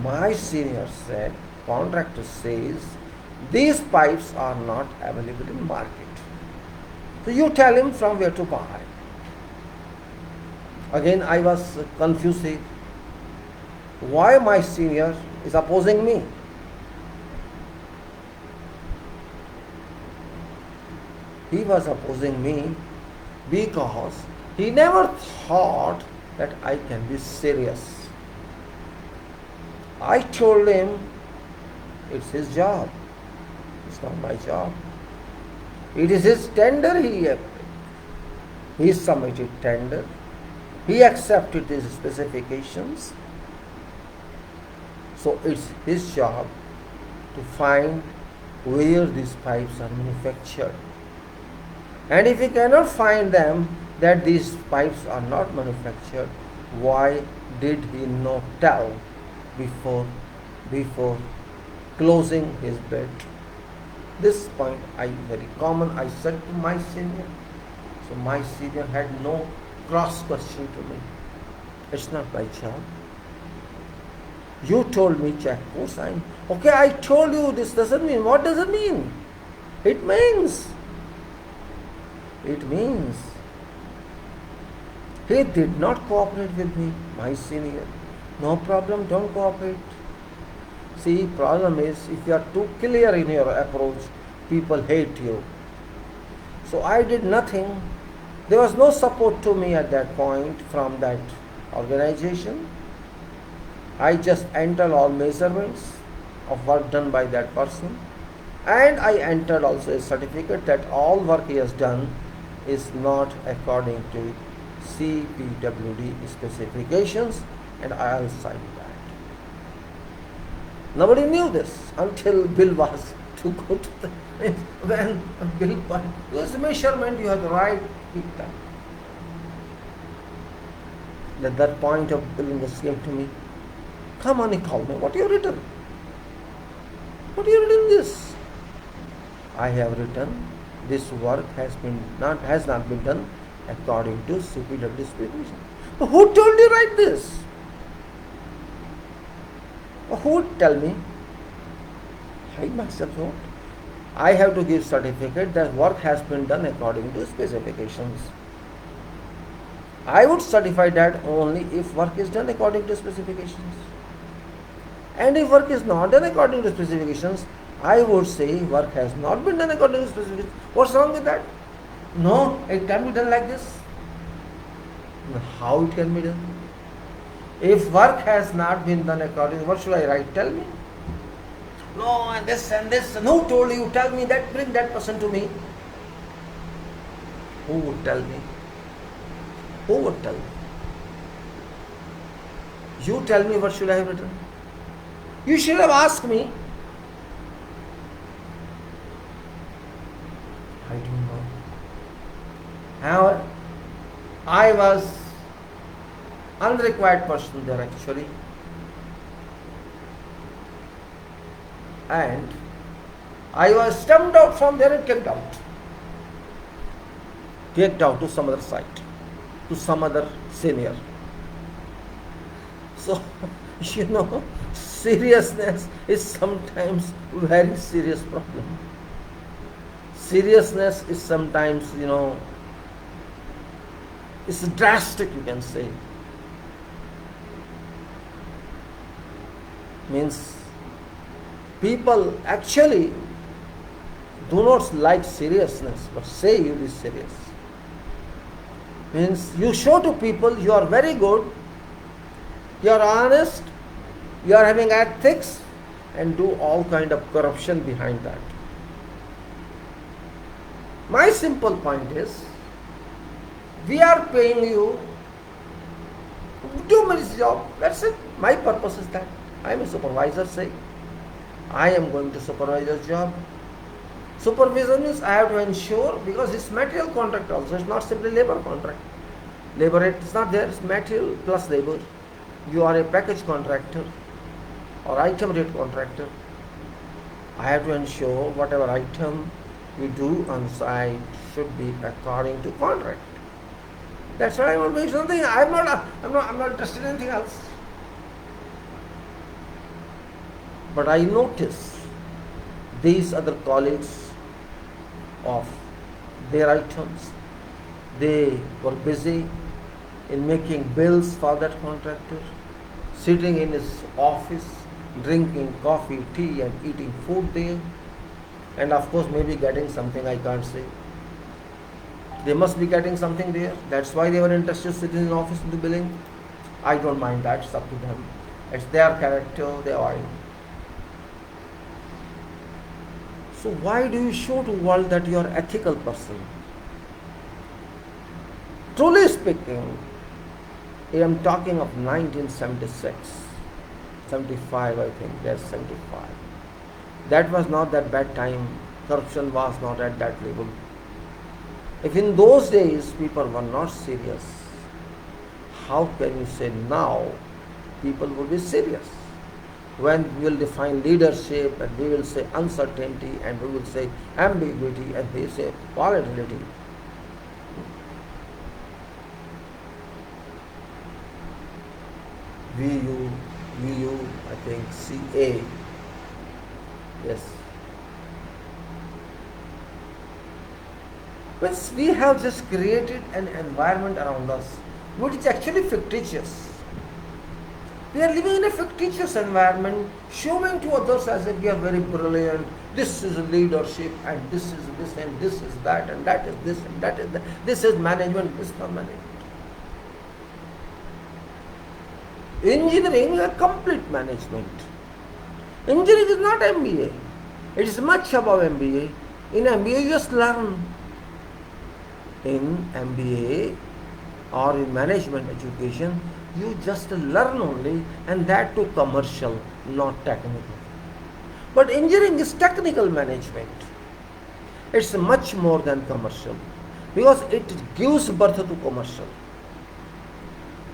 My senior said, contractor says, these pipes are not available in market. So you tell him from where to buy. Again, I was confused. Why my senior is opposing me? He was opposing me because he never thought that I can be serious. I told him it's his job. It's not my job. It is his tender he submitted tender. He accepted these specifications. So it's his job to find where these pipes are manufactured. And if he cannot find them, that these pipes are not manufactured, why did he not tell before closing his bid? This point very common. I said to my senior. So my senior had no cross question to me. It's not my job. You told me check cosine. Okay, I told you this doesn't mean. What does it mean? It means he did not cooperate with me, my senior. No problem, don't cooperate. See, problem is if you are too clear in your approach, people hate you. So I did nothing. There was no support to me at that point from that organization. I just entered all measurements of work done by that person, and I entered also a certificate that all work he has done is not according to CPWD specifications, and I will sign that. Nobody knew this until bill was to go to the when bill was this measurement you have the right pick that. At that point of billing came to me. Come on, he called me. What you have written? What you have written this? I have written this work has not been done according to CPW specification. But who told you write this? Who would tell me? I myself wrote. I have to give certificate that work has been done according to specifications. I would certify that only if work is done according to specifications. And if work is not done according to specifications, I would say work has not been done according to specifications. What's wrong with that? No, it can be done like this. How it can be done? If work has not been done according, what should I write? Tell me. No, and this and this. And who told you? Tell me that. Bring that person to me. Who would tell me? Who would tell me? You tell me what should I have written. You should have asked me. I don't know. However, I was unrequired person there actually. And I was stumped out from there and kicked out. Kicked out to some other site, to some other senior. So, seriousness is sometimes very serious problem. Seriousness is sometimes, it's drastic, you can say. Means people actually do not like seriousness, but say you be serious. Means you show to people you are very good, you are honest, you are having ethics, and do all kind of corruption behind that. My simple point is, we are paying you, do my job, that's it. My purpose is that. I am a supervisor, say. I am going to supervise your job. Supervision means I have to ensure, because it's material contract also, it's not simply labor contract. Labor rate is not there, it's material plus labor. You are a package contractor or item rate contractor. I have to ensure whatever item you do on site should be according to contract. That's why I want to make something. I'm not interested in anything else. But I notice these other colleagues of their items, they were busy in making bills for that contractor, sitting in his office, drinking coffee, tea and eating food there, and of course maybe getting something I can't say. They must be getting something there. That's why they were interested sitting in the office to do billing. I don't mind that, it's up to them. It's their character, their oil. So why do you show to the world that you are an ethical person? Truly speaking, I am talking of 1976, 75 I think, yes 75. That was not that bad time, corruption was not at that level. If in those days people were not serious, how can you say now people will be serious? When we will define leadership and we will say uncertainty and we will say ambiguity and we say volatility. VU, I think CA, yes. But we have just created an environment around us which is actually fictitious. We are living in a fictitious environment, showing to others as if we are very brilliant. This is leadership, and this is this, and this is that, and that is this, and that is that. This is management, this is not management. Engineering is a complete management. Engineering is not MBA. It is much above MBA. In MBA, you just learn. In MBA or in management education, you just learn only, and that too commercial, not technical. But engineering is technical management. It's much more than commercial because it gives birth to commercial.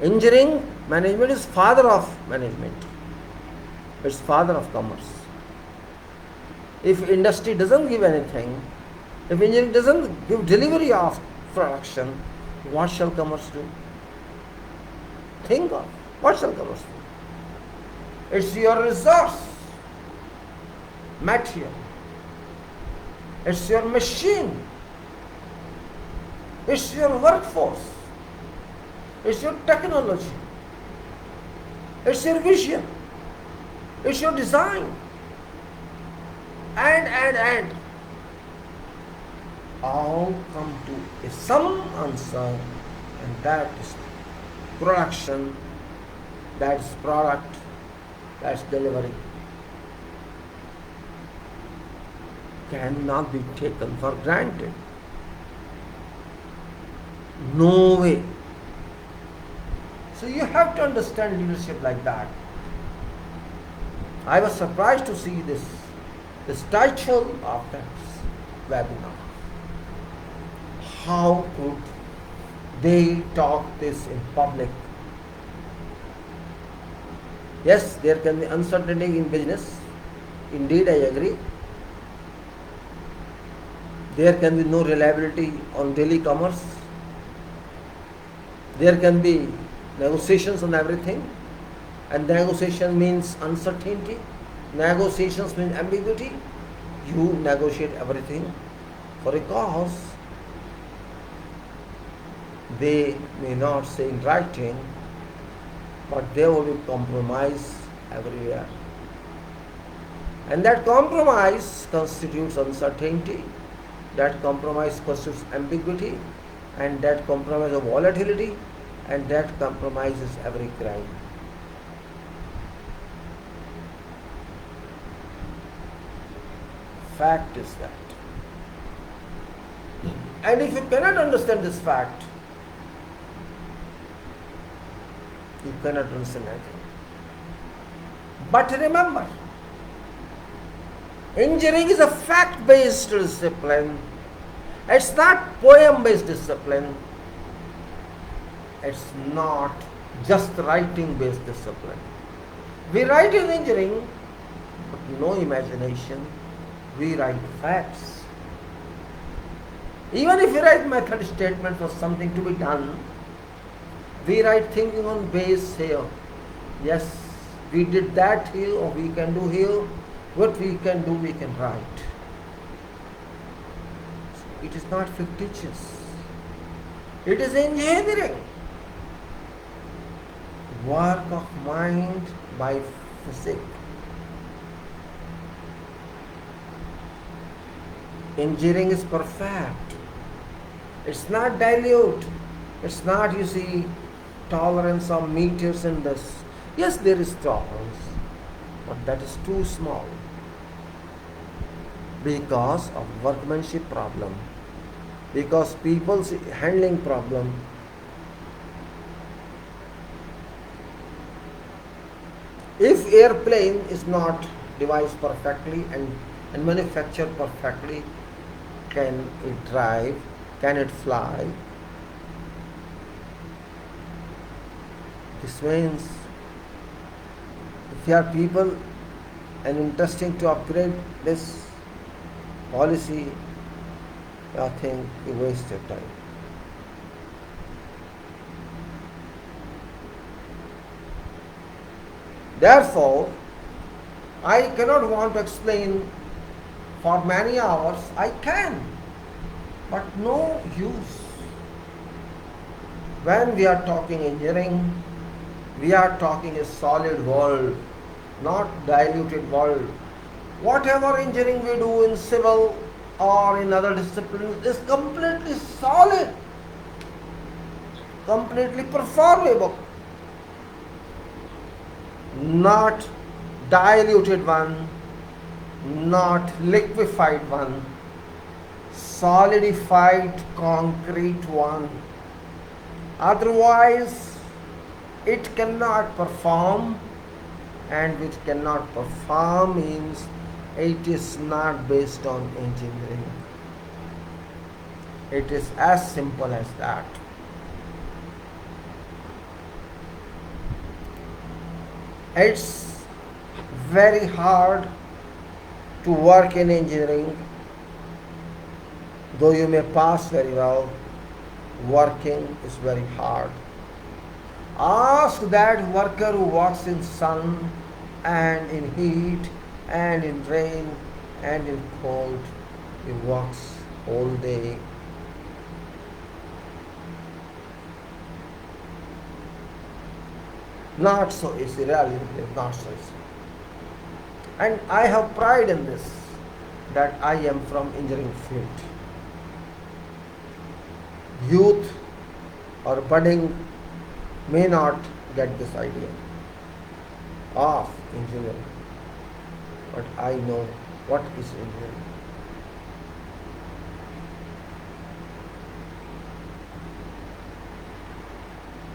Engineering management is father of management. It's father of commerce. If industry doesn't give anything, if engineering doesn't give delivery of production, what shall commerce do? Think of what shall commerce do? It's your resource, material. It's your machine. It's your workforce. It's your technology. It's your vision. It's your design. And all come to some answer, and that is production, that's product, that's delivery. Cannot be taken for granted. No way. So you have to understand leadership like that. I was surprised to see this title of that webinar. How could they talk this in public? Yes, there can be uncertainty in business. Indeed, I agree. There can be no reliability on daily commerce. There can be negotiations on everything. And negotiation means uncertainty. Negotiations mean ambiguity. You negotiate everything for a cause. They may not say in writing, but there will be compromise everywhere. And that compromise constitutes uncertainty, that compromise constitutes ambiguity, and that compromise of volatility, and that compromises every crime. Fact is that. And if you cannot understand this fact, you cannot understand anything. But remember, engineering is a fact-based discipline. It's not poem-based discipline. It's not just writing-based discipline. We write in engineering, but no imagination. We write facts. Even if we write method statement for something to be done, we write thinking on base here. Yes, we did that here, or we can do here. What we can do, we can write. It is not fictitious. It is engineering. Work of mind by physics. Engineering is perfect. It's not dilute. It's not, you see, tolerance of meters in this. Yes, there is tolerance, but that is too small because of workmanship problem, because people's handling problem. airplane is not devised perfectly and manufactured perfectly. Can it drive? Can it fly? This means if you are people and interesting to upgrade this policy, I think you waste your time. Therefore, I cannot want to explain for many hours. I can, but no use. When we are talking engineering, we are talking a solid world, not diluted world. Whatever engineering we do in civil or in other disciplines is completely solid, completely performable, not diluted one, not liquefied one, solidified concrete one. Otherwise, it cannot perform, and which cannot perform means it is not based on engineering. It is as simple as that. It's very hard to work in engineering, though you may pass very well. Working is very hard. Ask that worker who works in sun and in heat and in rain and in cold. He works all day. Not so easy, really, not so easy. And I have pride in this, that I am from engineering field. Youth or budding may not get this idea of engineering, but I know what is engineering.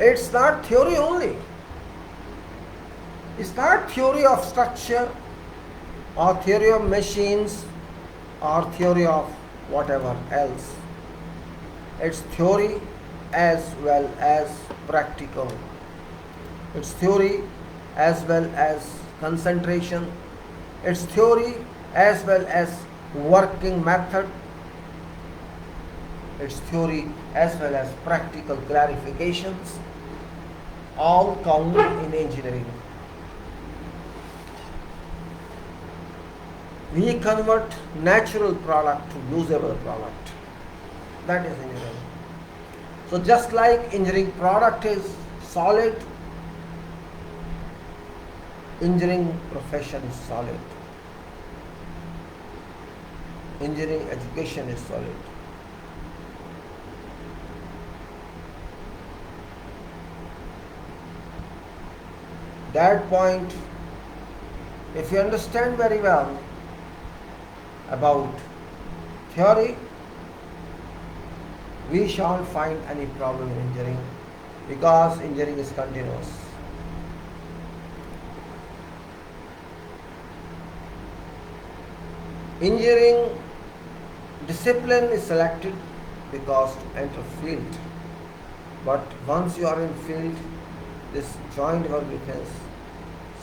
It's not theory only. It's not theory of structure or theory of machines or theory of whatever else. It's theory as well as practical. It's theory as well as concentration. It's theory as well as working method. It's theory as well as practical clarifications. All count in engineering. We convert natural product to usable product. That is engineering. So just like engineering product is solid, engineering profession is solid. Engineering education is solid. That point, if you understand very well about theory, we shan't find any problem in engineering, because engineering is continuous. Engineering discipline is selected because to enter field, but once you are in field, this joint work becomes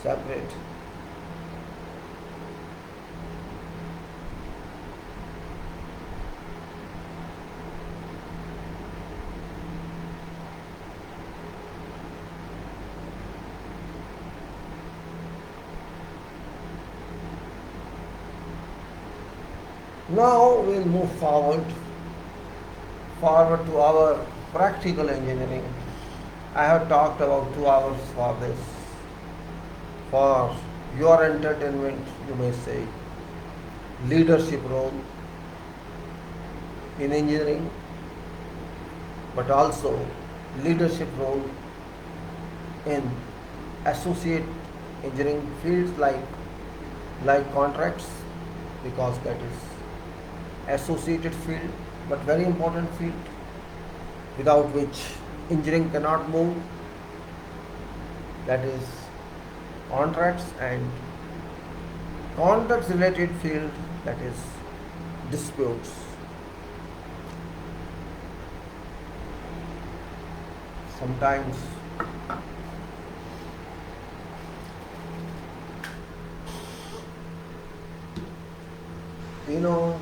separate. Now we'll move forward to our practical engineering. I have talked about 2 hours for this. For your entertainment, you may say, leadership role in engineering, but also leadership role in associate engineering fields like contracts, because that is associated field, but very important field, without which engineering cannot move. That is contracts and contracts related field, that is disputes. Sometimes you know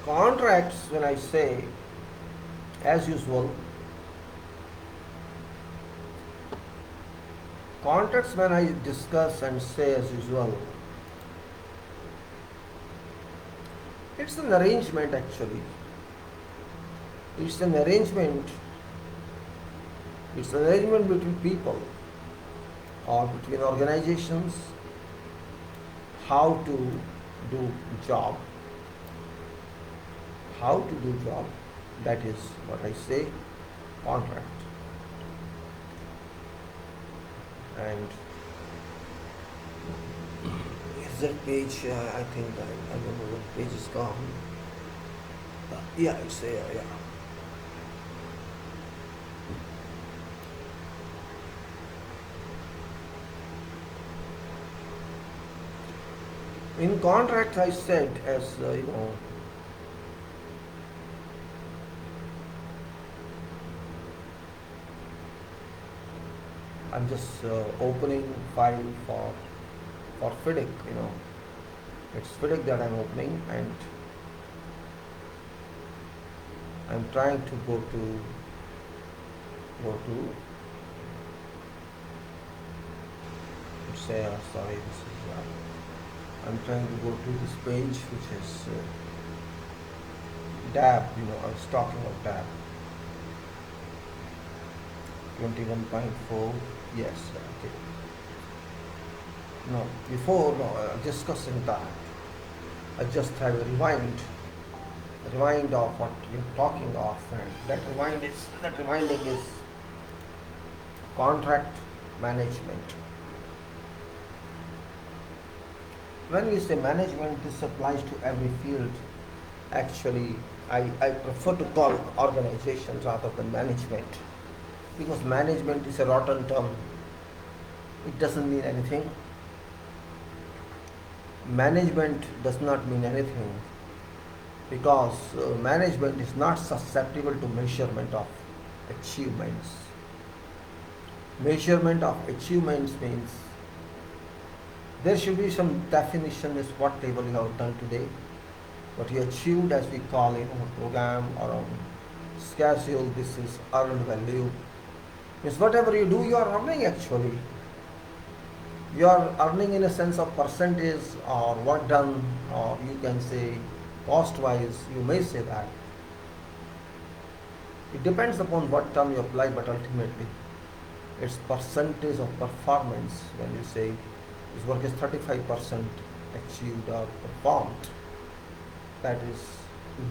contracts, when I say, as usual, contracts when I discuss and say as usual, it's an arrangement actually. It's an arrangement. It's an arrangement between people or between organizations how to do job. How to do job, that is what I say, contract. And is that page, I think, I don't know what page is gone. Yeah, it's there, yeah. In contract, I said, as I'm just opening file for FIDIC, It's FIDIC that I'm opening, and I'm trying to go to say, sorry, this is I'm trying to go to this page which is DAB, I was talking of DAB 21.4. Yes, okay. No, before discussing that, I just have a rewind of what you're talking of, and that rewinding is contract management. When we say management, this applies to every field. Actually, I prefer to call organization rather than management, because management is a rotten term. It doesn't mean anything. Management does not mean anything because management is not susceptible to measurement of achievements. Measurement of achievements means there should be some definition as whatever you have done today, what you achieved, as we call it on a program or on schedule. This is earned value. Means whatever you do, you are earning actually. You are earning in a sense of percentage or work done, or you can say cost wise, you may say that. It depends upon what term you apply, but ultimately it's percentage of performance. When you say this work is 35% achieved or performed, that is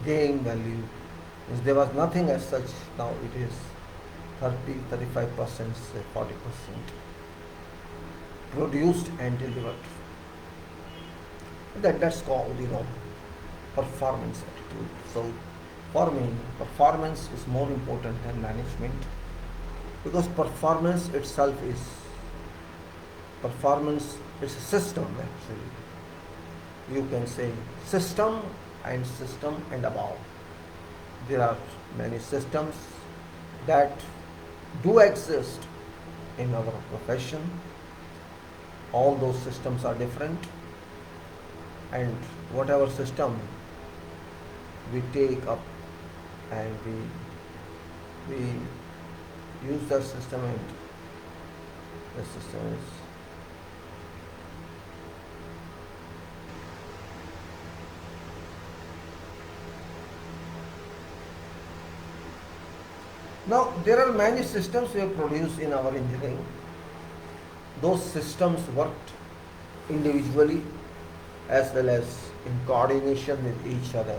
gain value. Means there was nothing as such, now it is 35%, say 40% produced and delivered. That's called, performance attitude. So for me, performance is more important than management, because performance itself is a system actually. You can say system and above. There are many systems that do exist in our profession. All those systems are different, and whatever system we take up and we use that system, and the system is Now, there are many systems we have produced in our engineering. Those systems worked individually as well as in coordination with each other.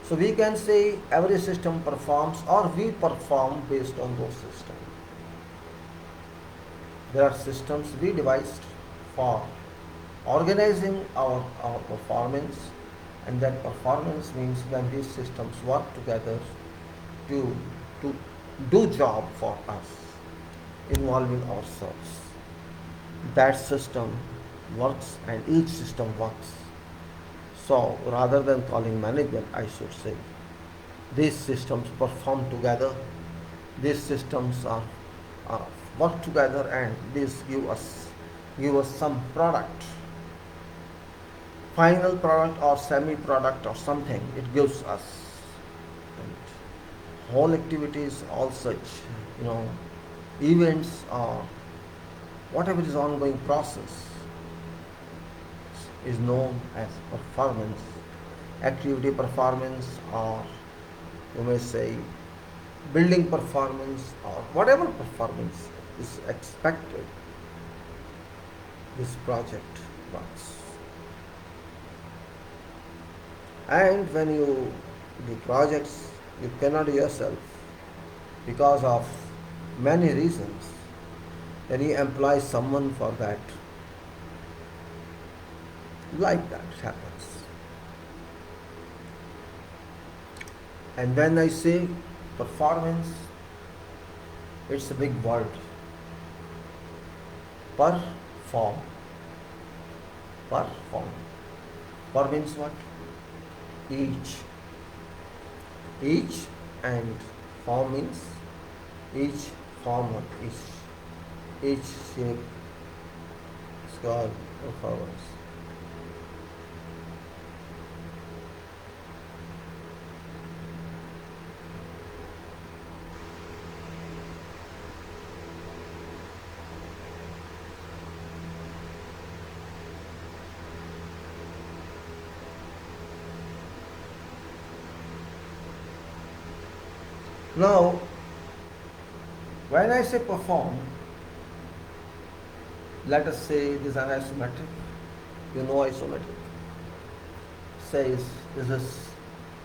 So we can say every system performs or we perform based on those systems. There are systems we devised for organizing our performance, and that performance means when these systems work together to, to do job for us involving ourselves. That system works and each system works. So rather than calling management, I should say these systems perform together. These systems are work together, and these give us some product, final product or semi product or something. It gives us, and whole activities, all such events or whatever is ongoing process is known as performance, activity performance, or you may say building performance, or whatever performance is expected. This project works. And when you do projects, you cannot do yourself because of many reasons. Then you employ someone for that. Like that happens. And when I say performance, it's a big word. Perform. Perform. Per means what? Each. Each, and form means each form of each shape is called performance. Now, when I say perform, let us say this is an isometric. You know isometric. Says this is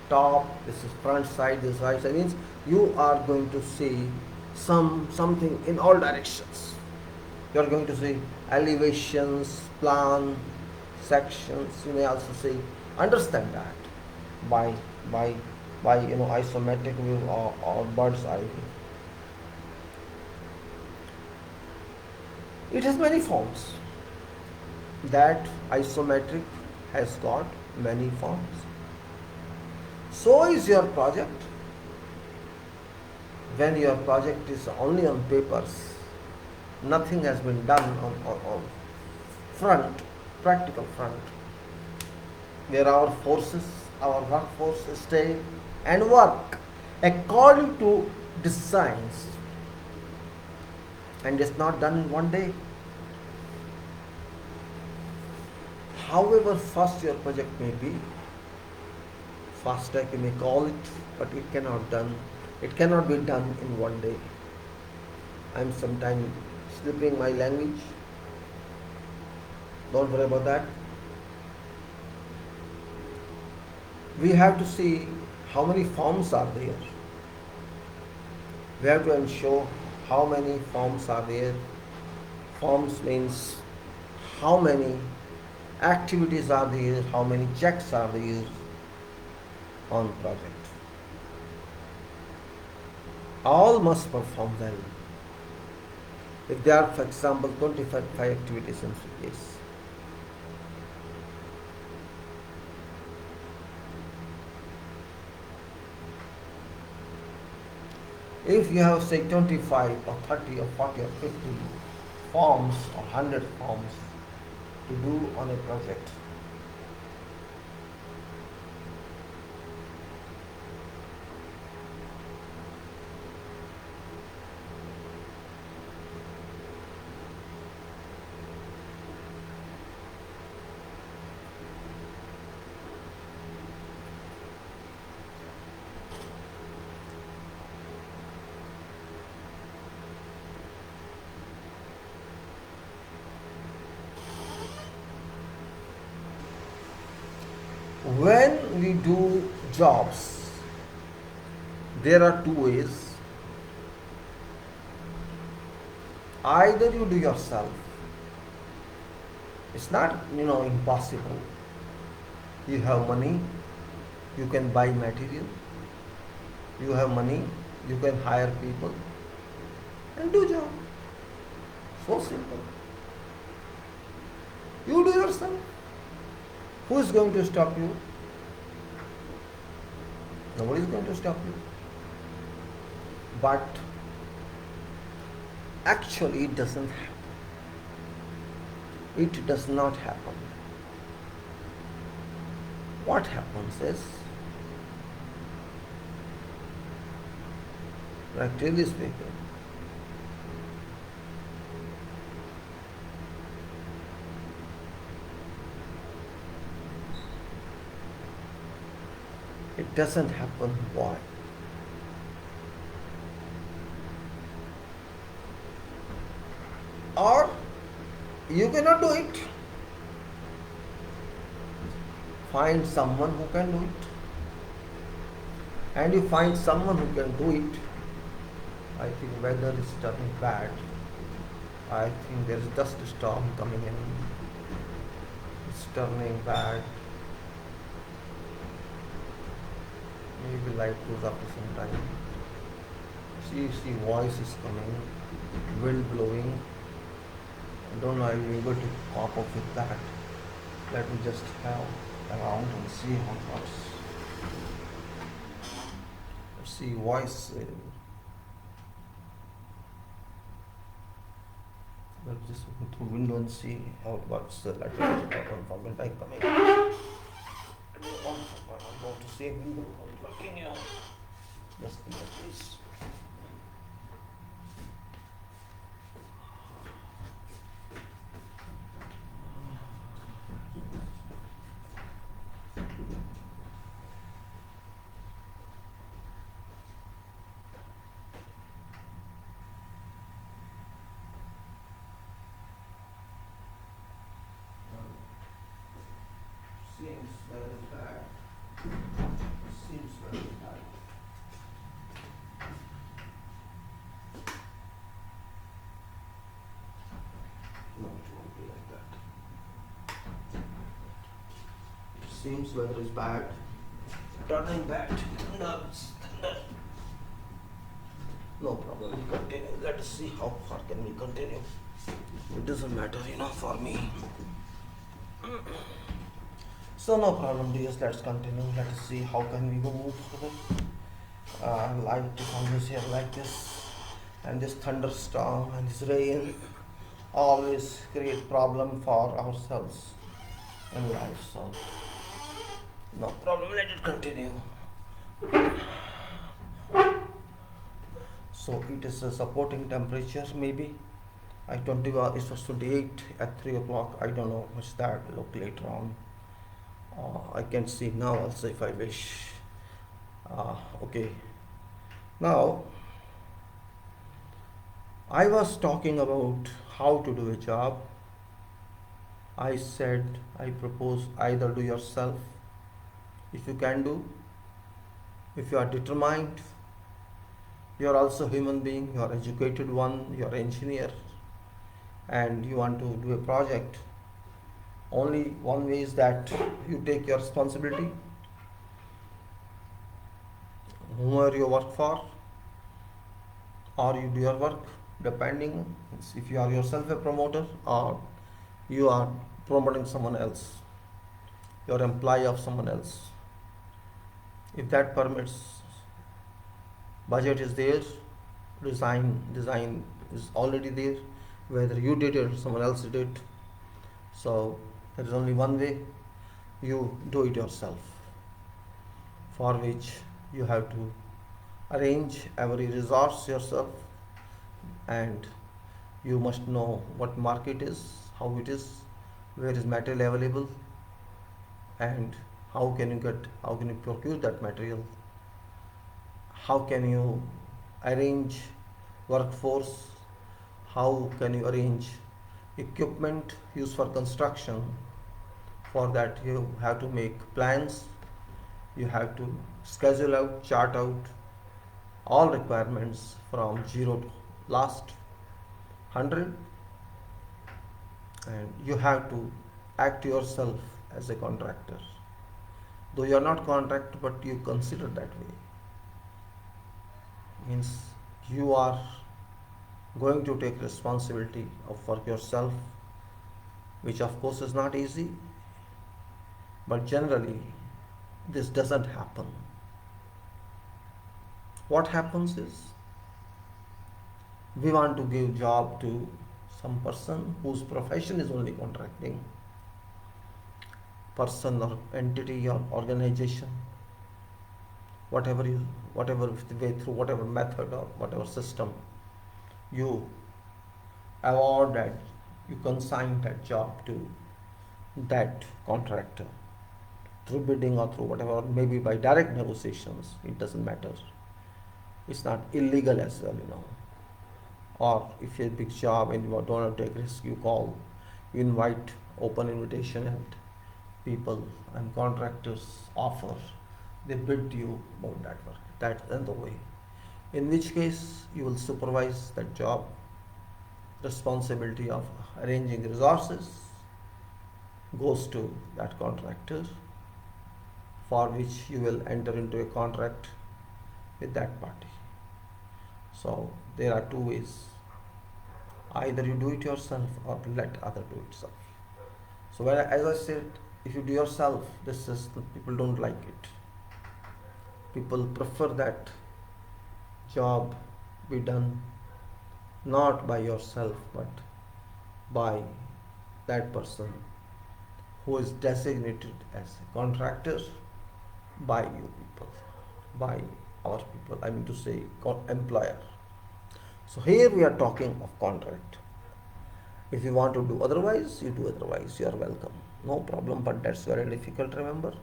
top, this is front side, this is right side. Means you are going to see something in all directions. You are going to see elevations, plan, sections. You may also see understand that by isometric view or bird's eye view. It has many forms. That isometric has got many forms. So is your project. When your project is only on papers, nothing has been done on front, practical front, where our forces, our workforce stay and work according to designs, and it's not done in one day. However fast your project may be, fast track you may call it, but it cannot be done in one day. I'm sometimes slipping my language. Don't worry about that. We have to see how many forms are there. We have to ensure how many forms are there. Forms means how many activities are there, how many checks are there on project. All must perform well. If there are, for example, 25 activities in case, if you have say 25 or 30 or 40 or 50 forms or 100 forms to do on a project, when we do jobs, there are two ways. Either you do yourself. It's not, impossible. You have money, you can buy material. You have money, you can hire people and do job. So simple. You do yourself. Who is going to stop you? Nobody is going to stop you. But actually it doesn't happen. It does not happen. What happens is, practically speaking, it doesn't happen. Why? Or you cannot do it. Find someone who can do it. And you find someone who can do it. I think weather is turning bad. I think there is dust storm coming in. It's turning bad. Maybe light goes after some time. See, voice is coming, wind blowing. I don't know if I'm able to cope up with that. Let me just have around and see how it works. Let's see, voice. Let's just open through window and see how it works. Let me just from the back coming. I'm about to see window working here. Just a minute, please. Seems very bad. Seems very bad. No, it won't be like that. Seems weather is bad. Turning bad. No problem. We continue. Let us see how far can we continue. It doesn't matter, for me. So no problem, dears. Let's continue. Let us see how can we go move further. Light is always here like this, and this thunderstorm and this rain always create problem for ourselves in life. So no problem. Let it continue. So it is a supporting temperature. Maybe it was 28 at 3 o'clock. I don't know what's that. Look later on. I can see now also if I wish. Okay. Now, I was talking about how to do a job. I said, I propose either do yourself, if you can do, if you are determined, you are also human being, you are educated one, you are engineer, and you want to do a project. Only one way is that you take your responsibility, whomever you work for, or you do your work, depending if you are yourself a promoter or you are promoting someone else, your employee of someone else. If that permits, budget is there, design is already there, whether you did it or someone else did it. So there is only one way, you do it yourself, for which you have to arrange every resource yourself, and you must know what market is, how it is, where is material available, and how can you procure that material, how can you arrange workforce, how can you arrange equipment used for construction, For that you have to make plans, you have to schedule out, chart out all requirements from 0 to last 100, and you have to act yourself as a contractor. Though you are not contractor, but you consider that way. Means you are going to take responsibility of work yourself, which of course is not easy, but generally this doesn't happen. What happens is, we want to give job to some person whose profession is only contracting, person or entity or organization, whatever way, through whatever method or whatever system, you award that, you consign that job to that contractor through bidding or through whatever, maybe by direct negotiations, it doesn't matter. It's not illegal as well. Or if you have a big job and you don't want to take risk, you call, you invite, open invitation, and people and contractors offer, they bid you about that work. That's another way. In which case you will supervise that job, responsibility of arranging resources goes to that contractor, for which you will enter into a contract with that party. So there are two ways. Either you do it yourself or let other do it yourself. So when, as I said, if you do yourself, this is, people don't like it. People prefer that job be done not by yourself but by that person who is designated as a contractor by you people, by our people, I mean to say employer. So here we are talking of contract. If you want to do otherwise, you do otherwise, you are welcome, no problem, but that's very difficult, remember,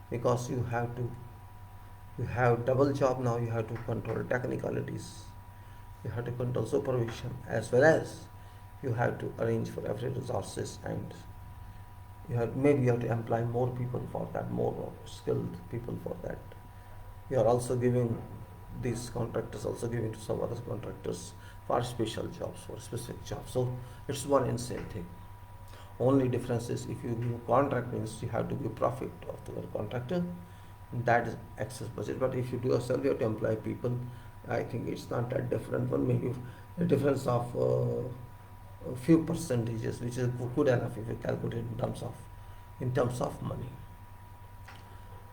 because you have double job now. You have to control technicalities, you have to control supervision, as well as you have to arrange for every resources, and maybe you have to employ more people for that, more skilled people for that. You are also giving these contractors, also giving to some other contractors for special jobs, for specific jobs. So it's one and same thing. Only difference is, if you give contract, means you have to give profit of the contractor, that is excess budget. But if you do yourself, you have to employ people. I think it's not that different, but maybe a difference of a few percentages, which is good enough if you calculate in terms of money.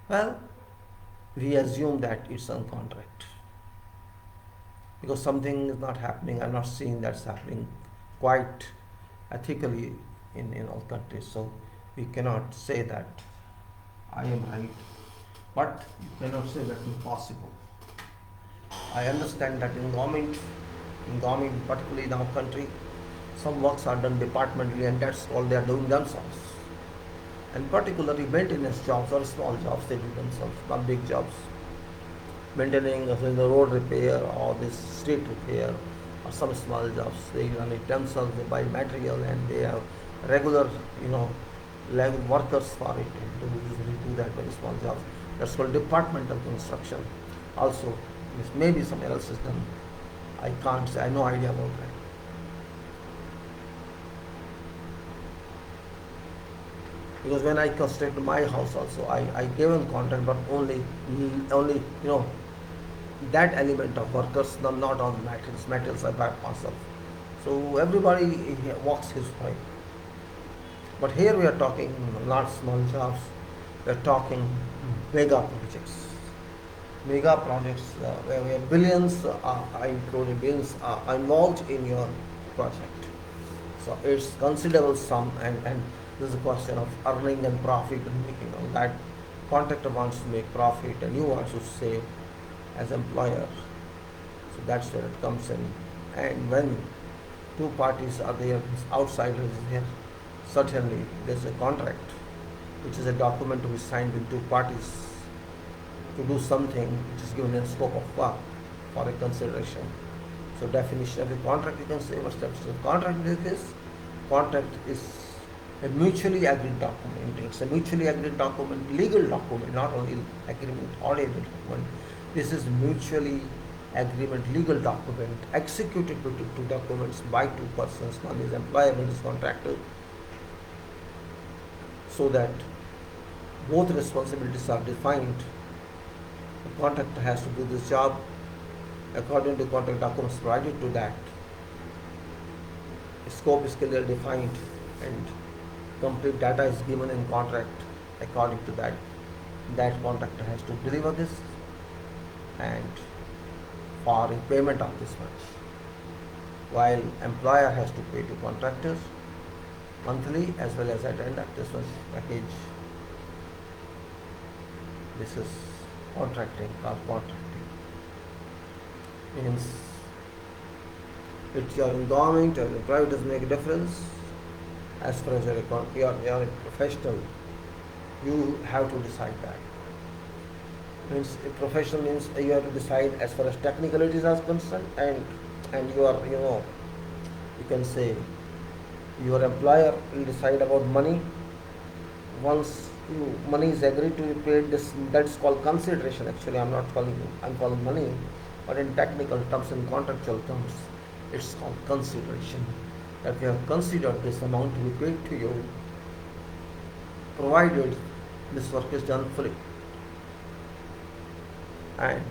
Well, we assume that it's on contract because something is not happening. I'm not seeing that's happening quite ethically in all countries. So we cannot say that I am right, but you cannot say that impossible. I understand that in government, particularly in our country, some works are done departmentally, and that's all they are doing themselves. And particularly maintenance jobs or small jobs, they do themselves, not big jobs. Maintaining the road repair or this street repair or some small jobs, they run it themselves, they buy material, and they have regular, level workers for it, and they usually do that very small jobs. That's called departmental construction. Also, maybe somewhere else is done. I can't say, I have no idea about that. Because when I constructed my house also, I gave them contract, but only that element of workers, not on materials I buy myself. So everybody walks his way. But here we are talking not small jobs, we are talking mega projects. Mega projects where billions are involved in your project. So it's considerable sum, and this is a question of earning and profit and making. That contractor wants to make profit and you want to save as employer. So that's where it comes in. And when two parties are there, outsiders there, certainly there's a contract, which is a document to be signed with two parties to do something which is given in scope of work for a consideration. So definition of a contract, you can say, what's the definition of contract in this case? Contract is A mutually agreed document. It's a mutually agreed document, legal document, not only agreement or legal document. This is mutually agreement, legal document, executed between two documents by two persons. One is employer, one is contractor, so that both responsibilities are defined. The contractor has to do this job according to contract documents provided to that. Scope is clearly defined and complete data is given in contract according to that. That contractor has to deliver this and for payment of this much, while employer has to pay to contractors monthly as well as at the end of this much package. This is contracting or contracting. Means it's your government or your private doesn't make a difference. As far as you are a professional, you have to decide that. Means a professional means you have to decide as far as technicalities are concerned, and you are, you can say your employer will decide about money. Once money is agreed to be paid, that's called consideration. Actually, I'm calling money, but in technical terms, in contractual terms, it's called consideration. That we have considered this amount to be paid to you, provided this work is done fully. And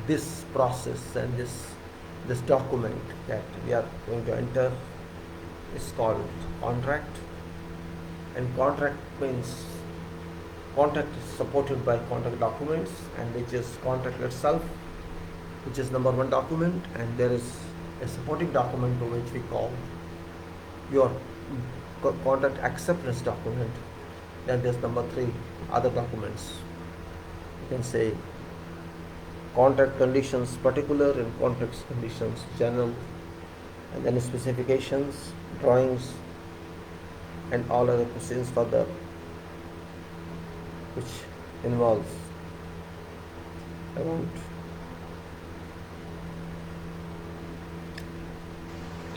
this process and this document that we are going to enter is called contract. And contract means contract is supported by contract documents, and which is contract itself, which is number one document, and there is a supporting document to which we call your contract acceptance document. Then there's number three, other documents. You can say contract conditions particular and contract conditions general, and then specifications, drawings, and all other proceedings further, which involves around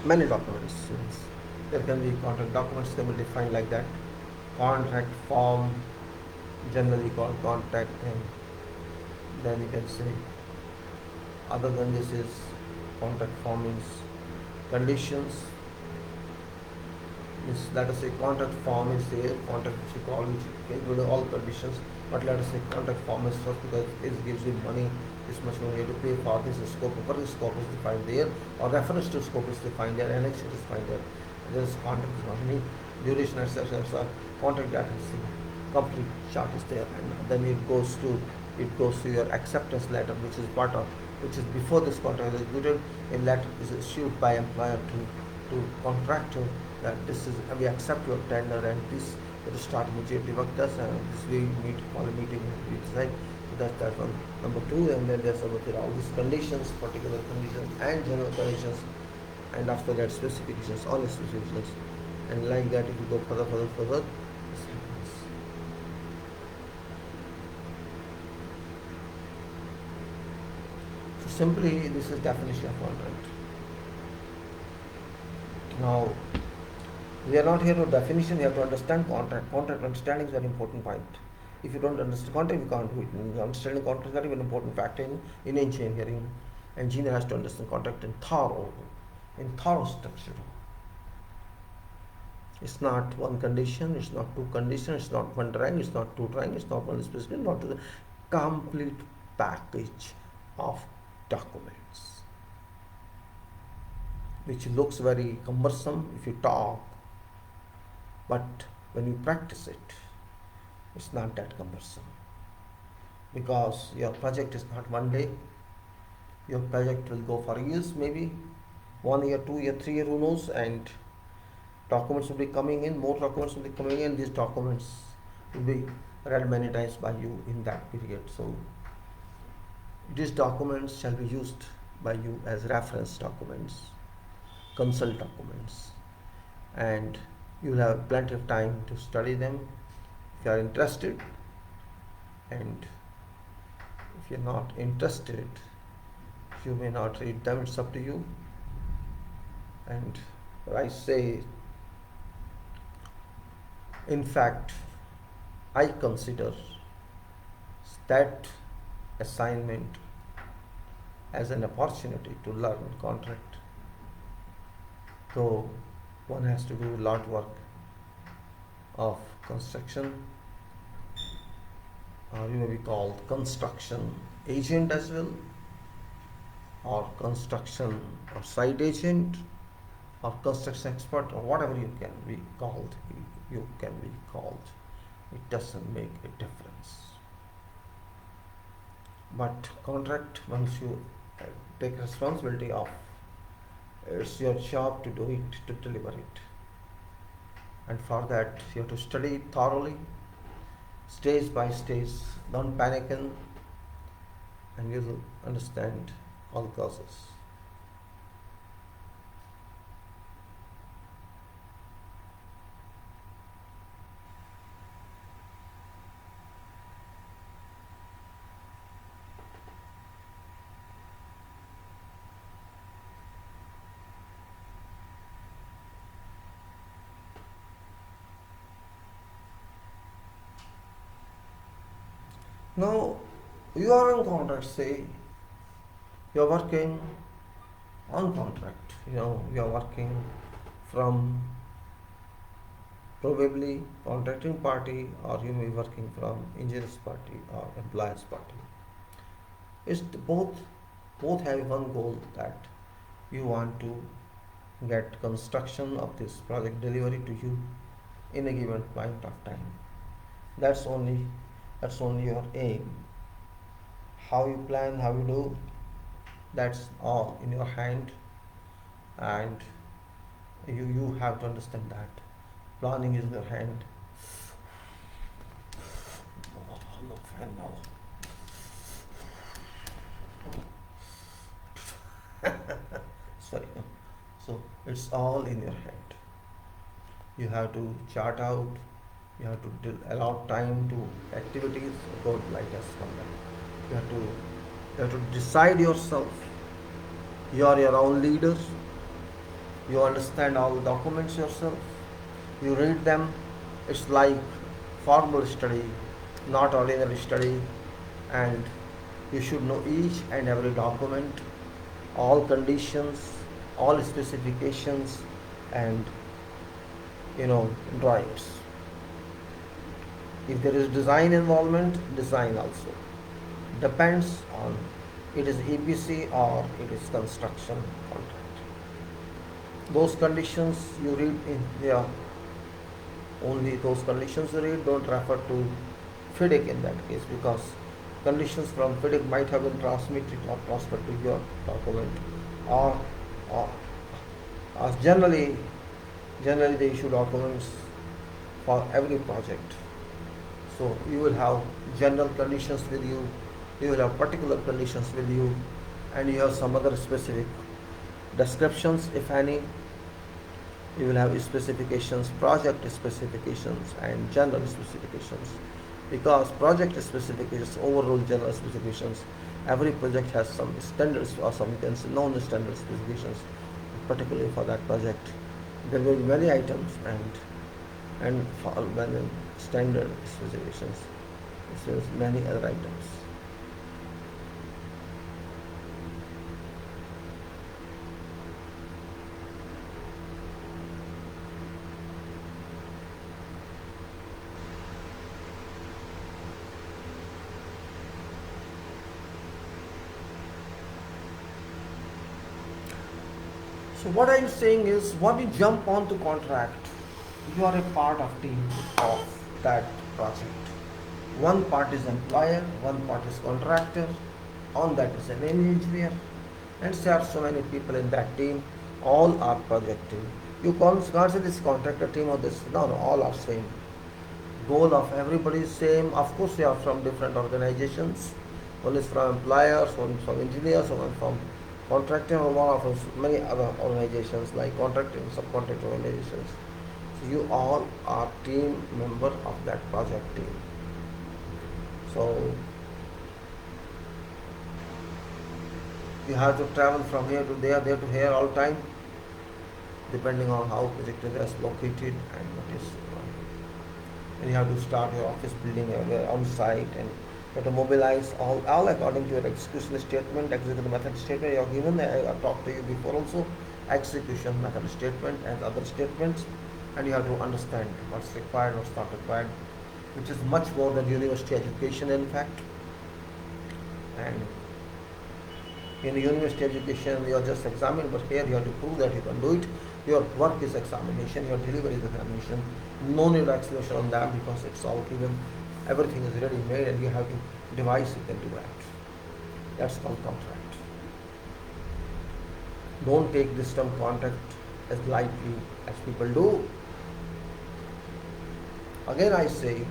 many documents. There can be contract documents can be defined like that. Contract form, generally called contract, and then you can say other than this is contract form is conditions. Let us say contract form is there, contract which we call, which include all conditions, but let us say contract form is first because it gives you money, this much money you have to pay for, this is scope, the scope is defined there, or reference to scope is defined there, annex is defined there. There is contract is not any duration, etc. Contract data is complete chart is there, and then it goes to your acceptance letter, which is before this contract is executed. A letter is issued by employer to contractor that this is we accept your tender and this will start immediately work does, and this we meet call a meeting we decide. So that's that one. Number two, and then there's all these conditions, particular conditions and general conditions, and after that specifications, all the specifications, and like that if you go further, this happens. So simply this is definition of contract. Now we are not here for definition, we have to understand contract. Contract understanding is a very important point. If you don't understand contract, you can't do it. Understanding contract is very important factor in engineering. Engineer has to understand contract in thorough structure. It's not one condition, it's not two conditions, it's not one drawing, it's not two drawing, it's not one specification, not the complete package of documents, which looks very cumbersome if you talk, but when you practice it, it's not that cumbersome, because your project is not one day. Your project will go for years, maybe 1 year, 2 year, 3 year, who knows, and documents will be coming in, more documents will be coming in. These documents will be read many times by you in that period. So these documents shall be used by you as reference documents, consult documents, and you will have plenty of time to study them if you are interested, and if you are not interested, you may not read them. It's up to you. And I say In fact, I consider that assignment as an opportunity to learn contract. So one has to do a lot work of construction, or you may be called construction agent as well, or construction or site agent, or construction expert, or whatever you can be called. You can be called. It doesn't make a difference. But contract, once you take responsibility of, it's your job to do it, to deliver it. And for that, you have to study it thoroughly, stage by stage. Don't panic, and you will understand all the causes. Now, you are on contract, say, you are working on contract, you are working from probably contracting party, or you may be working from engineers party or employers party. It's both have one goal, that you want to get construction of this project delivery to you in a given point of time. That's only your aim. How you plan, how you do, that's all in your hand, and you have to understand that planning is in your hand. No fan now. Sorry. So it's all in your hand. You have to chart out. You have to allow time to activities. Don't like us from that. You have to decide yourself. You are your own leader. You understand all the documents yourself. You read them. It's like formal study, not ordinary study. And you should know each and every document, all conditions, all specifications, and drawings. If there is design involvement, design also. Depends on it is EPC or it is construction contract. Those conditions you read in there, only those conditions you read. Don't refer to FIDIC in that case, because conditions from FIDIC might have been transmitted or transferred to your document, or generally they issue documents for every project. So you will have general conditions with you, you will have particular conditions with you, and you have some other specific descriptions, if any. You will have specifications, project specifications, and general specifications. Because project specifications overrule general specifications. Every project has some standards or some non-standard specifications, particularly for that project. There will be many items and for many standard specifications, there is many other items. So what I'm saying is, when you jump onto contract, you are a part of team of that project. One part is employer, one part is contractor, on that is an engineer, and there are so many people in that team. All are project team. You can't say this contractor team or this. No, all are same. Goal of everybody is same. Of course, they are from different organizations. One is from employers, one from engineers, one from contracting, or one of many other organizations like contracting, subcontracting organizations. So you all are team member of that project team. So you have to travel from here to there to here all time, depending on how project is located and what is and you have to start your office building on site, and you have to mobilize all according to your execution statement, execution method statement you have given. I talked to you before also, execution method statement and other statements, and you have to understand what's required, what's not required, which is much more than university education in fact. And in university education you are just examined, but here you have to prove that you can do it. Your work is examination, your delivery is examination. No need explanation on that because it's all given, everything is ready made, and you have to devise it and do that. That's called contract. Don't take this term contract as lightly as people do. Again I say,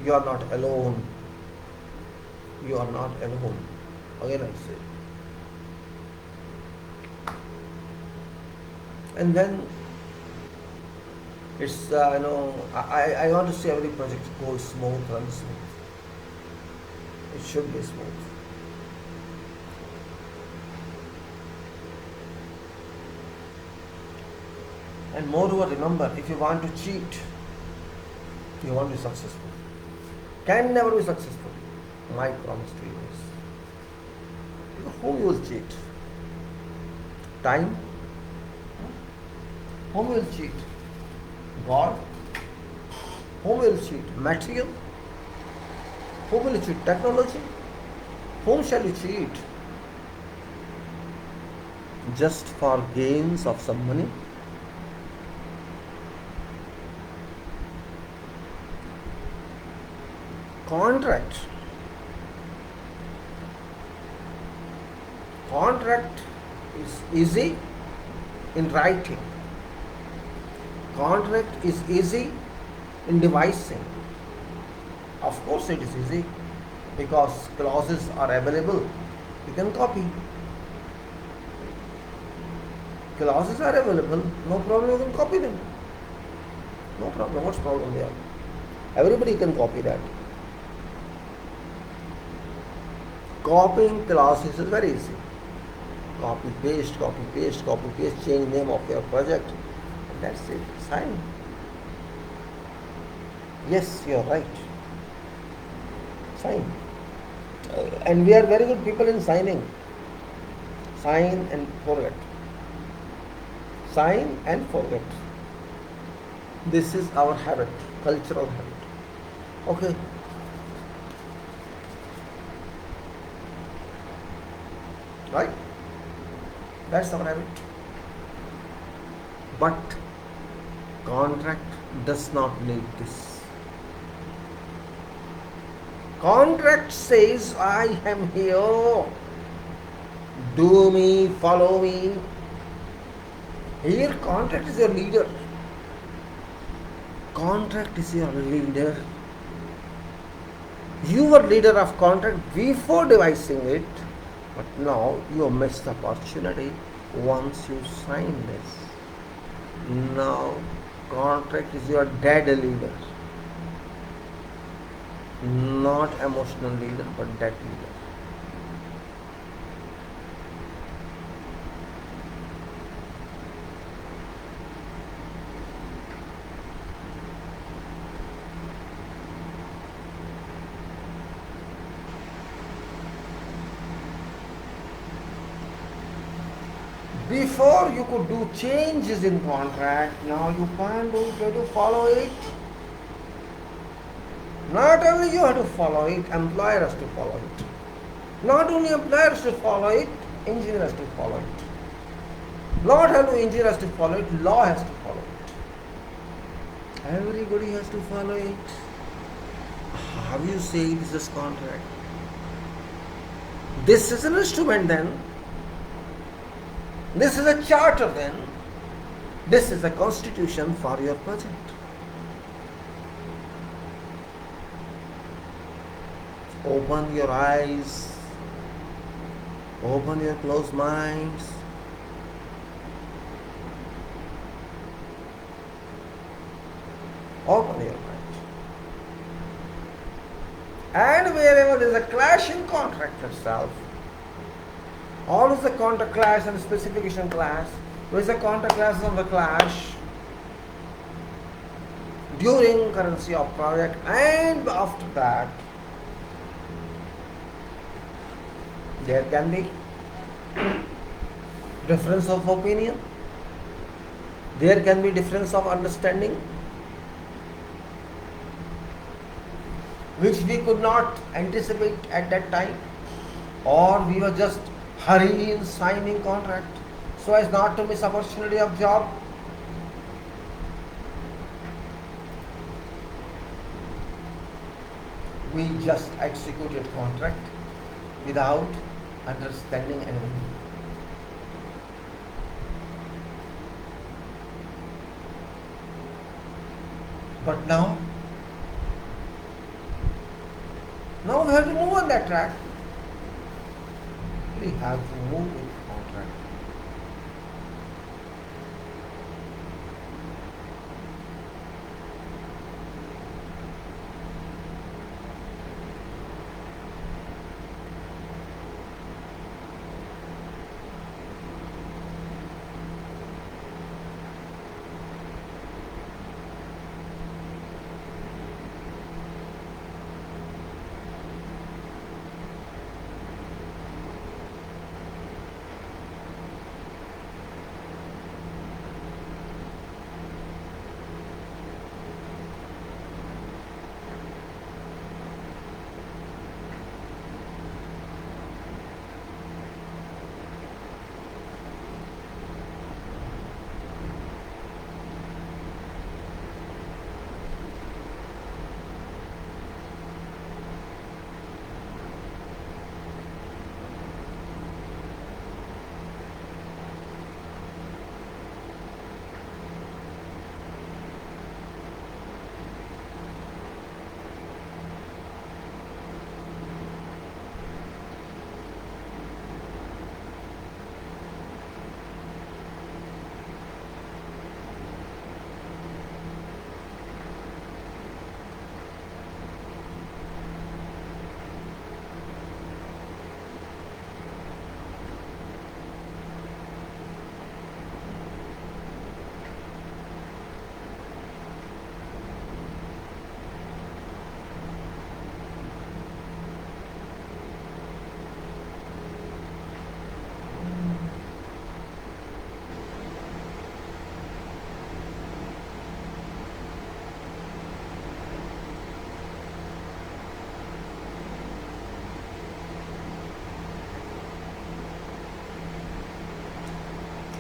you are not alone. You are not alone. Again I say. And then it's, I want to see every project goes smooth, run smooth. It should be smooth. And moreover, remember, if you want to cheat, you won't be successful. Can never be successful. My promise to you is, whom you will cheat? Time? Whom will cheat? God? Whom will cheat? Material? Whom will cheat? Technology? Whom shall you cheat? Just for gains of some money? Contract. Contract is easy in writing. Contract is easy in devising. Of course it is easy because clauses are available. You can copy. Clauses are available, no problem, you can copy them. No problem, what's the problem there? Everybody can copy that. Copying clauses is very easy. Copy, paste, change name of your project. That's it. Sign. Yes, you're right. Sign. And we are very good people in signing. Sign and forget. Sign and forget. This is our habit, cultural habit. Okay. Right? That's our habit. But contract does not need this. Contract says, I am here. Do me, follow me. Here contract is your leader. Contract is your leader. You were leader of contract before devising it, but now you missed the opportunity once you sign this. Now contract is your dead leader. Not emotional leader, but dead leader. Before you could do changes in contract, now you can't do it, you have to follow it. Not only you have to follow it, employer has to follow it. Not only employer has to follow it, engineer has to follow it. Not only engineer has to follow it, law has to follow it. Everybody has to follow it. How you say this is contract? This is an instrument then. This is a charter then. This is a constitution for your project. Open your eyes. Open your closed minds. Open your mind. And wherever there is a clash in contract itself, always the contract clash and specification clash, where is the contract clash and the clash? during currency of project, and after that there can be difference of opinion, there can be difference of understanding, which we could not anticipate at that time, or we were just hurry in signing contract so as not to miss opportunity of job. We just executed contract without understanding anything. But now we have to move on that track. We have to move with contract.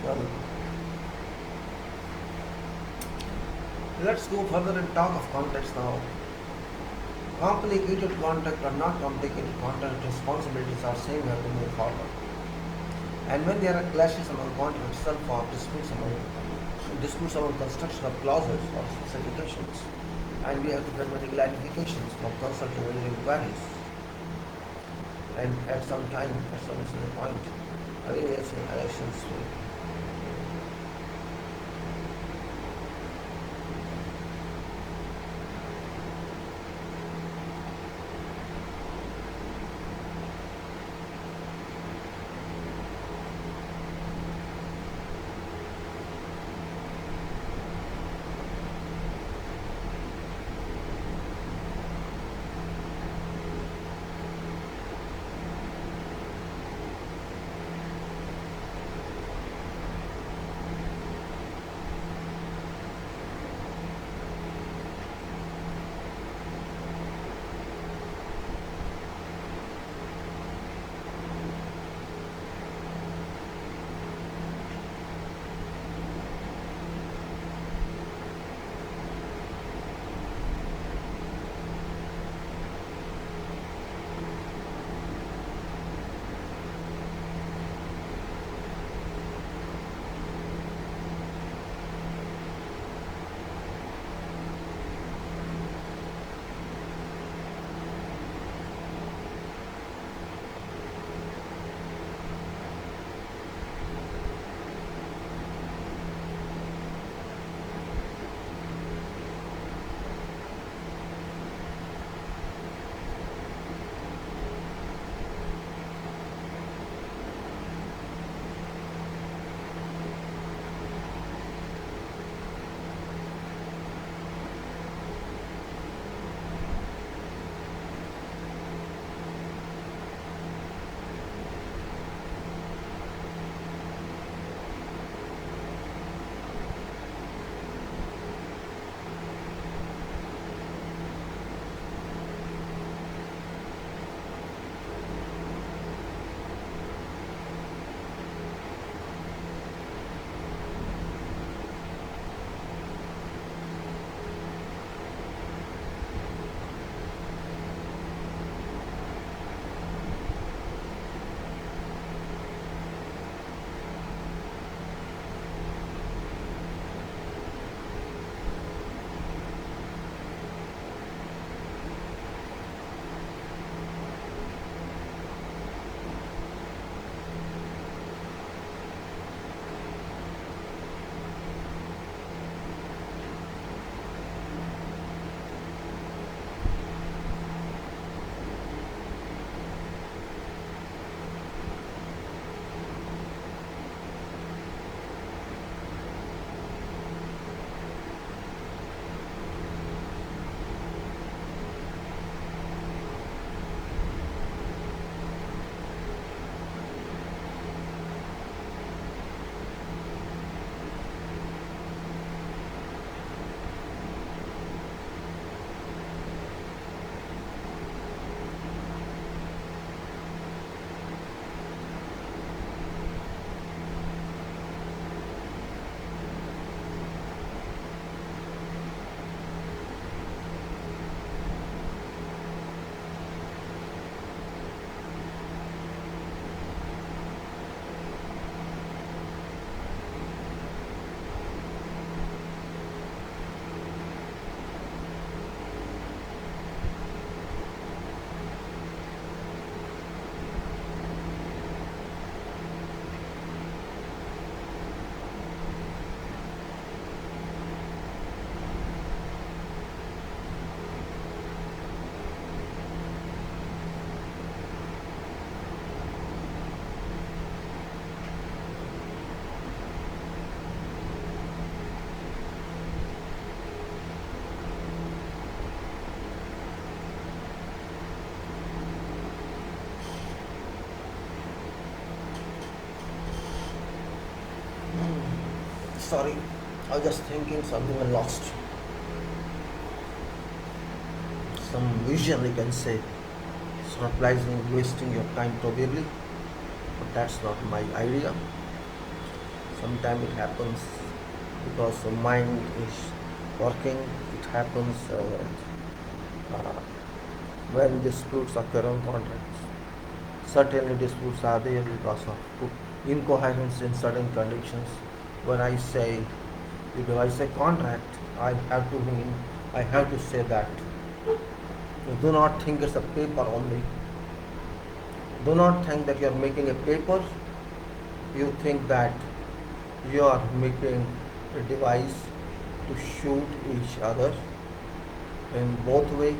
Well, let's go further and talk of context now. Complicated contract or not complicated contract responsibilities are same here to move forward. And when there are clashes among contract itself or disputes among construction of clauses or specifications, and we have to get many clarifications from consulting and inquiries. And at some time, at some point, various elections will Sorry, I was just thinking something and lost some vision, you can say. Surprising, wasting your time probably, but that's not my idea. Sometimes it happens because the mind is working. It happens uh, when disputes occur on contracts. Certainly disputes are there because of incoherence in certain conditions. When I say, if I say contract, I have to mean, I have to say that. Do not think it's a paper only. Do not think that you are making a paper. You think that you are making a device to shoot each other in both way,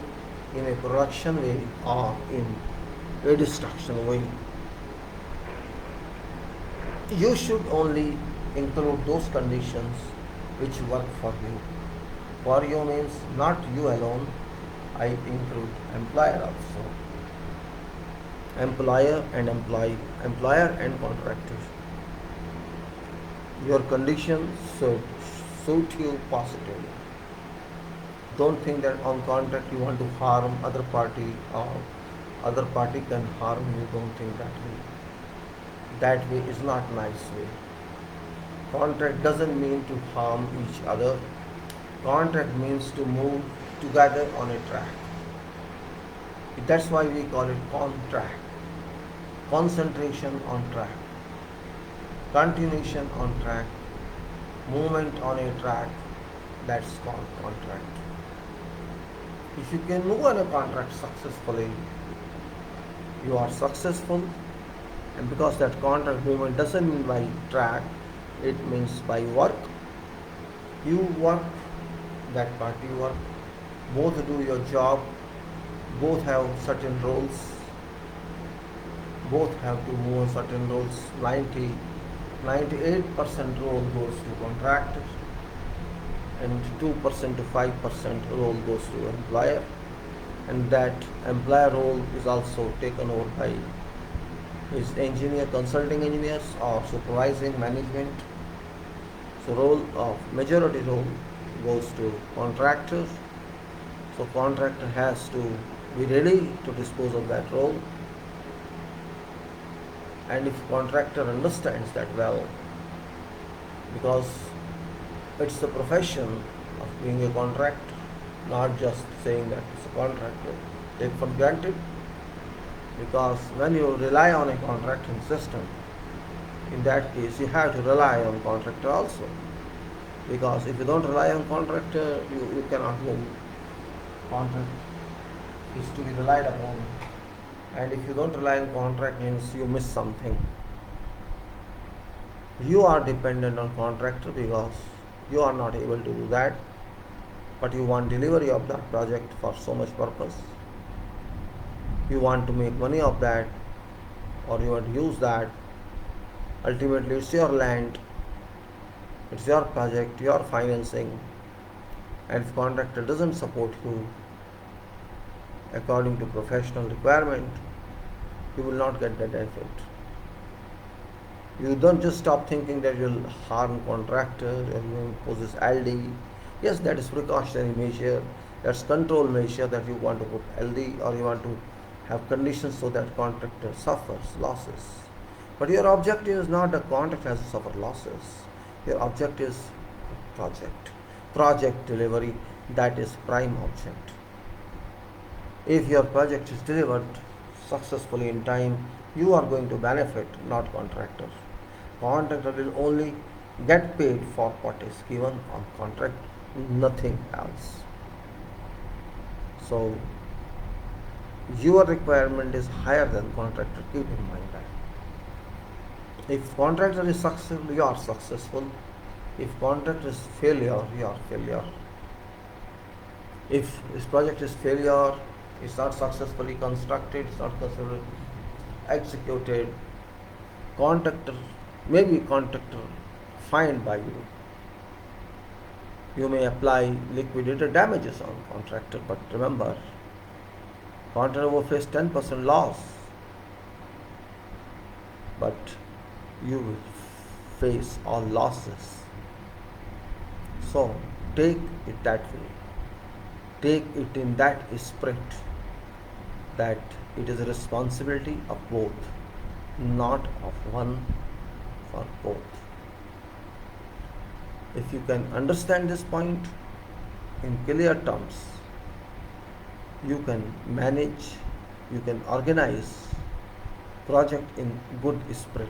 in a production way or in a destruction way. You should only include those conditions which work for you. For you means not you alone, I include employer also. Employer and employee, employer and contractor. Your conditions should suit you positively. Don't think that on contract you want to harm other party or other party can harm you. Don't think that way. That way is not nice way. Contract doesn't mean to harm each other. Contract means to move together on a track. That's why we call it contract. Concentration on track. Continuation on track. Movement on a track. That's called contract. If you can move on a contract successfully, you are successful. And because that contract movement doesn't mean by track, it means by work. You work, that party work, both do your job, both have certain roles, both have to move on certain roles. 98% role goes to contractor and 2% to 5% role goes to employer, and that employer role is also taken over by his engineer, consulting engineers or supervising management. So role of majority role goes to contractors. So contractor has to be ready to dispose of that role. And if contractor understands that well, because it's the profession of being a contractor, not just saying that it's a contractor, take for granted. Because when you rely on a contracting system, in that case you have to rely on contractor also. Because if you don't rely on contractor, you cannot move. Contract is to be relied upon. And if you don't rely on contract, means you miss something. You are dependent on contractor because you are not able to do that, but you want delivery of that project for so much purpose. You want to make money of that, or you want to use that. Ultimately, it's your land, it's your project, your financing, and if contractor doesn't support you according to professional requirement, you will not get the benefit. You don't just stop thinking that you will harm contractor or you impose LD. Yes, that is precautionary measure, that's control measure, that you want to put LD or you want to have conditions so that contractor suffers losses. But your objective is not the contractor has to suffer losses. Your objective is project delivery. That is prime object. If your project is delivered successfully in time, you are going to benefit, not contractor. Contractor will only get paid for what is given on contract, nothing else. So your requirement is higher than contractor. Keep in mind that. If contractor is successful, you are successful. If contractor is failure, you are failure. If this project is failure, it's not successfully constructed, it's not successfully executed, contractor, maybe contractor fined by you. You may apply liquidated damages on contractor, but remember, contractor will face 10% loss, but you will face all losses. So take it that way. Take it in that spirit that it is a responsibility of both, not of one, for both. If you can understand this point in clear terms, you can manage, you can organize project in good spirit.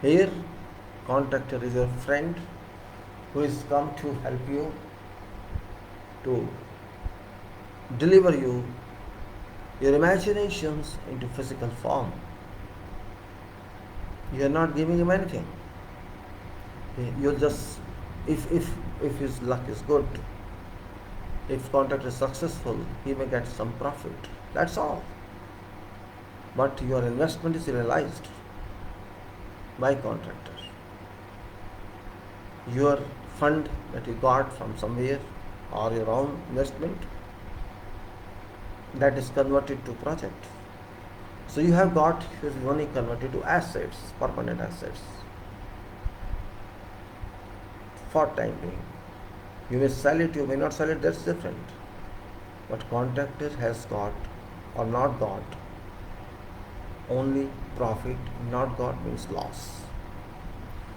Here, contractor is your friend who is come to help you to deliver you your imaginations into physical form. You are not giving him anything. You'll just, if his luck is good, if contract is successful, he may get some profit. That's all. But your investment is realized by contractor. Your fund that you got from somewhere or your own investment, that is converted to project. So you have got his money converted to assets, permanent assets, for time being. You may sell it, you may not sell it, that's different. But contractor has got or not got only profit, not got means loss.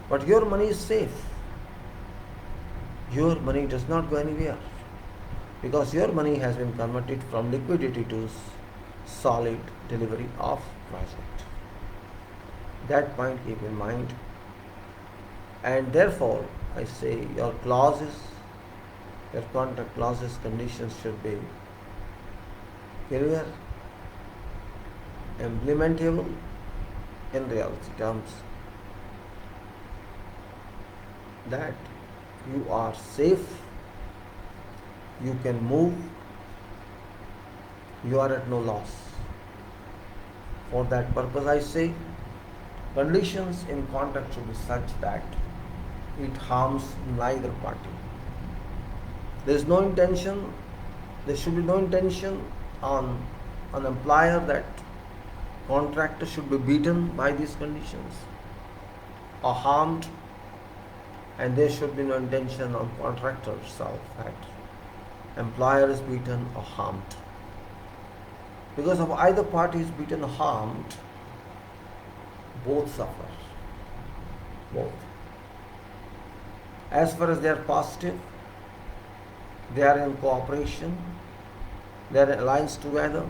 But your money is safe. Your money does not go anywhere because your money has been converted from liquidity to solid delivery of project. That point keep in mind. And therefore, I say your clauses, your contract clauses, conditions should be clear, implementable in reality terms, that you are safe, you can move, you are at no loss. For that purpose, I say conditions in contract should be such that it harms neither party. There is no intention, there should be no intention on an employer that contractor should be beaten by these conditions or harmed, and there should be no intention on contractor itself that employer is beaten or harmed. Because if either party is beaten or harmed, both suffer. Both. As far as they are positive, they are in cooperation, they are alliance together,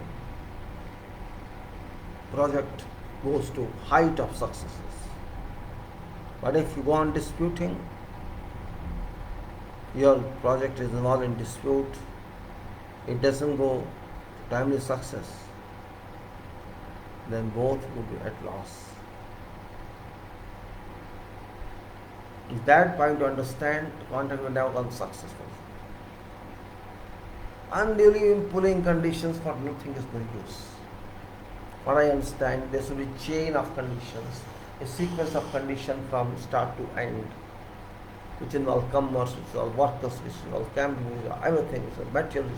project goes to height of successes. But if you go on disputing, your project is involved in dispute, it doesn't go to timely success, then both would be at loss. If that point to understand, the contract will never become successful. Unduly pulling conditions for nothing is no use. What I understand, there should be chain of conditions, a sequence of conditions from start to end, which involve commerce, which involve workers, which involve camping, which involve everything, which involve material,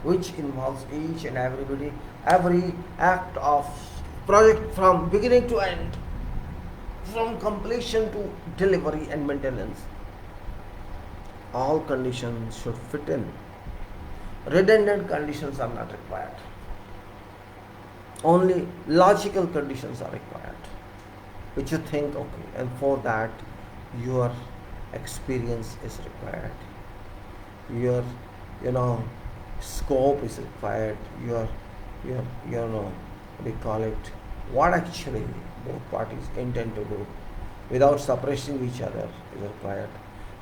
which involves each and everybody, every act of project from beginning to end, from completion to delivery and maintenance. All conditions should fit in. Redundant conditions are not required. Only logical conditions are required, which you think, okay, and for that your experience is required, your scope is required, your what do you call it, what actually both parties intend to do without suppressing each other is required.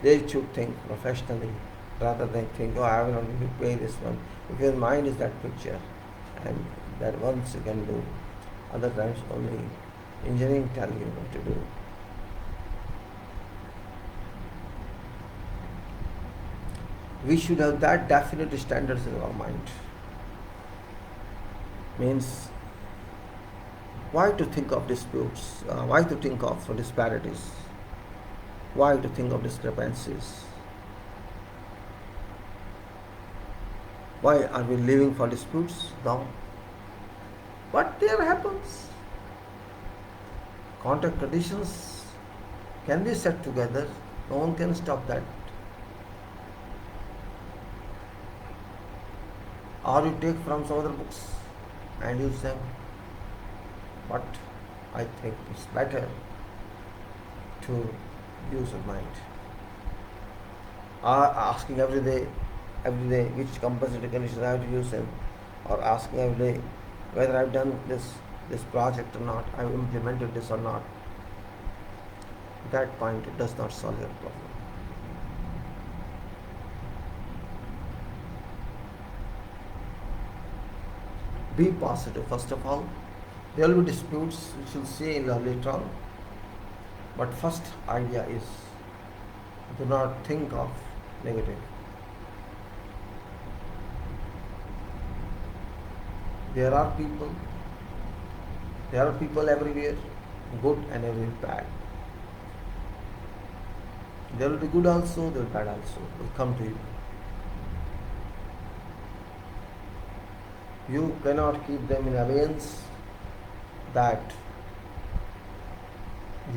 They should think professionally rather than think, oh, I will not pay this one. If your mind is that picture, and that once you can do, other times only engineering tell you what to do. We should have that definite standards in our mind. Means, why to think of disputes? Why to think of disparities? Why to think of discrepancies? Why are we living for disputes? No. What there happens? Contract conditions can be set together No one can stop that. Or you take from some other books and use them. But I think it's better to use your mind. Asking every day which compulsory conditions I have to use them, or asking every day whether I've done this project or not, I've implemented this or not. That point does not solve your problem. Be positive first of all. There will be disputes, which we'll see later on. But first idea is, do not think of negative. There are people everywhere, good and everywhere bad. There will be good also, there will be bad also, will come to you. You cannot keep them in abeyance that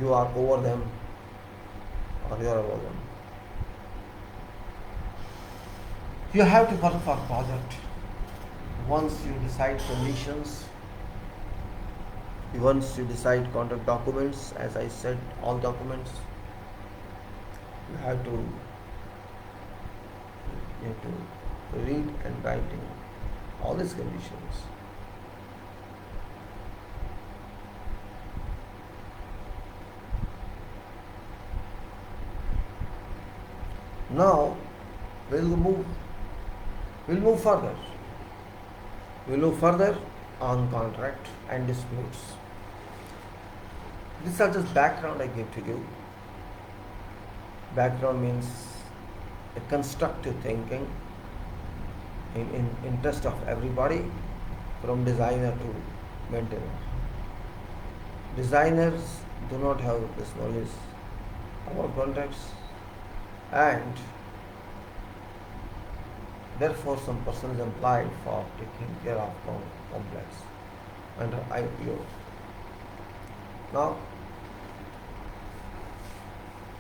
you are over them or you are over them. You have to work for project. Once you decide conditions, once you decide contract documents, as I said, all documents, you have to read and write in all these conditions. Now we'll move further. We'll move further on contract and disputes. These are just background I give to you. Background means a constructive thinking in interest of everybody, from designer to maintainer. Designers do not have this knowledge about contracts, and therefore some person is employed for taking care of complex under IPO. Now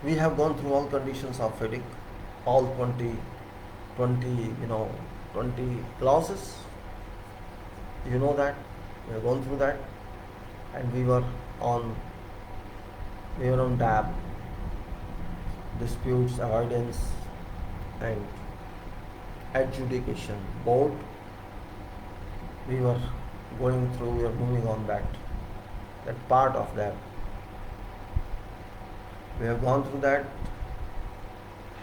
we have gone through all conditions of FIDIC, all 20 clauses. You know that we have gone through that, and we were on DAB, disputes avoidance and adjudication board. We were moving on that part of that. We have gone through that,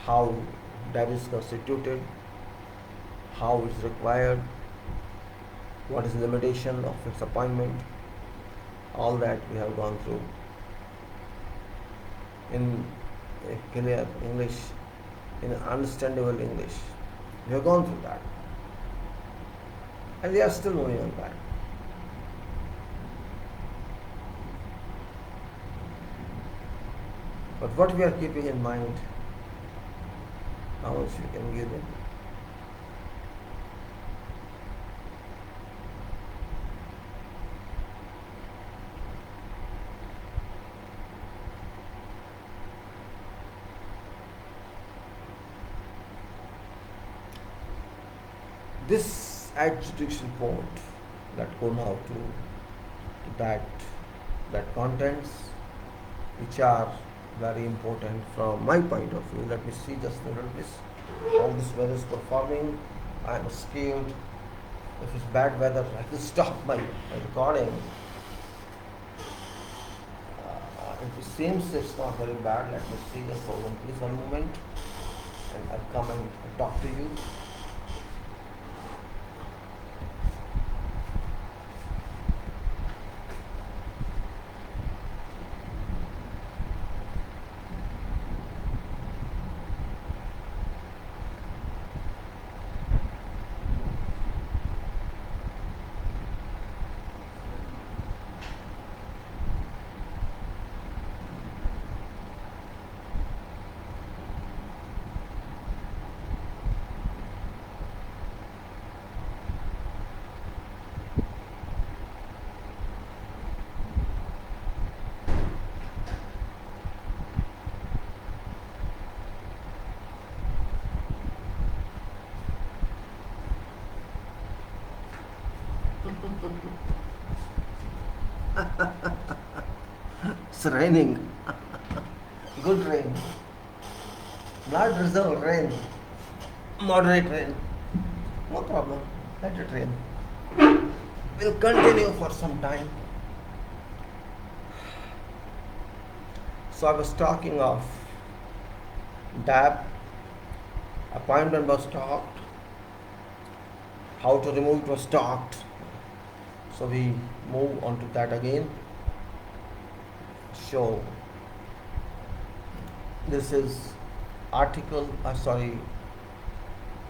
how that is constituted, how it's required, what is the limitation of its appointment. All that we have gone through in clear English, in understandable English. We have gone through that, and we are still moving on that. But what we are keeping in mind, how much we can give them. This adjudication point that go now to that contents which are very important from my point of view. Let me see just a little bit how this weather is performing. I am scared. If it's bad weather, I will stop my recording. If it seems it's not very bad, let me see. Just hold on, please, one moment, and I'll come and talk to you. It's raining. Good rain. Not drizzle, rain. Moderate rain. No problem. Let it rain. We'll continue for some time. So I was talking of DAB. Appointment was talked. How to remove it was talked. So we move on to that again. So this is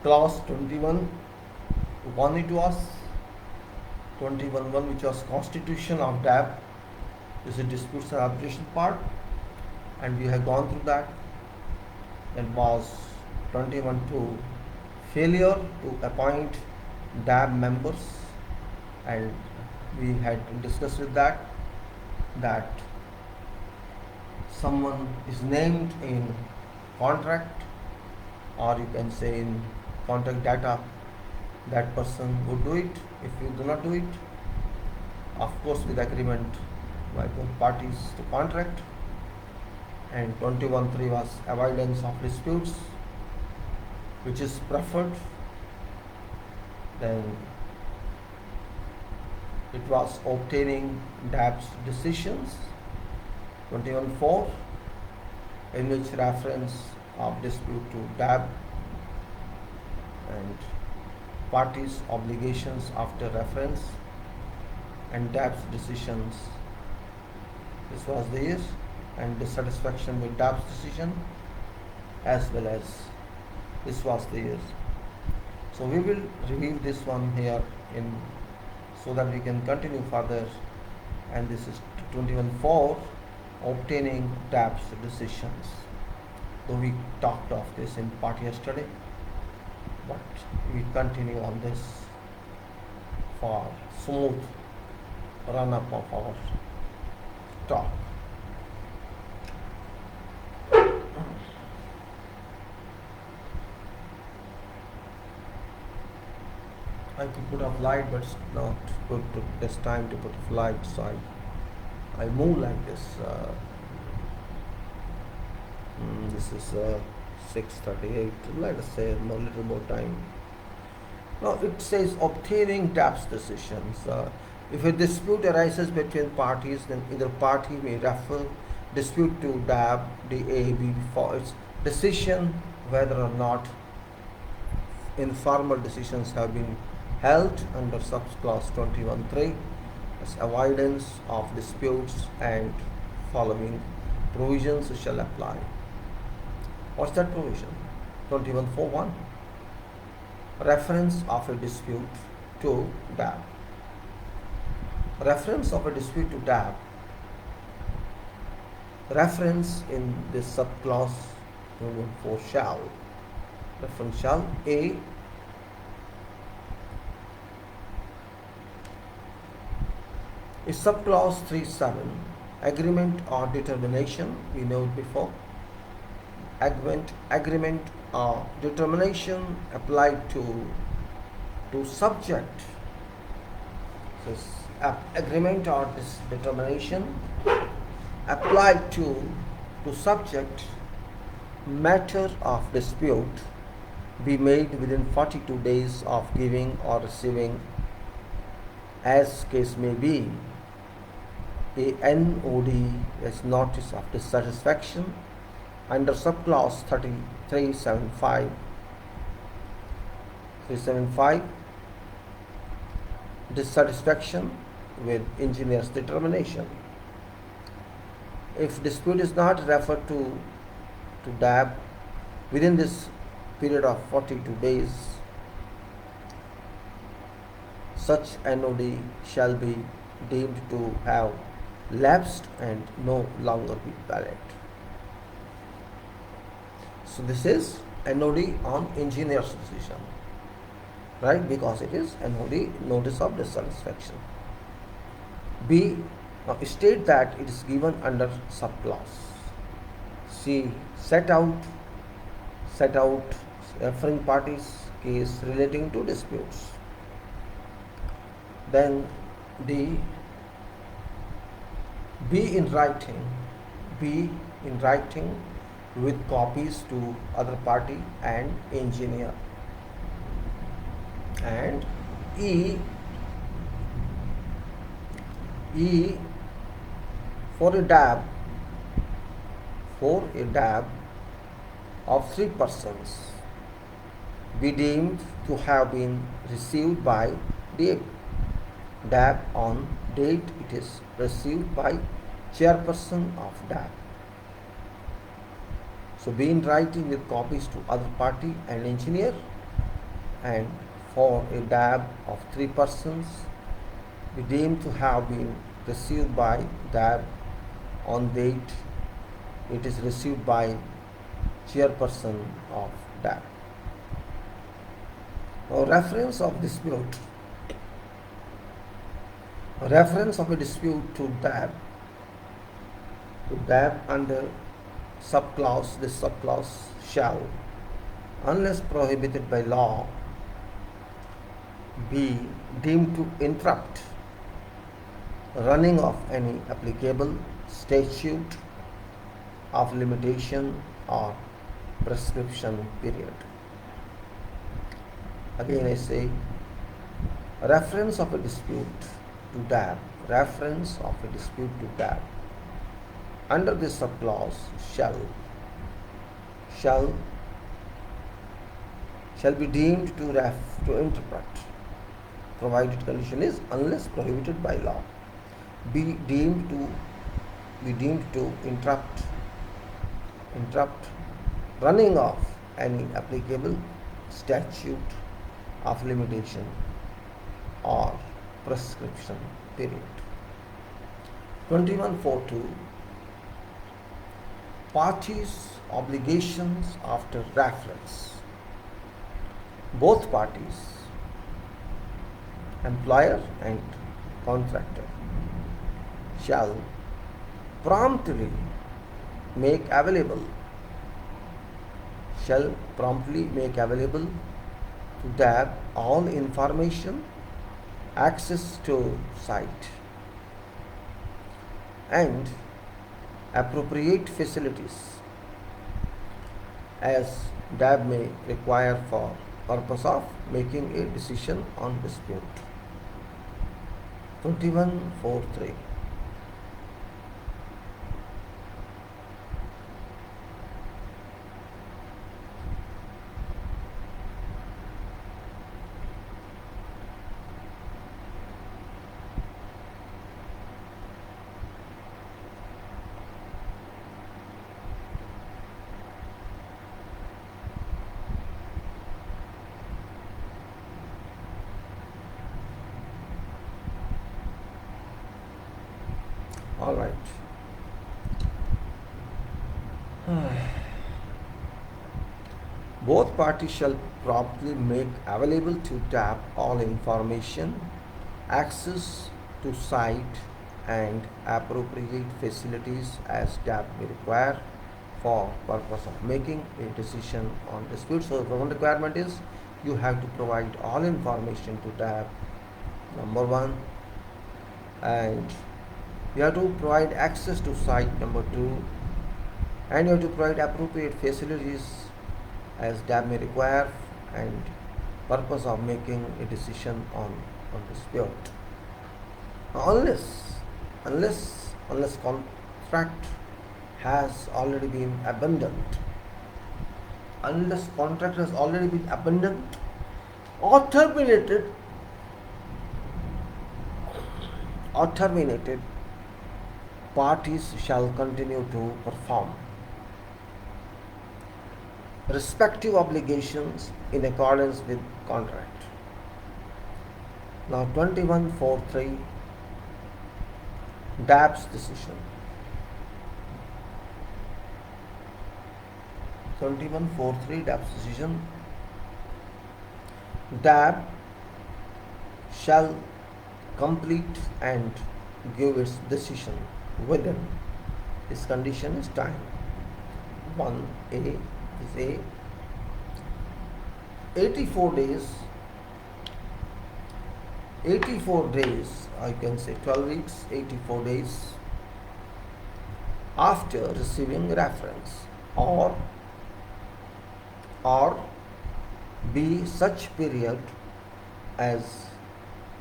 clause 21. 1 it was 21.1, which was constitution of DAB. This is disputes and arbitration part, and we have gone through that. Then was 21.2, failure to appoint DAB members, and we had discussed with that someone is named in contract, or you can say in contract data, that person would do it. If you do not do it, of course with agreement by both parties to contract. And 21.3 was avoidance of disputes, which is preferred. Then it was obtaining DAB's decisions. 21.4, in which reference of dispute to DAB and parties' obligations after reference and DAB's decisions. This was theirs, and dissatisfaction with DAB's decision as well as this was theirs. So we will review this one here so that we can continue further. And this is 21.4, obtaining DAB's decisions. Though we talked of this in part yesterday, but we continue on this for smooth run-up of our talk. I could put up light, but it's not good to this time to put up light, so I move like this. This is 6:38. Let us say a little more time. Now it says obtaining DAB's decisions. If a dispute arises between parties, then either party may refer dispute to DAB for its decision, whether or not informal decisions have been held under subclause 21.3 as avoidance of disputes, and following provisions shall apply. What's that provision? 21.4.1, reference of a dispute to DAB. Reference of a dispute to DAB. Reference in this subclause 21.4 shall. Reference shall A. is subclause 3.7, agreement or determination. We know it before. Agreement or determination applied to subject. So agreement or determination applied to subject matter of dispute be made within 42 days of giving or receiving, as case may be, a NOD as notice of dissatisfaction under subclause 375. Dissatisfaction with engineer's determination. If dispute is not referred to DAB within this period of 42 days, such NOD shall be deemed to have lapsed and no longer be valid. So this is NOD on engineer's decision, right? Because it is NOD, notice of dissatisfaction. B, now state that it is given under subclause. C, set out referring parties case relating to disputes. Then D, be in writing, be in writing with copies to other party and engineer. And E for a DAB of 3 persons be deemed to have been received by DAB on date it is received by chairperson of DAB. So be in writing with copies to other party and engineer. And for a DAB of 3 persons be deemed to have been received by DAB on date it is received by chairperson of DAB. Now, reference of a dispute to DAB under subclause, this subclause shall, unless prohibited by law, be deemed to interrupt running of any applicable statute of limitation or prescription period. Again I say, reference of a dispute to DAB under this subclause shall be deemed to interpret, provided condition is unless prohibited by law, be deemed to interrupt running of any applicable statute of limitation or prescription period. 21.4.2 Parties' obligations after reference. Both parties, employer and contractor, shall promptly make available to DAB all information, access to site, and appropriate facilities as DAB may require for purpose of making a decision on dispute. 21.4.3 All right. Both parties shall promptly make available to DAB all information, access to site, and appropriate facilities as DAB may require for purpose of making a decision on dispute. So the one requirement is you have to provide all information to DAB, number one, and you have to provide access to site, number two, and you have to provide appropriate facilities as DAB may require and purpose of making a decision on dispute. Unless contract has already been abandoned, or terminated, parties shall continue to perform respective obligations in accordance with contract. Now 21.4.3 DAB's decision. 21.4.3 DAB's decision. DAB shall complete and give its decision within, this condition is time. 1A is A, 84 days, I can say 12 weeks, 84 days after receiving reference, or B. such period as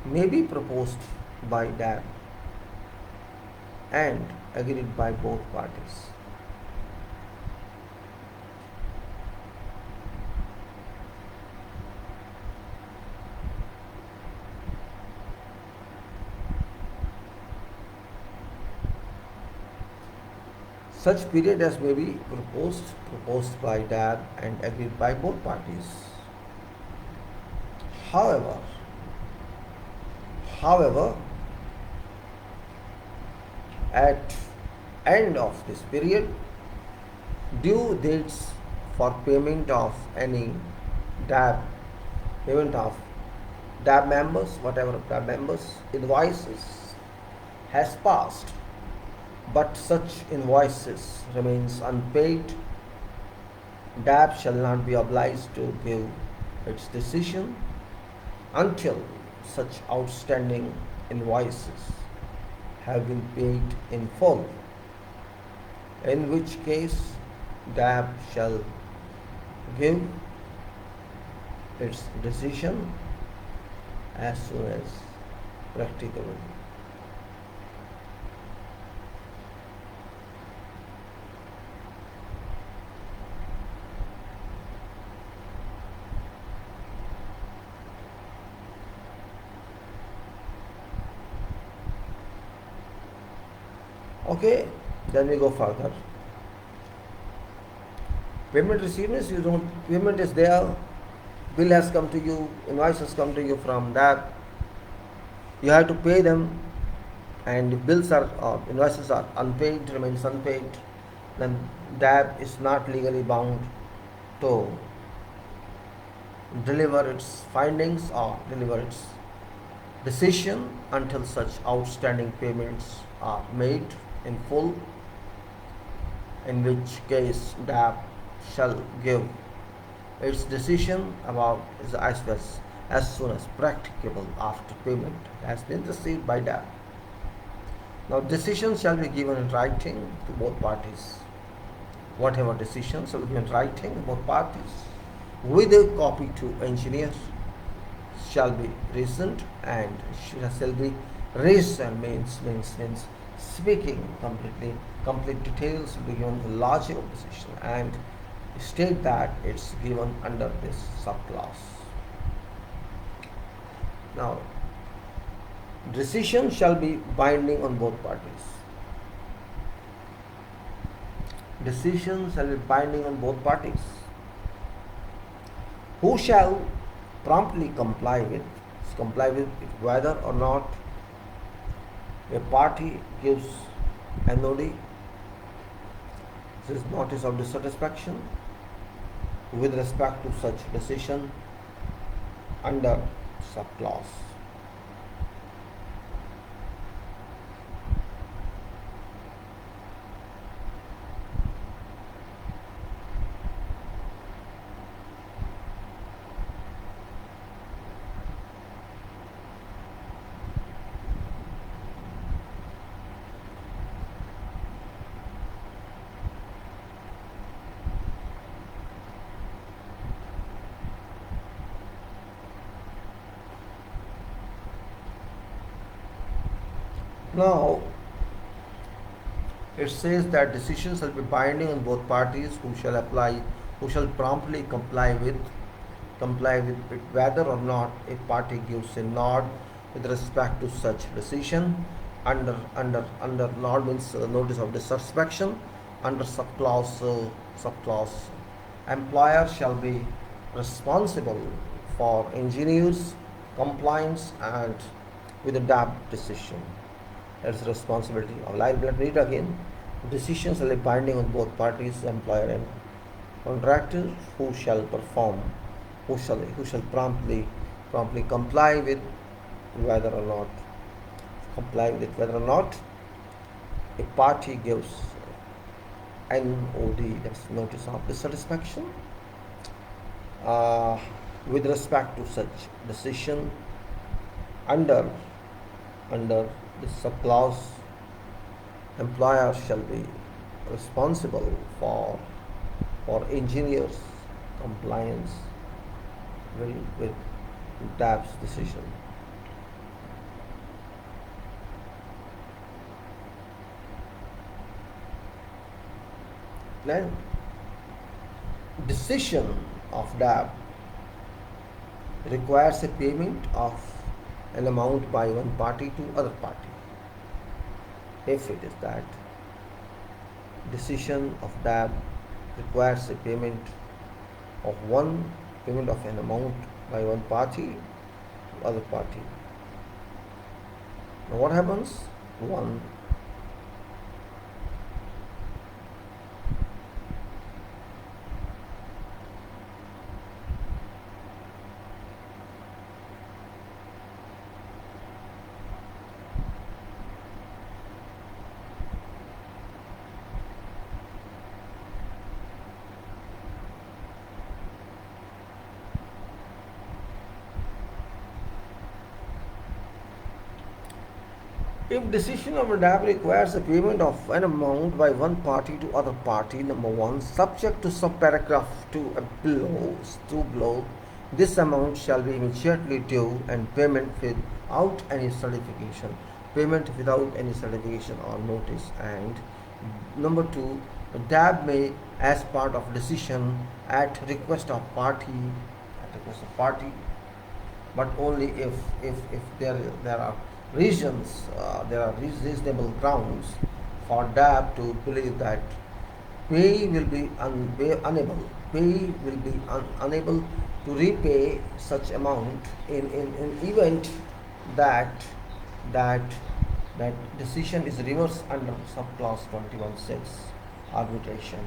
may be proposed by DAB and agreed by both parties. Such period as may be proposed by DAB and agreed by both parties. However, at end of this period, due dates for payment of any DAB, payment of DAB members, whatever DAB members, invoices has passed, but such invoices remains unpaid, DAB shall not be obliged to give its decision until such outstanding invoices have been paid in full, in which case DAB shall give its decision as soon as practicable. Okay, then we go further. Payment received means payment is there, bill has come to you, invoice has come to you from DAB. You have to pay them, and if bills are invoices are unpaid, remains unpaid, then DAB is not legally bound to deliver its findings or deliver its decision until such outstanding payments are made in full, in which case DAB shall give its decision about as soon as practicable after payment has been received by DAB. Now, decision shall be given in writing to both parties. Whatever decision shall be in writing to both parties, with a copy to engineer, shall be reasoned and shall be reasoned means speaking complete details will be given the logic of decision and state that it's given under this subclause. Now, decision shall be binding on both parties. Decision shall be binding on both parties. Who shall promptly comply with it, whether or not a party gives NOD, this is notice of dissatisfaction, with respect to such decision under subclause. Now, it says that decisions shall be binding on both parties who shall promptly comply with it, whether or not a party gives a nod with respect to such decision under nod means notice of dissatisfaction under subclause. Employer shall be responsible for engineers compliance and with the DAB decision. That's the responsibility of liability. Let me read again. Decisions shall be binding on both parties, employer and contractor, who shall promptly comply with whether or not a party gives NOD, that's notice of dissatisfaction, with respect to such decision under this subclause. Employer shall be responsible for engineers compliance with DAB's decision. Then decision of DAB requires a payment of an amount by one party to other party. If it is that decision of DAB requires a payment of an amount by one party to other party. Now what happens? One, if decision of a DAB requires a payment of an amount by one party to other party, number one, subject to subparagraph 2 below, this amount shall be immediately due and payment without any certification or notice. And number two, DAB may, as part of decision at request of party, but only if there are reasons, there are reasonable grounds for DAB to believe that pay will be unable to repay such amount in event that decision is reversed under subclause 21(6). Arbitration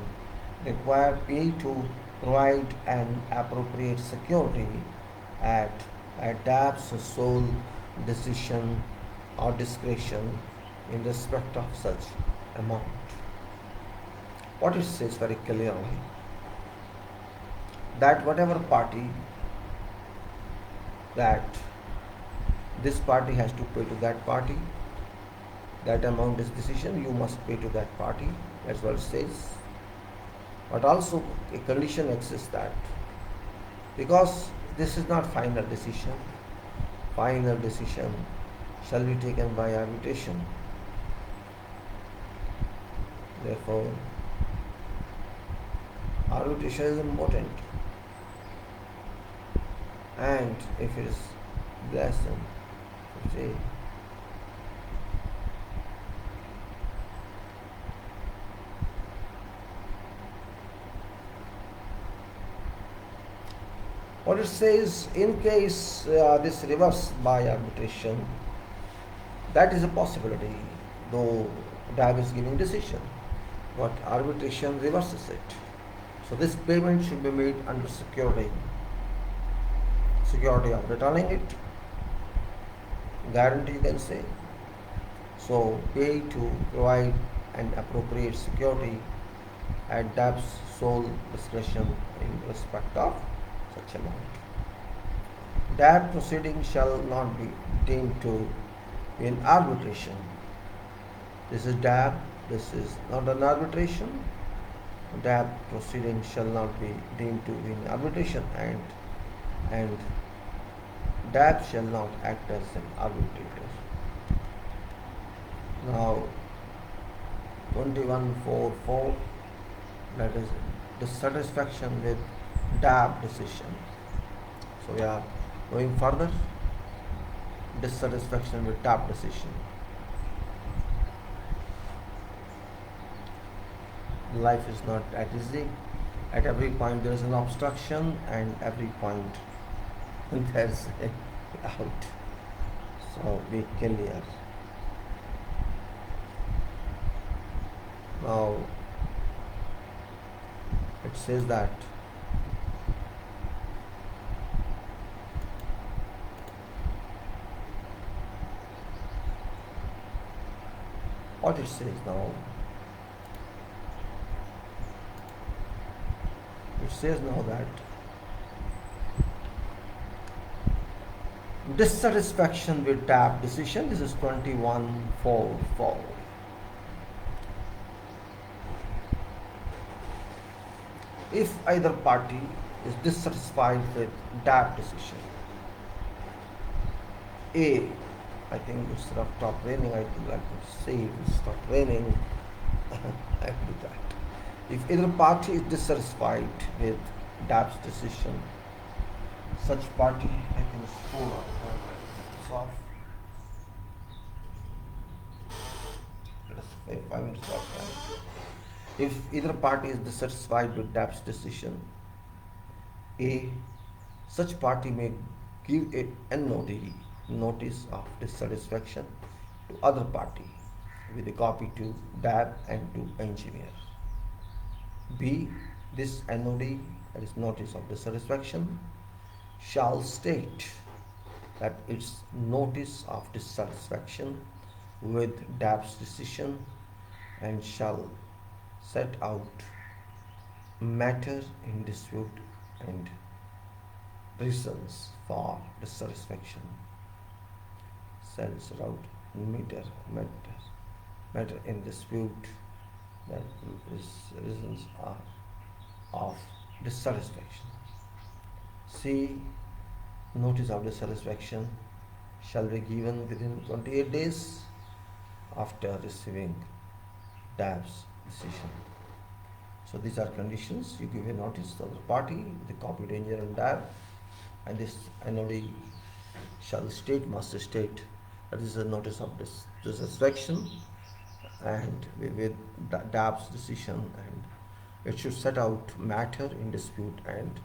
require pay to provide an appropriate security at DAB's sole decision or discretion in respect of such amount. What it says very clearly, that whatever party that this party has to pay to that party, that amount is decision, you must pay to that party. That's what it says. But also a condition exists that because this is not final decision shall be taken by arbitration. Therefore, arbitration is important, and if it is less than 50, what it says, in case this reverse by arbitration, that is a possibility, though DAB is giving decision, but arbitration reverses it. So this payment should be made under security of returning it, guarantee you can say. So pay to provide an appropriate security at DAB's sole discretion in respect of such amount. DAB proceeding shall not be deemed to be an arbitration. This is DAB, this is not an arbitration. DAB proceeding shall not be deemed to be an arbitration, and DAB shall not act as an arbitrator. Now 21.4.4, that is dissatisfaction with DAB decision. So we are going further. Dissatisfaction with DAB decision. Life is not that easy. At every point there is an obstruction, and every point there is a out. So be clear. Now it says that what it says now. It says now that dissatisfaction with DAB decision. This is 21.4.4. if either party is dissatisfied with DAP decision. A, I think instead of stop raining, I would like to say stop raining. I do that. If either party is dissatisfied with DAP's decision, such party, I can scroll up. It's off. Let us say 5 minutes off. If either party is dissatisfied with DAP's decision, A, such party may give a notice of dissatisfaction to other party with a copy to DAP and to engineer. B, this NOD, that is notice of dissatisfaction, shall state that its notice of dissatisfaction with DAP's decision and shall set out matter in dispute and reasons for dissatisfaction. Sets out matter in dispute, that is reasons are of dissatisfaction. C, notice of dissatisfaction shall be given within 28 days after receiving DAP's decision. So these are conditions. You give a notice to the other party with a copy to engineer and DAP, and this NOD must state that is a notice of dissatisfaction and with DAP's decision, and it should set out matter in dispute and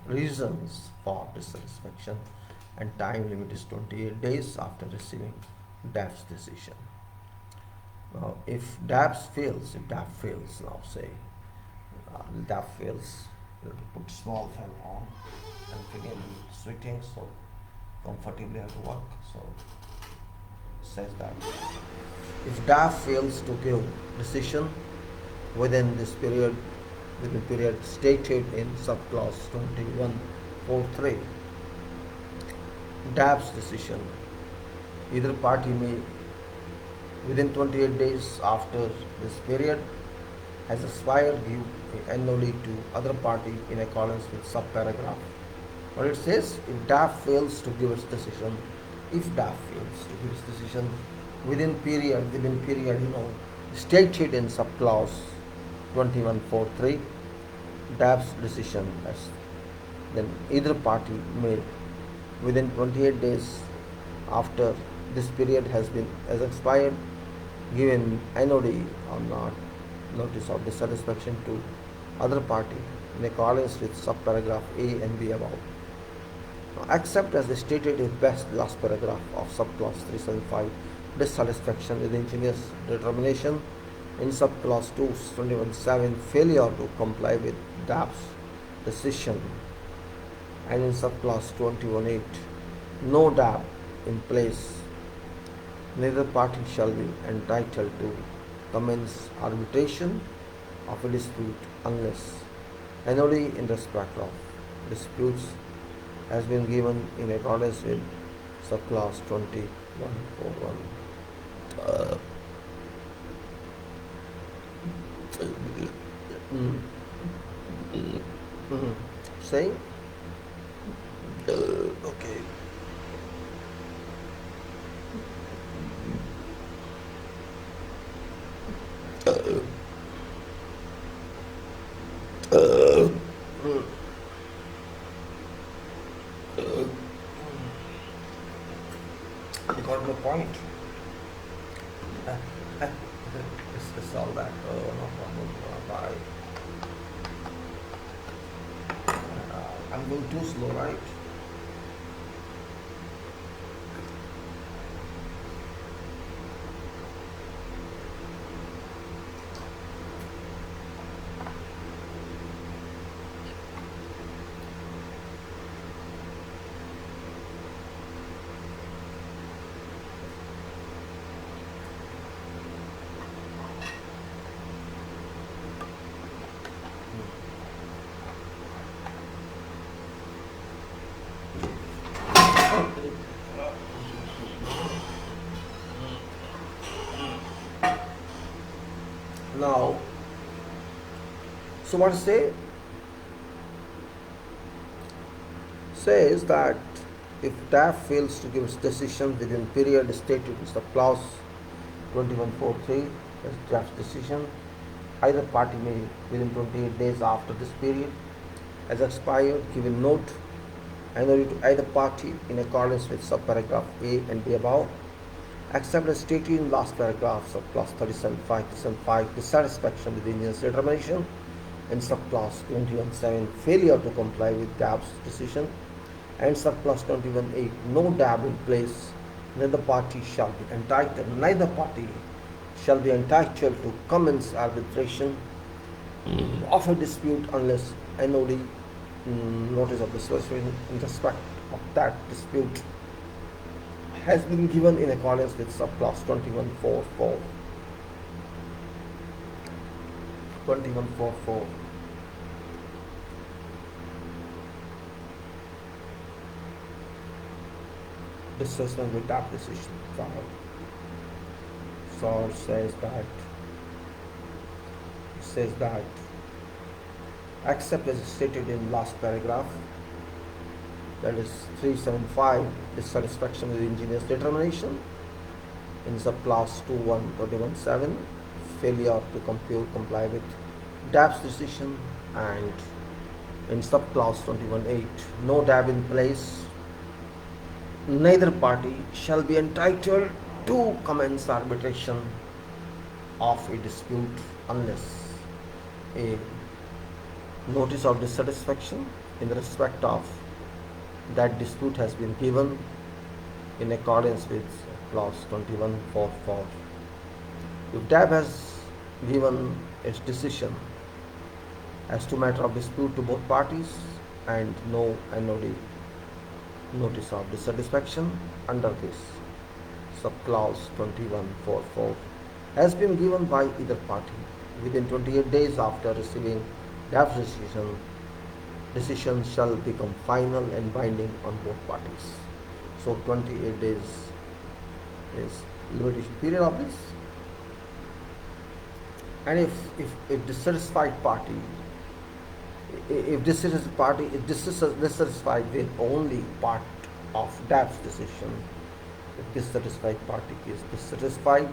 reasons for dissatisfaction, and time limit is 28 days after receiving DAP's decision. Now, if DAP fails, now say DAP fails, you have to put small fan on and begin sweating so comfortably have to work. So it says that if DAP fails to give decision within period stated in subclause 21.4.3, DAP's decision, either party may within 28 days after this period has expired give annually to other party in accordance with subparagraph. What it says, if DAP fails to give its decision, within period, stated in subclause 21.4.3, DAP's decision, then either party may within 28 days after this period has expired given NOD or not notice of dissatisfaction to other party in accordance with subparagraph A and B above. Now, except as stated in last paragraph of subclause 375, dissatisfaction with engineer's determination, in subclause 221.7, failure to comply with DAP's decision, and in subclause 21.8, no DAP in place, neither party shall be entitled to commence arbitration of a dispute unless NOD in respect of disputes has been given in accordance with subclause 21.4.1. Say okay. You got my point. It's all that. Oh, no problem. Bye. I'm going too slow, right? Now, so what to say? says that if DAF fails to give its decision within period stated in the clause 2143 as draft decision, either party may, within 28 days after this period has expired, give a note annually to either party in accordance with subparagraph A and B above, except as stated in last paragraphs of clause 37.5 dissatisfaction with the engineer's determination, and subclause 21.7 failure to comply with DAB's decision, and subclause 21.8 no DAB in place, neither party shall be entitled to commence arbitration of a dispute unless NOD notice of disposition in respect of that dispute has been given in accordance with subclause 21.4.4. 21.4.4. Discussion with that decision. So says that except as stated in last paragraph, that is 375, dissatisfaction with the engineer's determination, in subclause 21.7 failure to comply with DAB's decision, and in subclause 21.8 no DAB in place, neither party shall be entitled to commence arbitration of a dispute unless a notice of dissatisfaction in respect of that dispute has been given in accordance with clause 21.4.4. If DAB has given its decision as to matter of dispute to both parties and no NOD notice of dissatisfaction under this subclause 21.4.4 has been given by either party within 28 days after receiving DAB's decision shall become final and binding on both parties. So 28 days is limitation period of this. And if dissatisfied party, if dissatisfied with only part of DAB's decision, if dissatisfied party is dissatisfied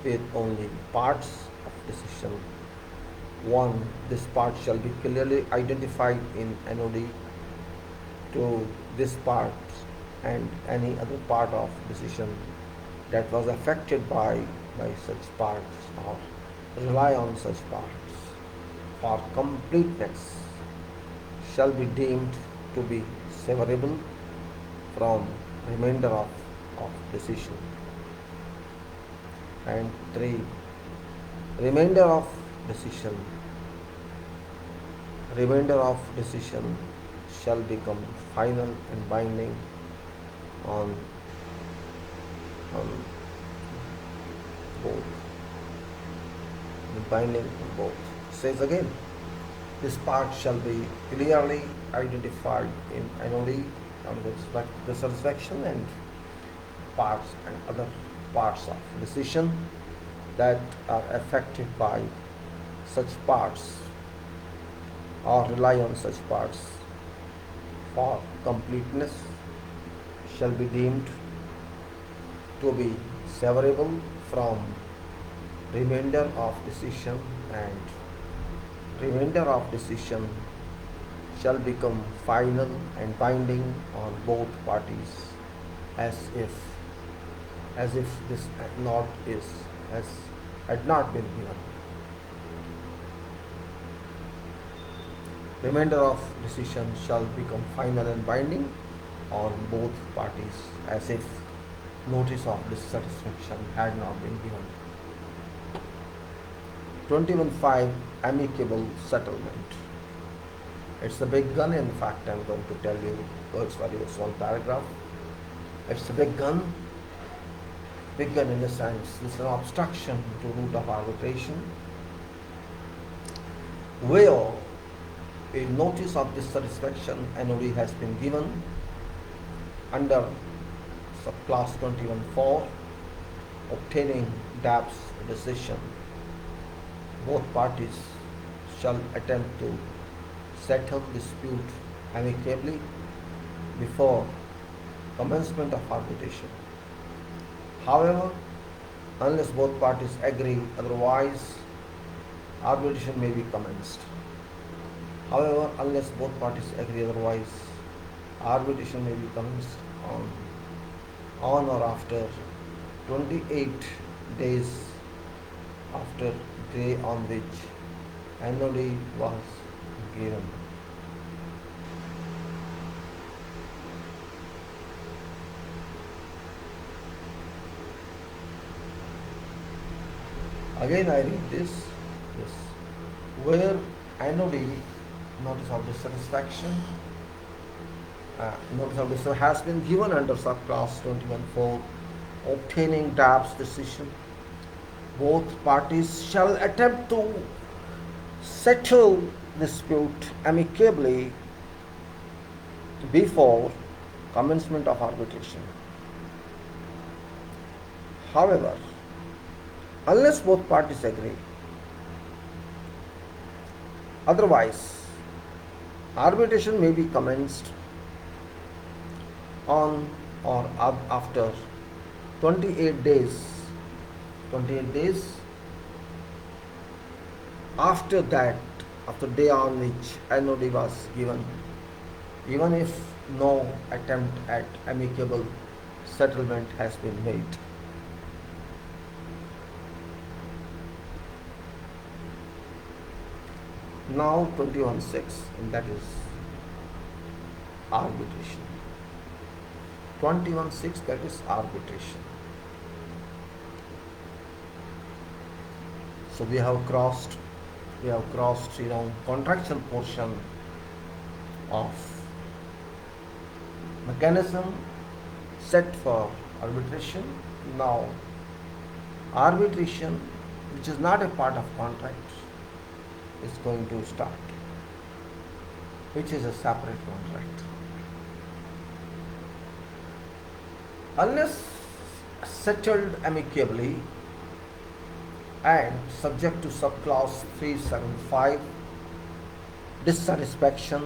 with only parts of decision, one, this part shall be clearly identified in NOD to this part and any other part of decision that was affected by such parts or rely on such parts for completeness shall be deemed to be severable from remainder of decision. And 3, remainder of decision shall become final and binding on both. Binding on both. Says again, this part shall be clearly identified in NOD on the satisfaction and parts and other parts of decision that are affected by such parts or rely on such parts for completeness shall be deemed to be severable from remainder of decision, and remainder of decision shall become final and binding on both parties as if this had not been given. Remainder of decision shall become final and binding on both parties as if notice of dissatisfaction had not been given. 21.5 amicable settlement. It's a big gun. In fact, I'm going to tell you words for you. It's one paragraph. It's a big gun. Big gun in the sense it's an obstruction to route of arbitration, where a notice of dissatisfaction NOD has been given under subclause 21.4, obtaining DAB's decision. Both parties shall attempt to settle dispute amicably before commencement of arbitration. However, unless both parties agree otherwise, arbitration may be commenced. However, unless both parties agree otherwise, arbitration may be commenced on or after 28 days after day on which NOD was given. Again I read this. Yes. Where NOD, notice of dissatisfaction, notice of dissatisfaction has been given under subclass 21.4, obtaining DAP's decision, both parties shall attempt to settle dispute amicably before commencement of arbitration. However, unless both parties agree otherwise, arbitration may be commenced on or after 28 days after that, after day on which NOD was given, even if no attempt at amicable settlement has been made. Now 21.6, and that is arbitration. 21.6, that is arbitration. So we have crossed contractual portion of mechanism set for arbitration. Now arbitration, which is not a part of contract, is going to start, which is a separate contract. Unless settled amicably and subject to subclause 375, dissatisfaction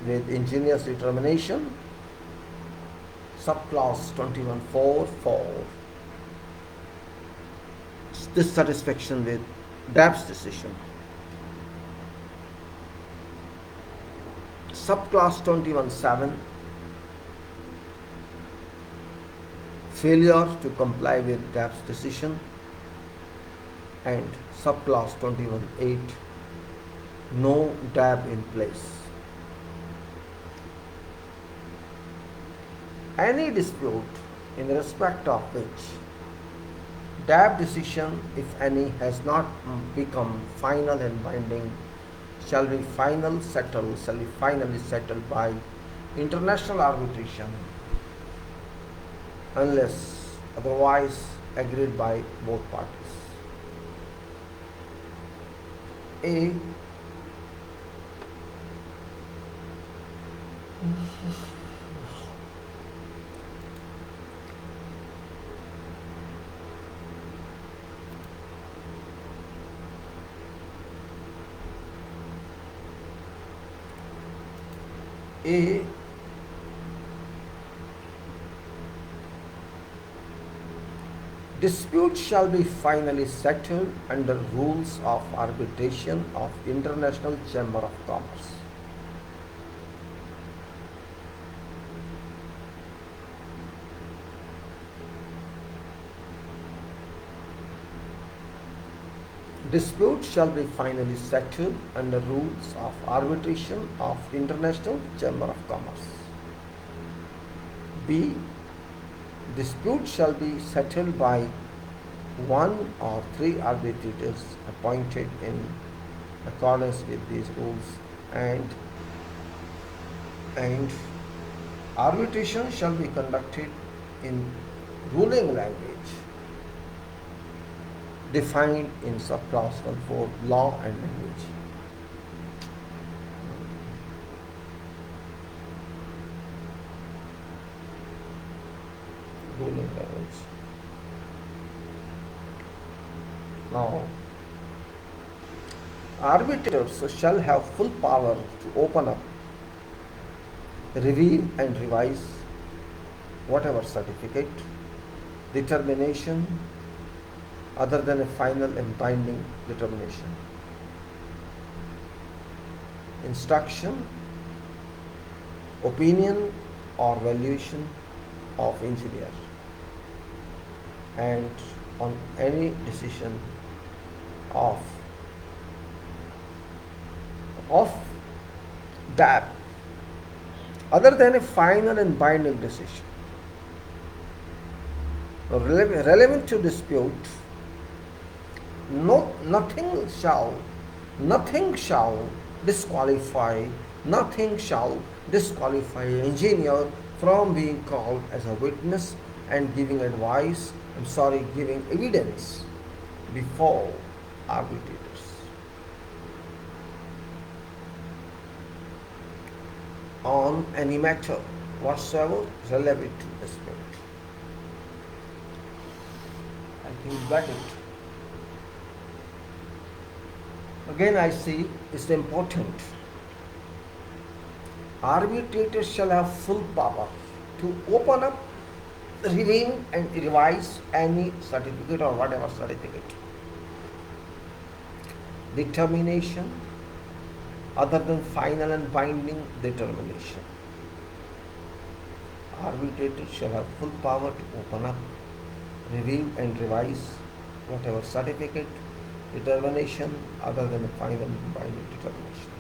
with ingenious determination, subclause 21.4, dissatisfaction with DAP's decision, subclass 21.7, failure to comply with DAP's decision, and subclass 21.8, no DAP in place. Any dispute in respect of which DAP decision, if any, has not become final and binding shall be finally settled by international arbitration unless otherwise agreed by both parties. A. Dispute shall be finally settled under rules of arbitration of International Chamber of Commerce. Dispute shall be finally settled under rules of arbitration of International Chamber of Commerce. B. Dispute shall be settled by one or three arbitrators appointed in accordance with these rules, and arbitration shall be conducted in ruling language defined in subclass 1.4, law and language. Ruling language. Now, arbitrators shall have full power to open up review and revise whatever certificate, determination other than a final and binding determination, instruction, opinion or valuation of engineer, and on any decision of DAB other than a final and binding decision relevant to dispute. Nothing shall disqualify engineer from being called as a witness and giving evidence before arbitrators on any matter whatsoever relevant to dispute. I think you got it. Again, I see it's important. Arbitrators shall have full power to open up, review and revise any certificate or whatever certificate. Determination other than final and binding determination. Arbitrators shall have full power to open up, review and revise whatever certificate, determination other than the final and binding determination,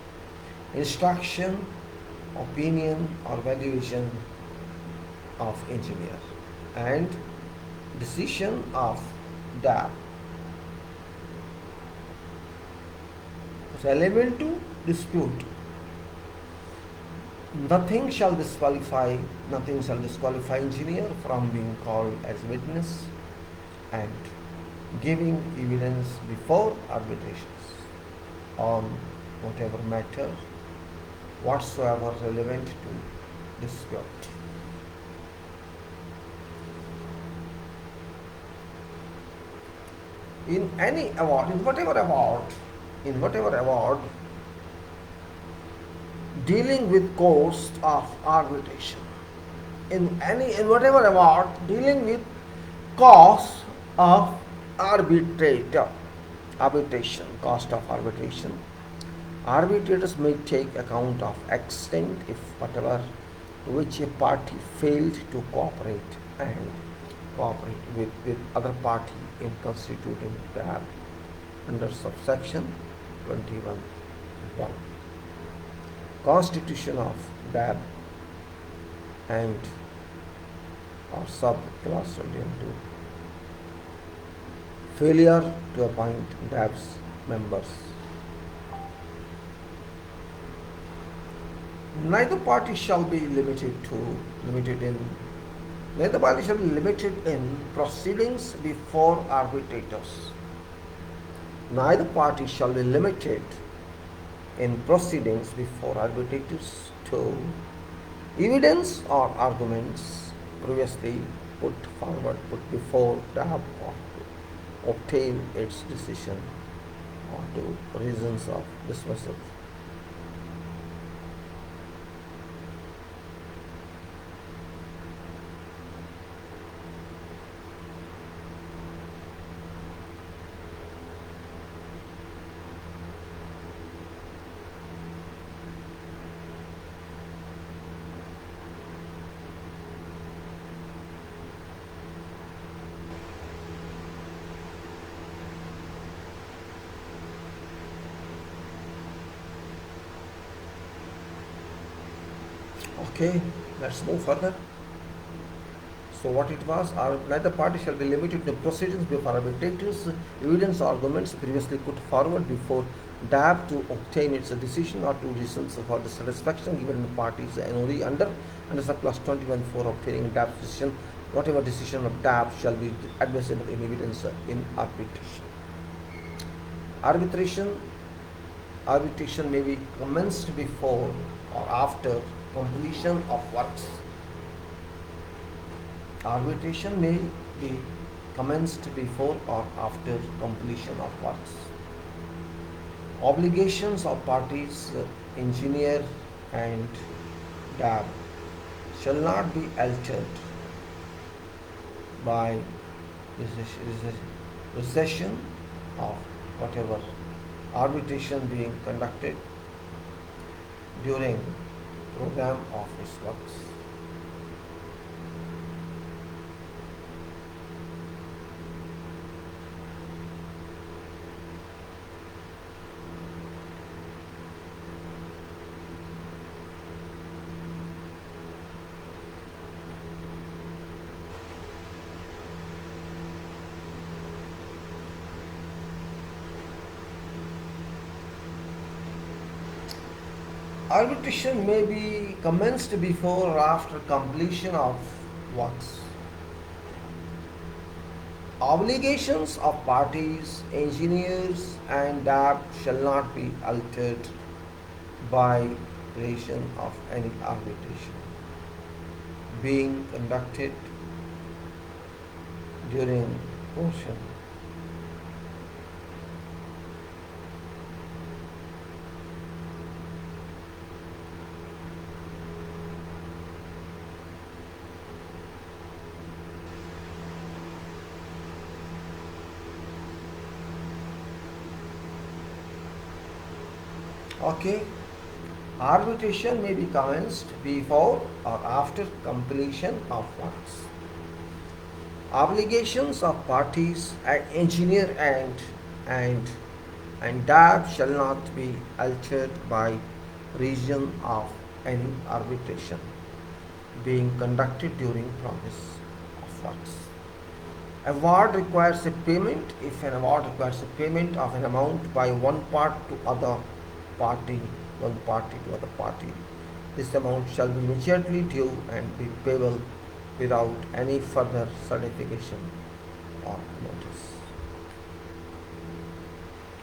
instruction, opinion or valuation of engineer, and decision of DAB relevant to dispute. Nothing shall disqualify engineer from being called as witness and giving evidence before arbitrations on whatever matter whatsoever relevant to dispute. In any award, in whatever award dealing with cost of arbitration, in whatever award dealing with cost of cost of arbitration, arbitrators may take account of extent if whatever to which a party failed to cooperate with other party in constituting DAB under subsection 21(1). Constitution of DAB and or subclass 22. Failure to appoint DAB's members. Neither party shall be limited in proceedings before arbitrators. Neither party shall be limited in proceedings before arbitrators to evidence or arguments previously put before DAB or to obtain its decision or to reasons of dismissal. Okay, let's move further. So what it was, neither party shall be limited to proceedings before arbitrators, evidence or arguments previously put forward before DAB to obtain its decision or to reasons for the satisfaction given the parties NOD under subclass 21(4) obtaining DAB's decision. Whatever decision of DAB shall be admissible in evidence in arbitration. Arbitration may be commenced before or after completion of works. Arbitration may be commenced before or after completion of works. Obligations of parties, engineer and DAB shall not be altered by recession of whatever arbitration being conducted during program of its works. Arbitration may be commenced before or after completion of works. Obligations of parties, engineers, and DAP shall not be altered by relation of any arbitration being conducted during portion. Okay, arbitration may be commenced before or after completion of works. Obligations of parties, engineer and DAB shall not be altered by reason of any arbitration being conducted during progress of works. Award requires a payment. If an award requires a payment of an amount by one part to other party, one party to other party, this amount shall be immediately due and be payable without any further certification or notice.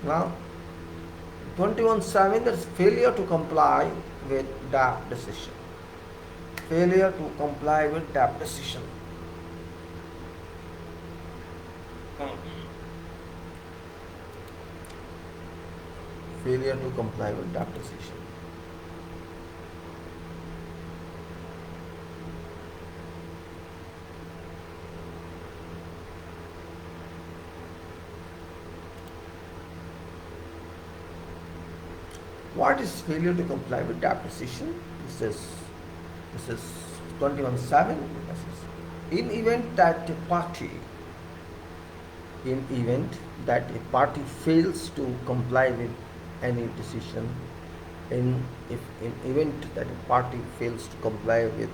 Now, 21.7 is failure to comply with DAP decision. Failure to comply with DAP decision. Failure to comply with DAP decision. What is failure to comply with DAP decision? This is 21.7. In event that a party fails to comply with any decision, in event that a party fails to comply with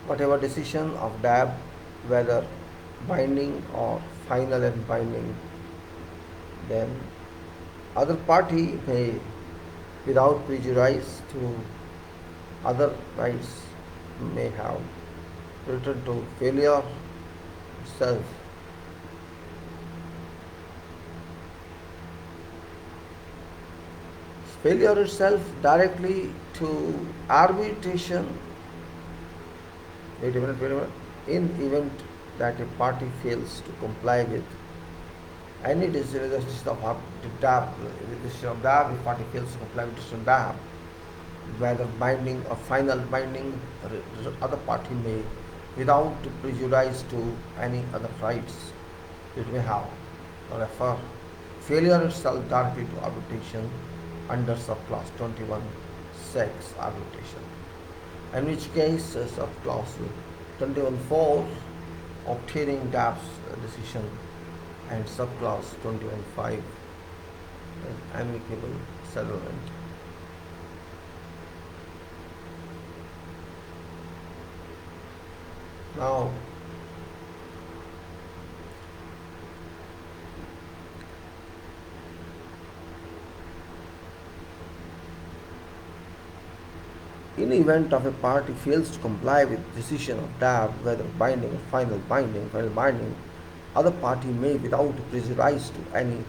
whatever decision of DAB, whether binding or final and binding, then other party may, without prejudice to other rights, may have returned to failure itself. Failure itself directly to arbitration. Wait a minute. In event that a party fails to comply with any decision of DAB, a party fails to comply with decision of DAB, whether binding or final binding, the other party may, without prejudice to any other rights it may have, refer failure itself directly to arbitration under subclause 21.6 arbitration, in which case subclause 21.4 obtaining DAP's decision and subclause 21.5 amicable settlement. Now, in the event of a party fails to comply with decision of DAB, whether binding or final binding, other party may, without prejudice to any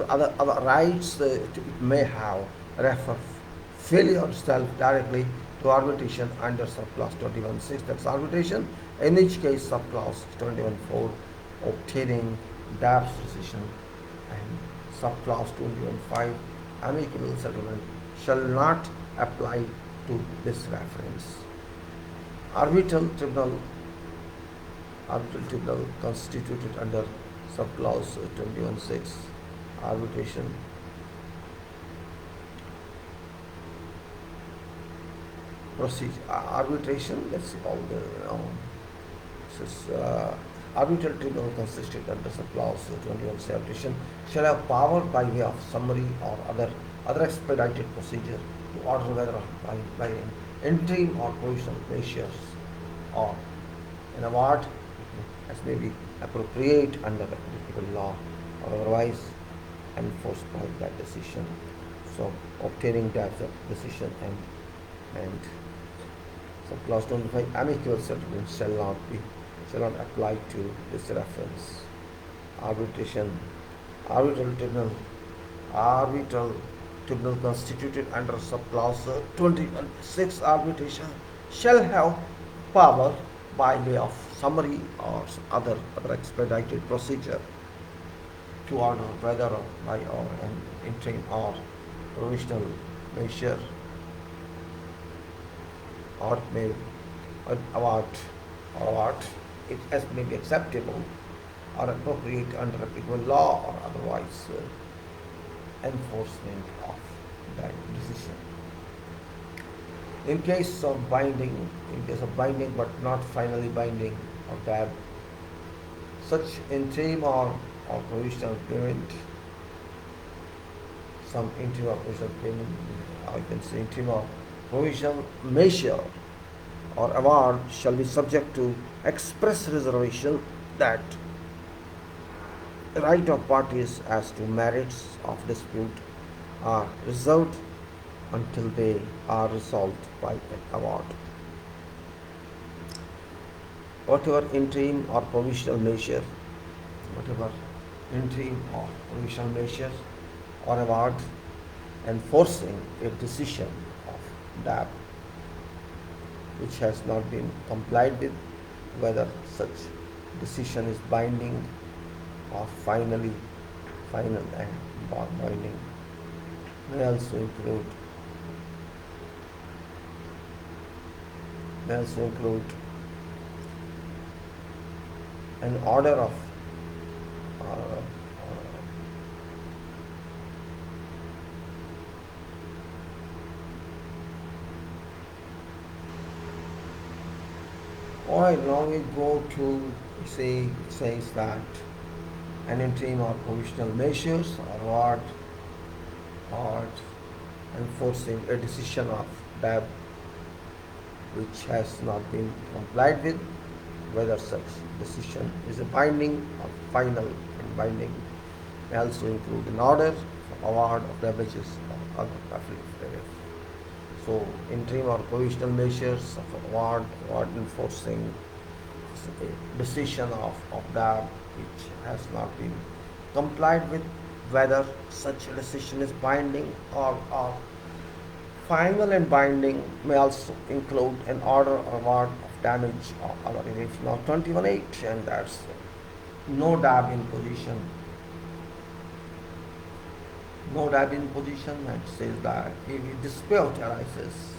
other rights it may have, refer failure itself directly to arbitration under subclause 21.6, that's arbitration, in which case subclause 21.4 obtaining DAB's decision and subclause 21.5 amicable settlement shall not apply to this reference. Arbitral tribunal constituted under subclause 21(6) arbitration procedure. Arbitration, let's see all the this is arbitral tribunal constituted under subclause 21(6) arbitration shall have power by way of summary or other expedited procedure to order whether by an interim or provisional measures or an award as may be appropriate under applicable law or otherwise enforced by that decision. So obtaining that decision and so clause 25 amicable settlement shall not apply to this reference. Arbitral tribunal constituted under subclause 26 arbitration shall have power by way of summary or other expedited procedure to order whether by or an interim or provisional measure or may award it as may be acceptable or appropriate under applicable law or otherwise enforcement of that decision. In case of binding but not finally binding of that, such interim or provisional payment, some interim or provisional payment, I can say interim or provisional measure or award shall be subject to express reservation that right of parties as to merits of dispute are reserved until they are resolved by an award. Whatever interim or provisional measure or award enforcing a decision of DAB which has not been complied with, whether such decision is binding or final and binding, may also include an order of now we go to says that an interim or provisional measures or award enforcing a decision of DAB which has not been complied with, whether such decision is a binding or final and binding, may also include an order for award of damages or other affiliated. So interim or provisional measures of award enforcing a decision of DAB which has not been complied with, whether such a decision is binding or final and binding, may also include an order or award of damage or other relief. Now 21(8), and that's no DAB in position. No DAB in position, and says that if a dispute arises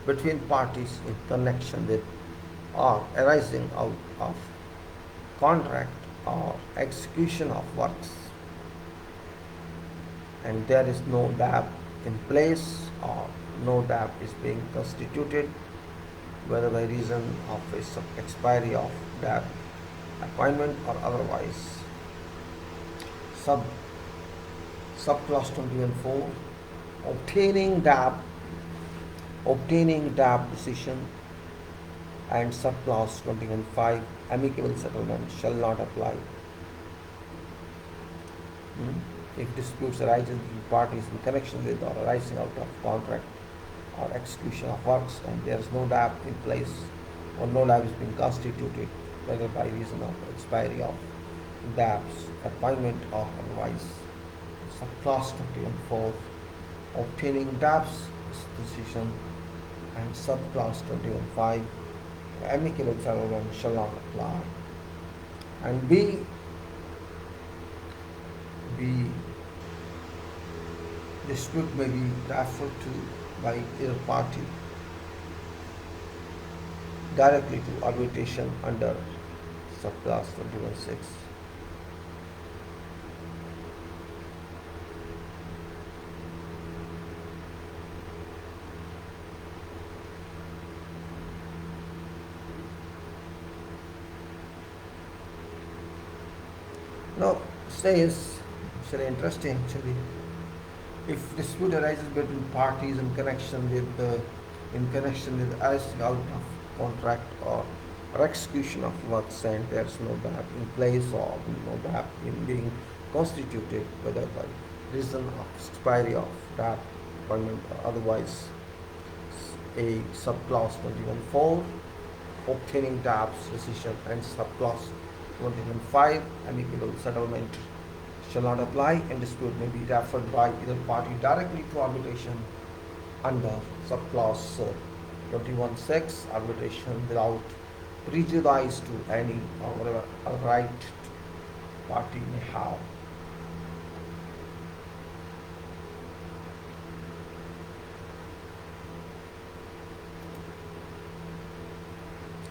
between parties in connection with or arising out of contract or execution of works, and there is no DAB in place or no DAB is being constituted, whether by reason of a expiry of DAB appointment or otherwise. Subclause 21(4), obtaining DAB decision, and subclause 21(5), amicable settlement shall not apply. If disputes arise between parties in connection with or arising out of contract or execution of works, and there is no DAB in place or no DAB is being constituted, whether by reason of expiry of DAB's appointment or otherwise. Subclause 21(4), obtaining DAB's decision, and subclause 21(5), amicable settlement shall not apply. And B, dispute may be referred to by either party directly to arbitration under subclass 21.6. Now, says, it's very interesting actually. If dispute arises between parties in connection with arising out of contract or execution of works, and there is no gap in place or no gap in being constituted, whether by reason of expiry of that appointment or otherwise, a subclass 21.4 obtaining DAP's decision and subclass 21.5 amicable settlement shall not apply, and dispute may be referred by either party directly to arbitration under subclass 21.6 arbitration without prejudice to any or whatever a right party may have.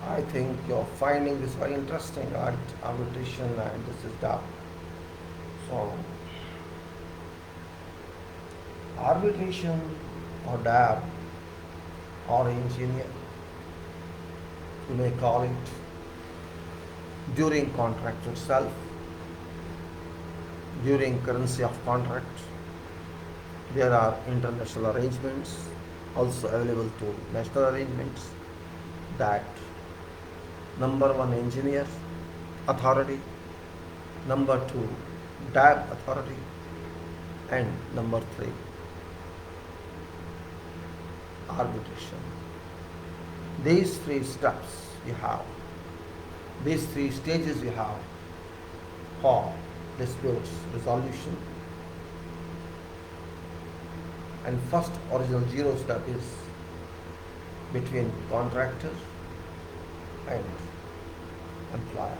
I think you're finding this very interesting, arbitration, and this is DAP. So, arbitration or DAP or engineer, you may call it, during contract itself, during currency of contract. There are international arrangements also available to national arrangements that number one engineer authority, number two DAB authority, and number three arbitration. These three steps you have, these three stages you have for disputes resolution. And first original zero step is between contractor and employer.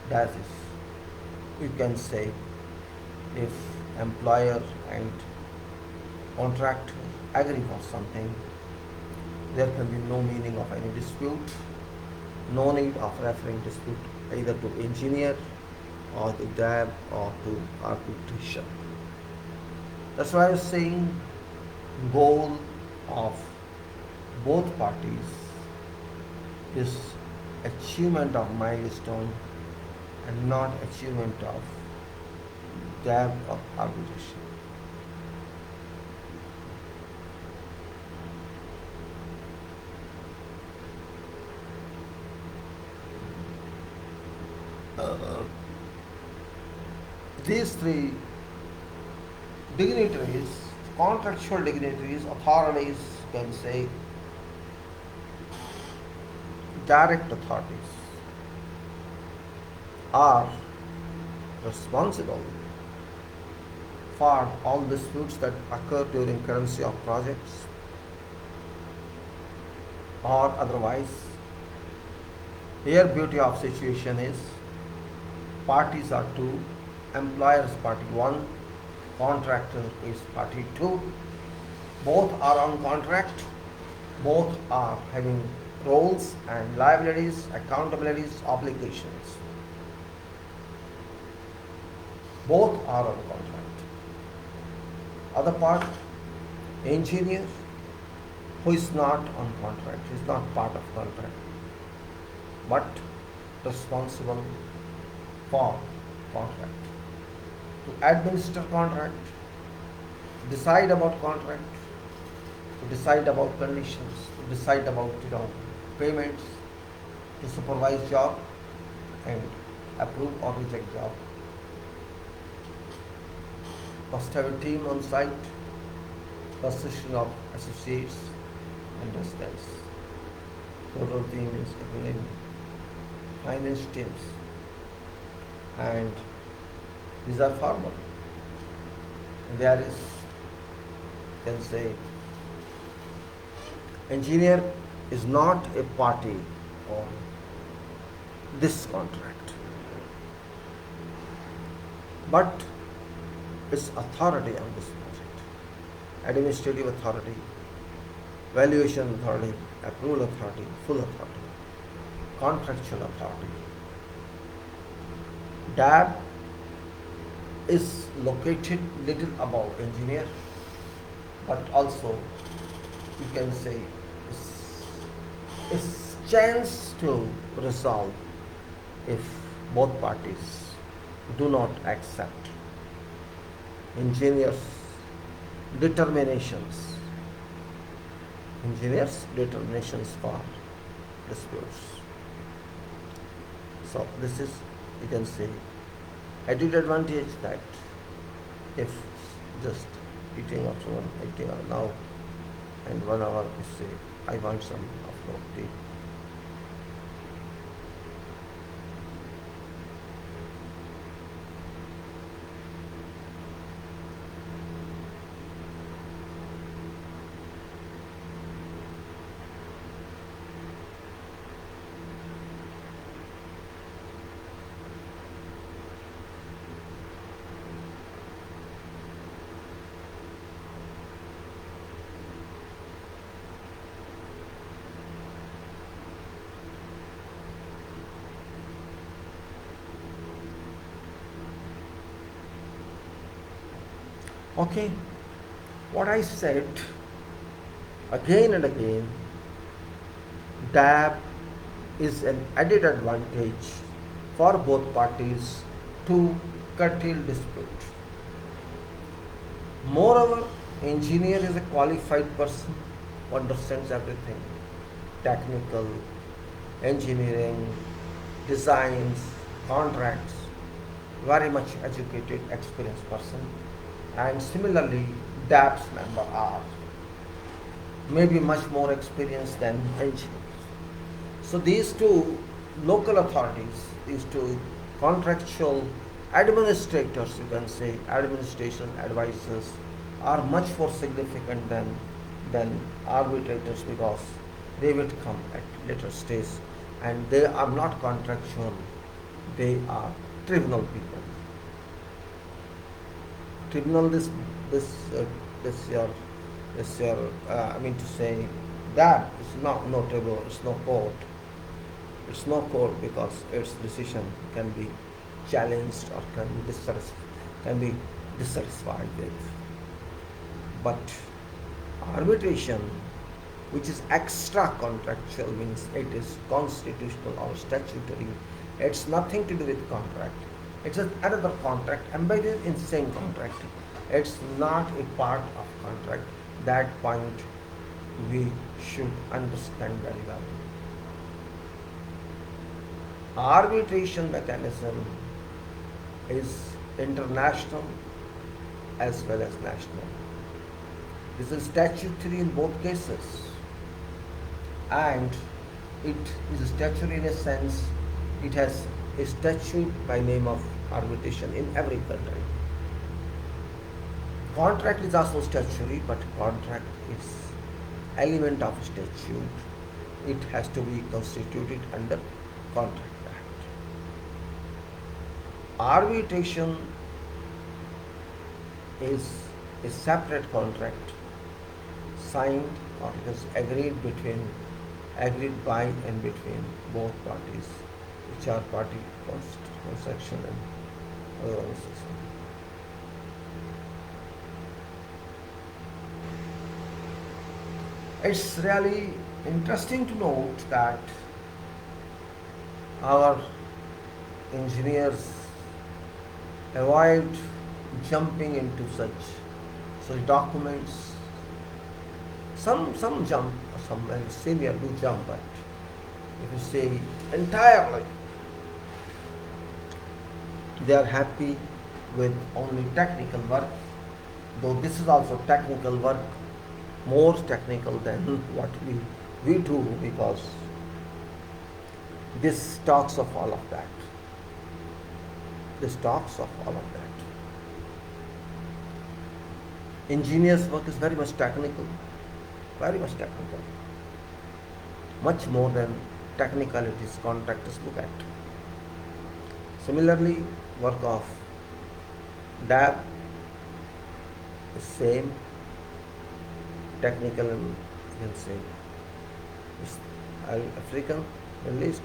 That is, you can say, if employer and contractor agree for something, there can be no meaning of any dispute, no need of referring dispute either to engineer or to DAB or to arbitration. That's why I was saying goal of both parties is achievement of milestone and not achievement of DAB or arbitration. These three dignitaries, contractual dignitaries, authorities, can say direct authorities, are responsible for all disputes that occur during currency of projects or otherwise. Here beauty of situation is parties are two, employer is party one, contractor is party two. Both are on contract, both are having roles and liabilities, accountabilities, obligations. Both are on contract. Other part, engineer, who is not on contract, is not part of contract, but responsible for contract, to administer contract, to decide about contract, to decide about conditions, to decide about payments, to supervise job and approve or reject job. Must have a team on site, consisting of associates and residents. Total team is equivalent finance teams, and these are formal. There is, you can say, engineer is not a party on this contract, but its authority on this project, administrative authority, valuation authority, approval authority, full authority, contractual authority. DAB is located little above engineer, but also you can say is chance to resolve if both parties do not accept engineers' determinations for disputes. So this is, you can say, added advantage that if just eating after now and 1 hour you say I want some afternoon tea. Okay, what I said again and again, DAB is an added advantage for both parties to curtail dispute. Moreover, engineer is a qualified person who understands everything, technical, engineering, designs, contracts, very much educated, experienced person. And similarly, DAP's member are maybe much more experienced than engineers. So these two local authorities, these two contractual administrators, you can say, administration advisors, are much more significant than arbitrators, because they will come at later stage and they are not contractual, they are tribunal people. Tribunal, I mean to say, that is not no tribunal, it's no court. It's no court because its decision can be challenged or can be dissatisfied with. But arbitration, which is extra contractual, means it is constitutional or statutory. It's nothing to do with contract. It's another contract embedded in same contract. It's not a part of contract. That point we should understand very well. Arbitration mechanism is international as well as national. This is statutory in both cases, and it is statutory in a sense, it has a statute by name of arbitration in every country. Contract is also statutory, but contract is element of statute. It has to be constituted under Contract Act. Arbitration is a separate contract signed or it is agreed by and between both parties, which are party construction and other organization. It's really interesting to note that our engineers avoid jumping into such documents. Some jump, some very senior do jump, but if you say entirely, they are happy with only technical work, though this is also technical work, more technical than what we do, because this talks of all of that. This talks of all of that. Engineers' work is very much technical, much more than technicalities contractors look at. Similarly, work of DAB is same, technical and you can say. It's African, Middle East.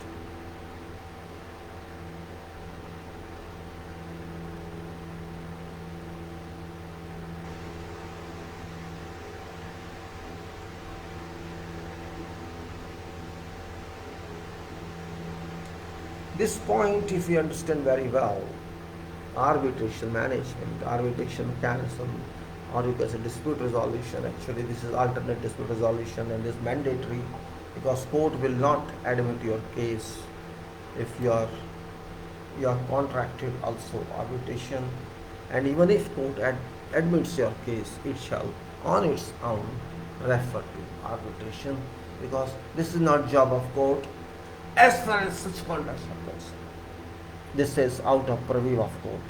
This point, if you understand very well, arbitration management, arbitration mechanism, or you can say dispute resolution. Actually, this is alternate dispute resolution and is mandatory because court will not admit your case if you are contracted also arbitration, and even if court admits your case, it shall on its own refer to arbitration because this is not job of court as far as such contracts are concerned. This is out of purview of court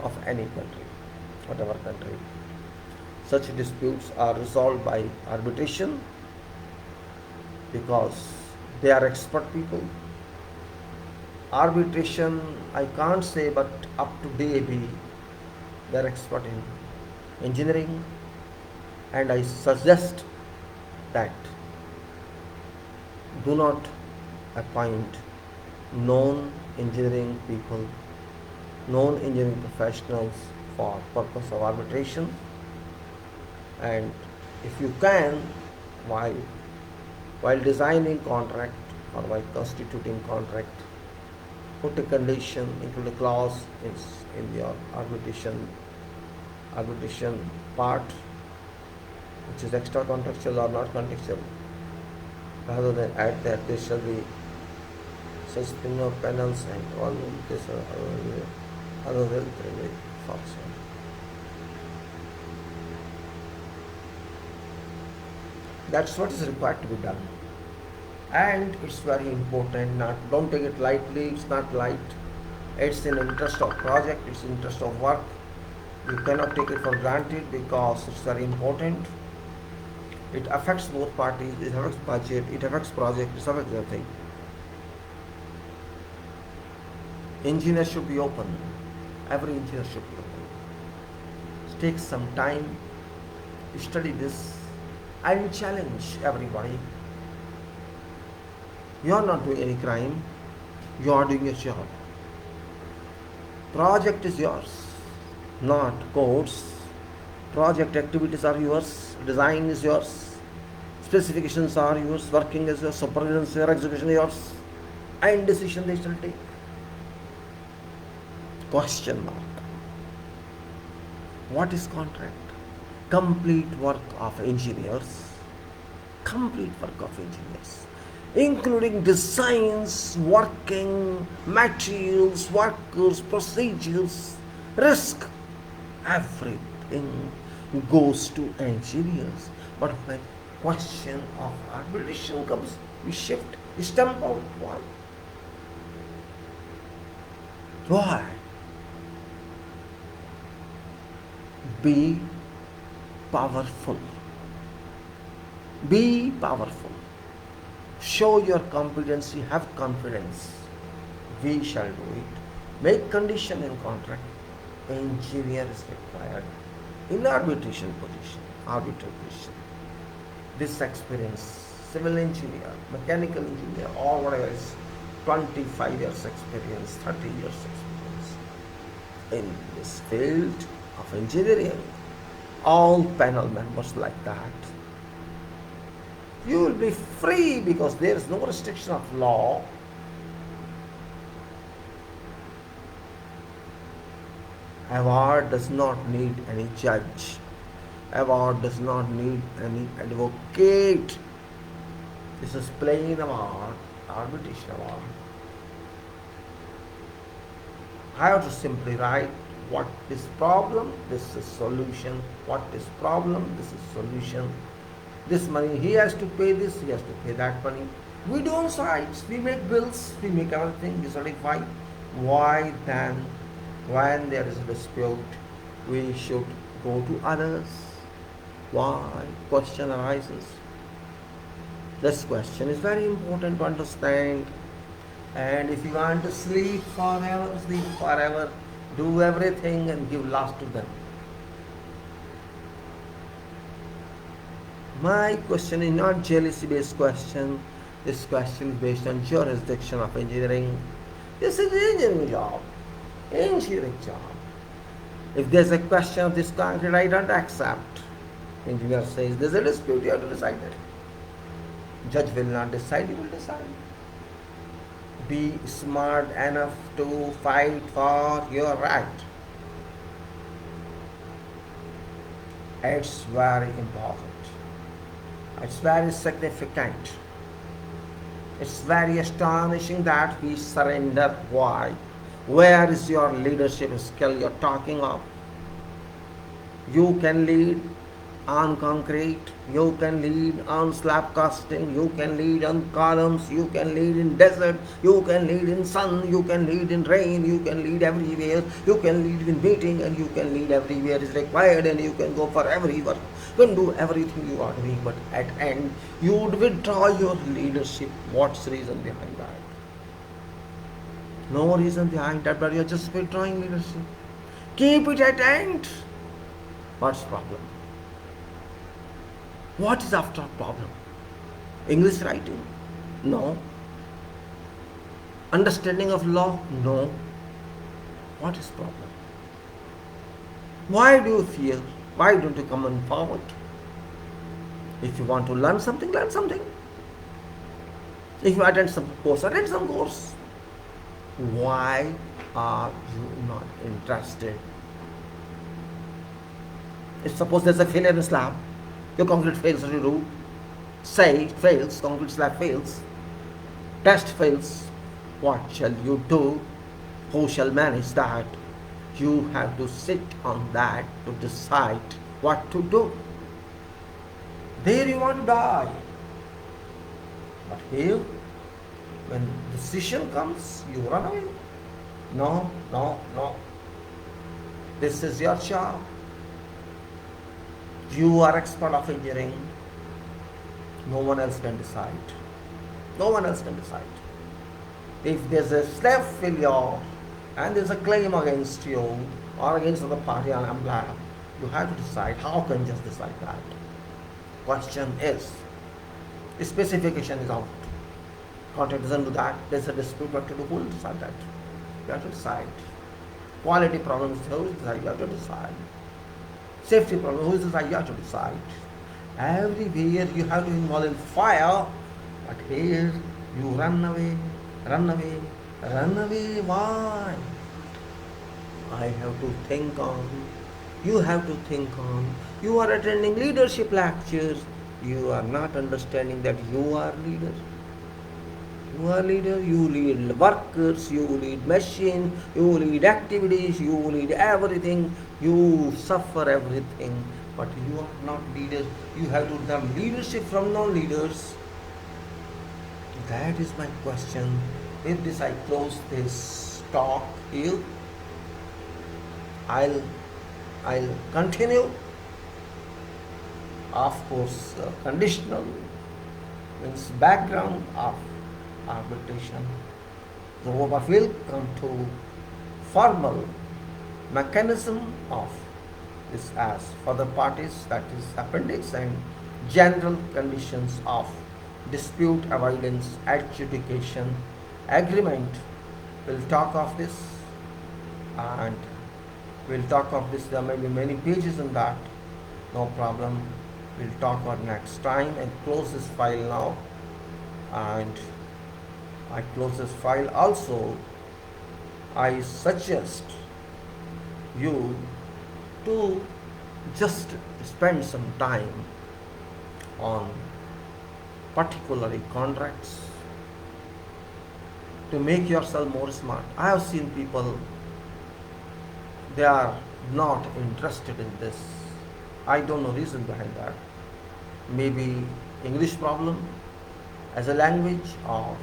of any country, whatever country. Such disputes are resolved by arbitration because they are expert people. Arbitration, I can't say, but up to date they are expert in engineering, and I suggest that do not appoint non-engineering people, non-engineering professionals for purpose of arbitration. And if you can, while designing contract or while constituting contract, put a condition, include a clause in your arbitration part, which is extra contractual or not contractual, rather than add that there shall be such thing of panels and all this other than thoughts. That's what is required to be done, and it's very important. Don't take it lightly. It's not light. It's in interest of project. It's in interest of work. You cannot take it for granted because it's very important. It affects both parties. It affects budget. It affects project. It affects everything. Engineer should be open. Every engineer should be open. Take some time, study this, and challenge everybody. You are not doing any crime. You are doing your job. Project is yours, not courts. Project activities are yours. Design is yours. Specifications are yours. Working is yours. Supervision is yours. Execution is yours. And decision they shall take. Question mark. What is contract? Complete work of engineers. Complete work of engineers, including designs, working, materials, workers, procedures, risk. Everything goes to engineers. But when question of arbitration comes, we shift, we stamp out one. Why? Be powerful. Be powerful. Show your competency, have confidence. We shall do it. Make condition in contract. Engineer is required in arbitration position, arbitration. This experience, civil engineer, mechanical engineer, or whatever is 25 years experience, 30 years experience in this field of engineering. All panel members like that. You will be free because there is no restriction of law. Award does not need any judge. Award does not need any advocate. This is plain award, arbitration award. I have to simply write what is problem, this is solution. What is problem, this is solution. This money, he has to pay this, he has to pay that money. We do on sites, we make bills, we make everything, we certify. Why then, when there is a dispute, we should go to others? Why? Question arises. This question is very important to understand. And if you want to sleep forever, do everything and give last to them. My question is not jealousy based question. This question is based on jurisdiction of engineering. This is engineering job. Engineering job. If there's a question of this concrete, I don't accept. Engineer says there's a dispute, you have to decide it. Judge will not decide, he will decide. Be smart enough to fight for your right. It's very important. It's very significant. It's very astonishing that we surrender. Why? Where is your leadership skill you're talking of? You can lead on concrete, you can lead on slab casting, you can lead on columns, you can lead in desert, you can lead in sun, you can lead in rain, you can lead everywhere, you can lead in meeting, and you can lead everywhere is required, and you can go for every work. You can do everything you are doing, but at end you would withdraw your leadership. What's the reason behind that? No reason behind that, but you're just withdrawing leadership. Keep it at end. What's the problem? What is after problem? English writing? No. Understanding of law? No. What is problem? Why do you fear? Why don't you come on forward? If you want to learn something, learn something. If you attend some course, attend some course. Why are you not interested? If suppose there's a failure in slab, your concrete fails, what you do? Say it fails, concrete slab fails, test fails. What shall you do? Who shall manage that? You have to sit on that to decide what to do. There you want to die. But here, when decision comes, you run away. No, no, no. This is your job. You are expert of engineering. No one else can decide. No one else can decide. If there's a slab failure and there's a claim against you or against the party on umbrella, you have to decide. How can you just decide that? Question is, the specification is out. Contract doesn't do that. There's a dispute. What to do? Who will decide that? You have to decide. Quality problems, who will decide? You have to decide. Safety problem, who is decide? You have to decide. Everywhere you have to involve in fire, but here you run away, run away, run away. Why? I have to think on. You have to think on. You are attending leadership lectures. You are not understanding that you are leader. You are leader, you lead workers, you lead machine, you lead activities, you lead everything, you suffer everything, but you are not leader. You have to learn leadership from non-leaders. That is my question. With this I close this talk here. I'll continue. Of course, conditional means background of arbitration. So will come to formal mechanism of this as further parties, that is appendix, and general conditions of dispute avoidance adjudication agreement. We'll talk of this, and we'll talk of this. There may be many pages in that. No problem. We'll talk on next time, and close this file now. And I close this file. Also, I suggest you to just spend some time on particularly contracts to make yourself more smart. I have seen people, they are not interested in this. I don't know reason behind that. Maybe English problem as a language, or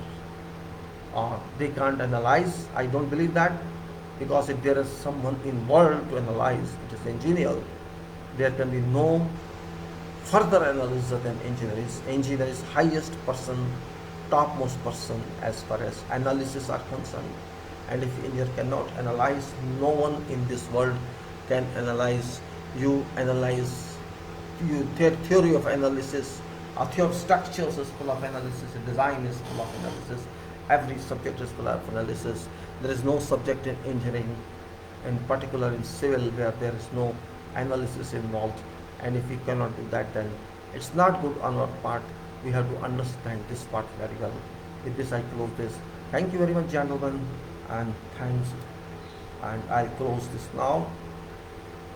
they can't analyze. I don't believe that, because if there is someone involved to analyze, it is engineer. There can be no further analysis than engineer. Engineer is highest person, topmost person as far as analysis are concerned. And if engineer cannot analyze, no one in this world can analyze. You analyze theory of analysis, a theory of structures is full of analysis, a design is full of analysis, every subject is full of analysis. There is no subject in engineering, in particular in civil, where there is no analysis involved. And if we cannot do that, then it's not good on our part. We have to understand this part very well. With this, I close this. Thank you very much, gentlemen, and thanks. And I'll close this now.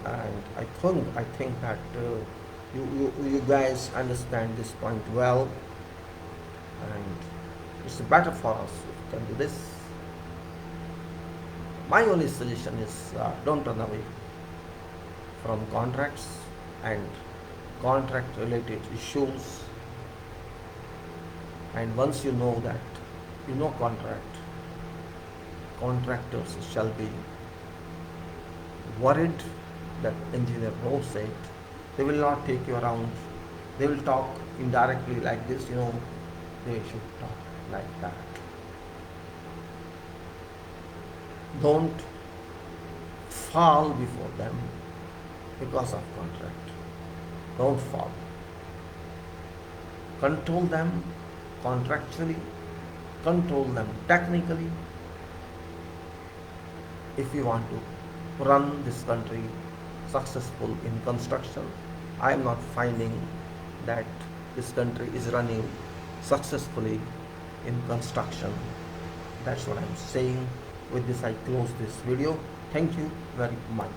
And I think that you guys understand this point well, and it's better for us if we can do this. My only suggestion is don't run away from contracts and contract related issues. And once you know that, you know contractors shall be worried that engineer knows it. They will not take you around. They will talk indirectly like this, they should talk like that. Don't fall before them because of contract. Don't fall. Control them contractually, control them technically, if you want to run this country successful in construction. I am not finding that this country is running successfully in construction. That's what I'm saying. With this, I close this video. Thank you very much.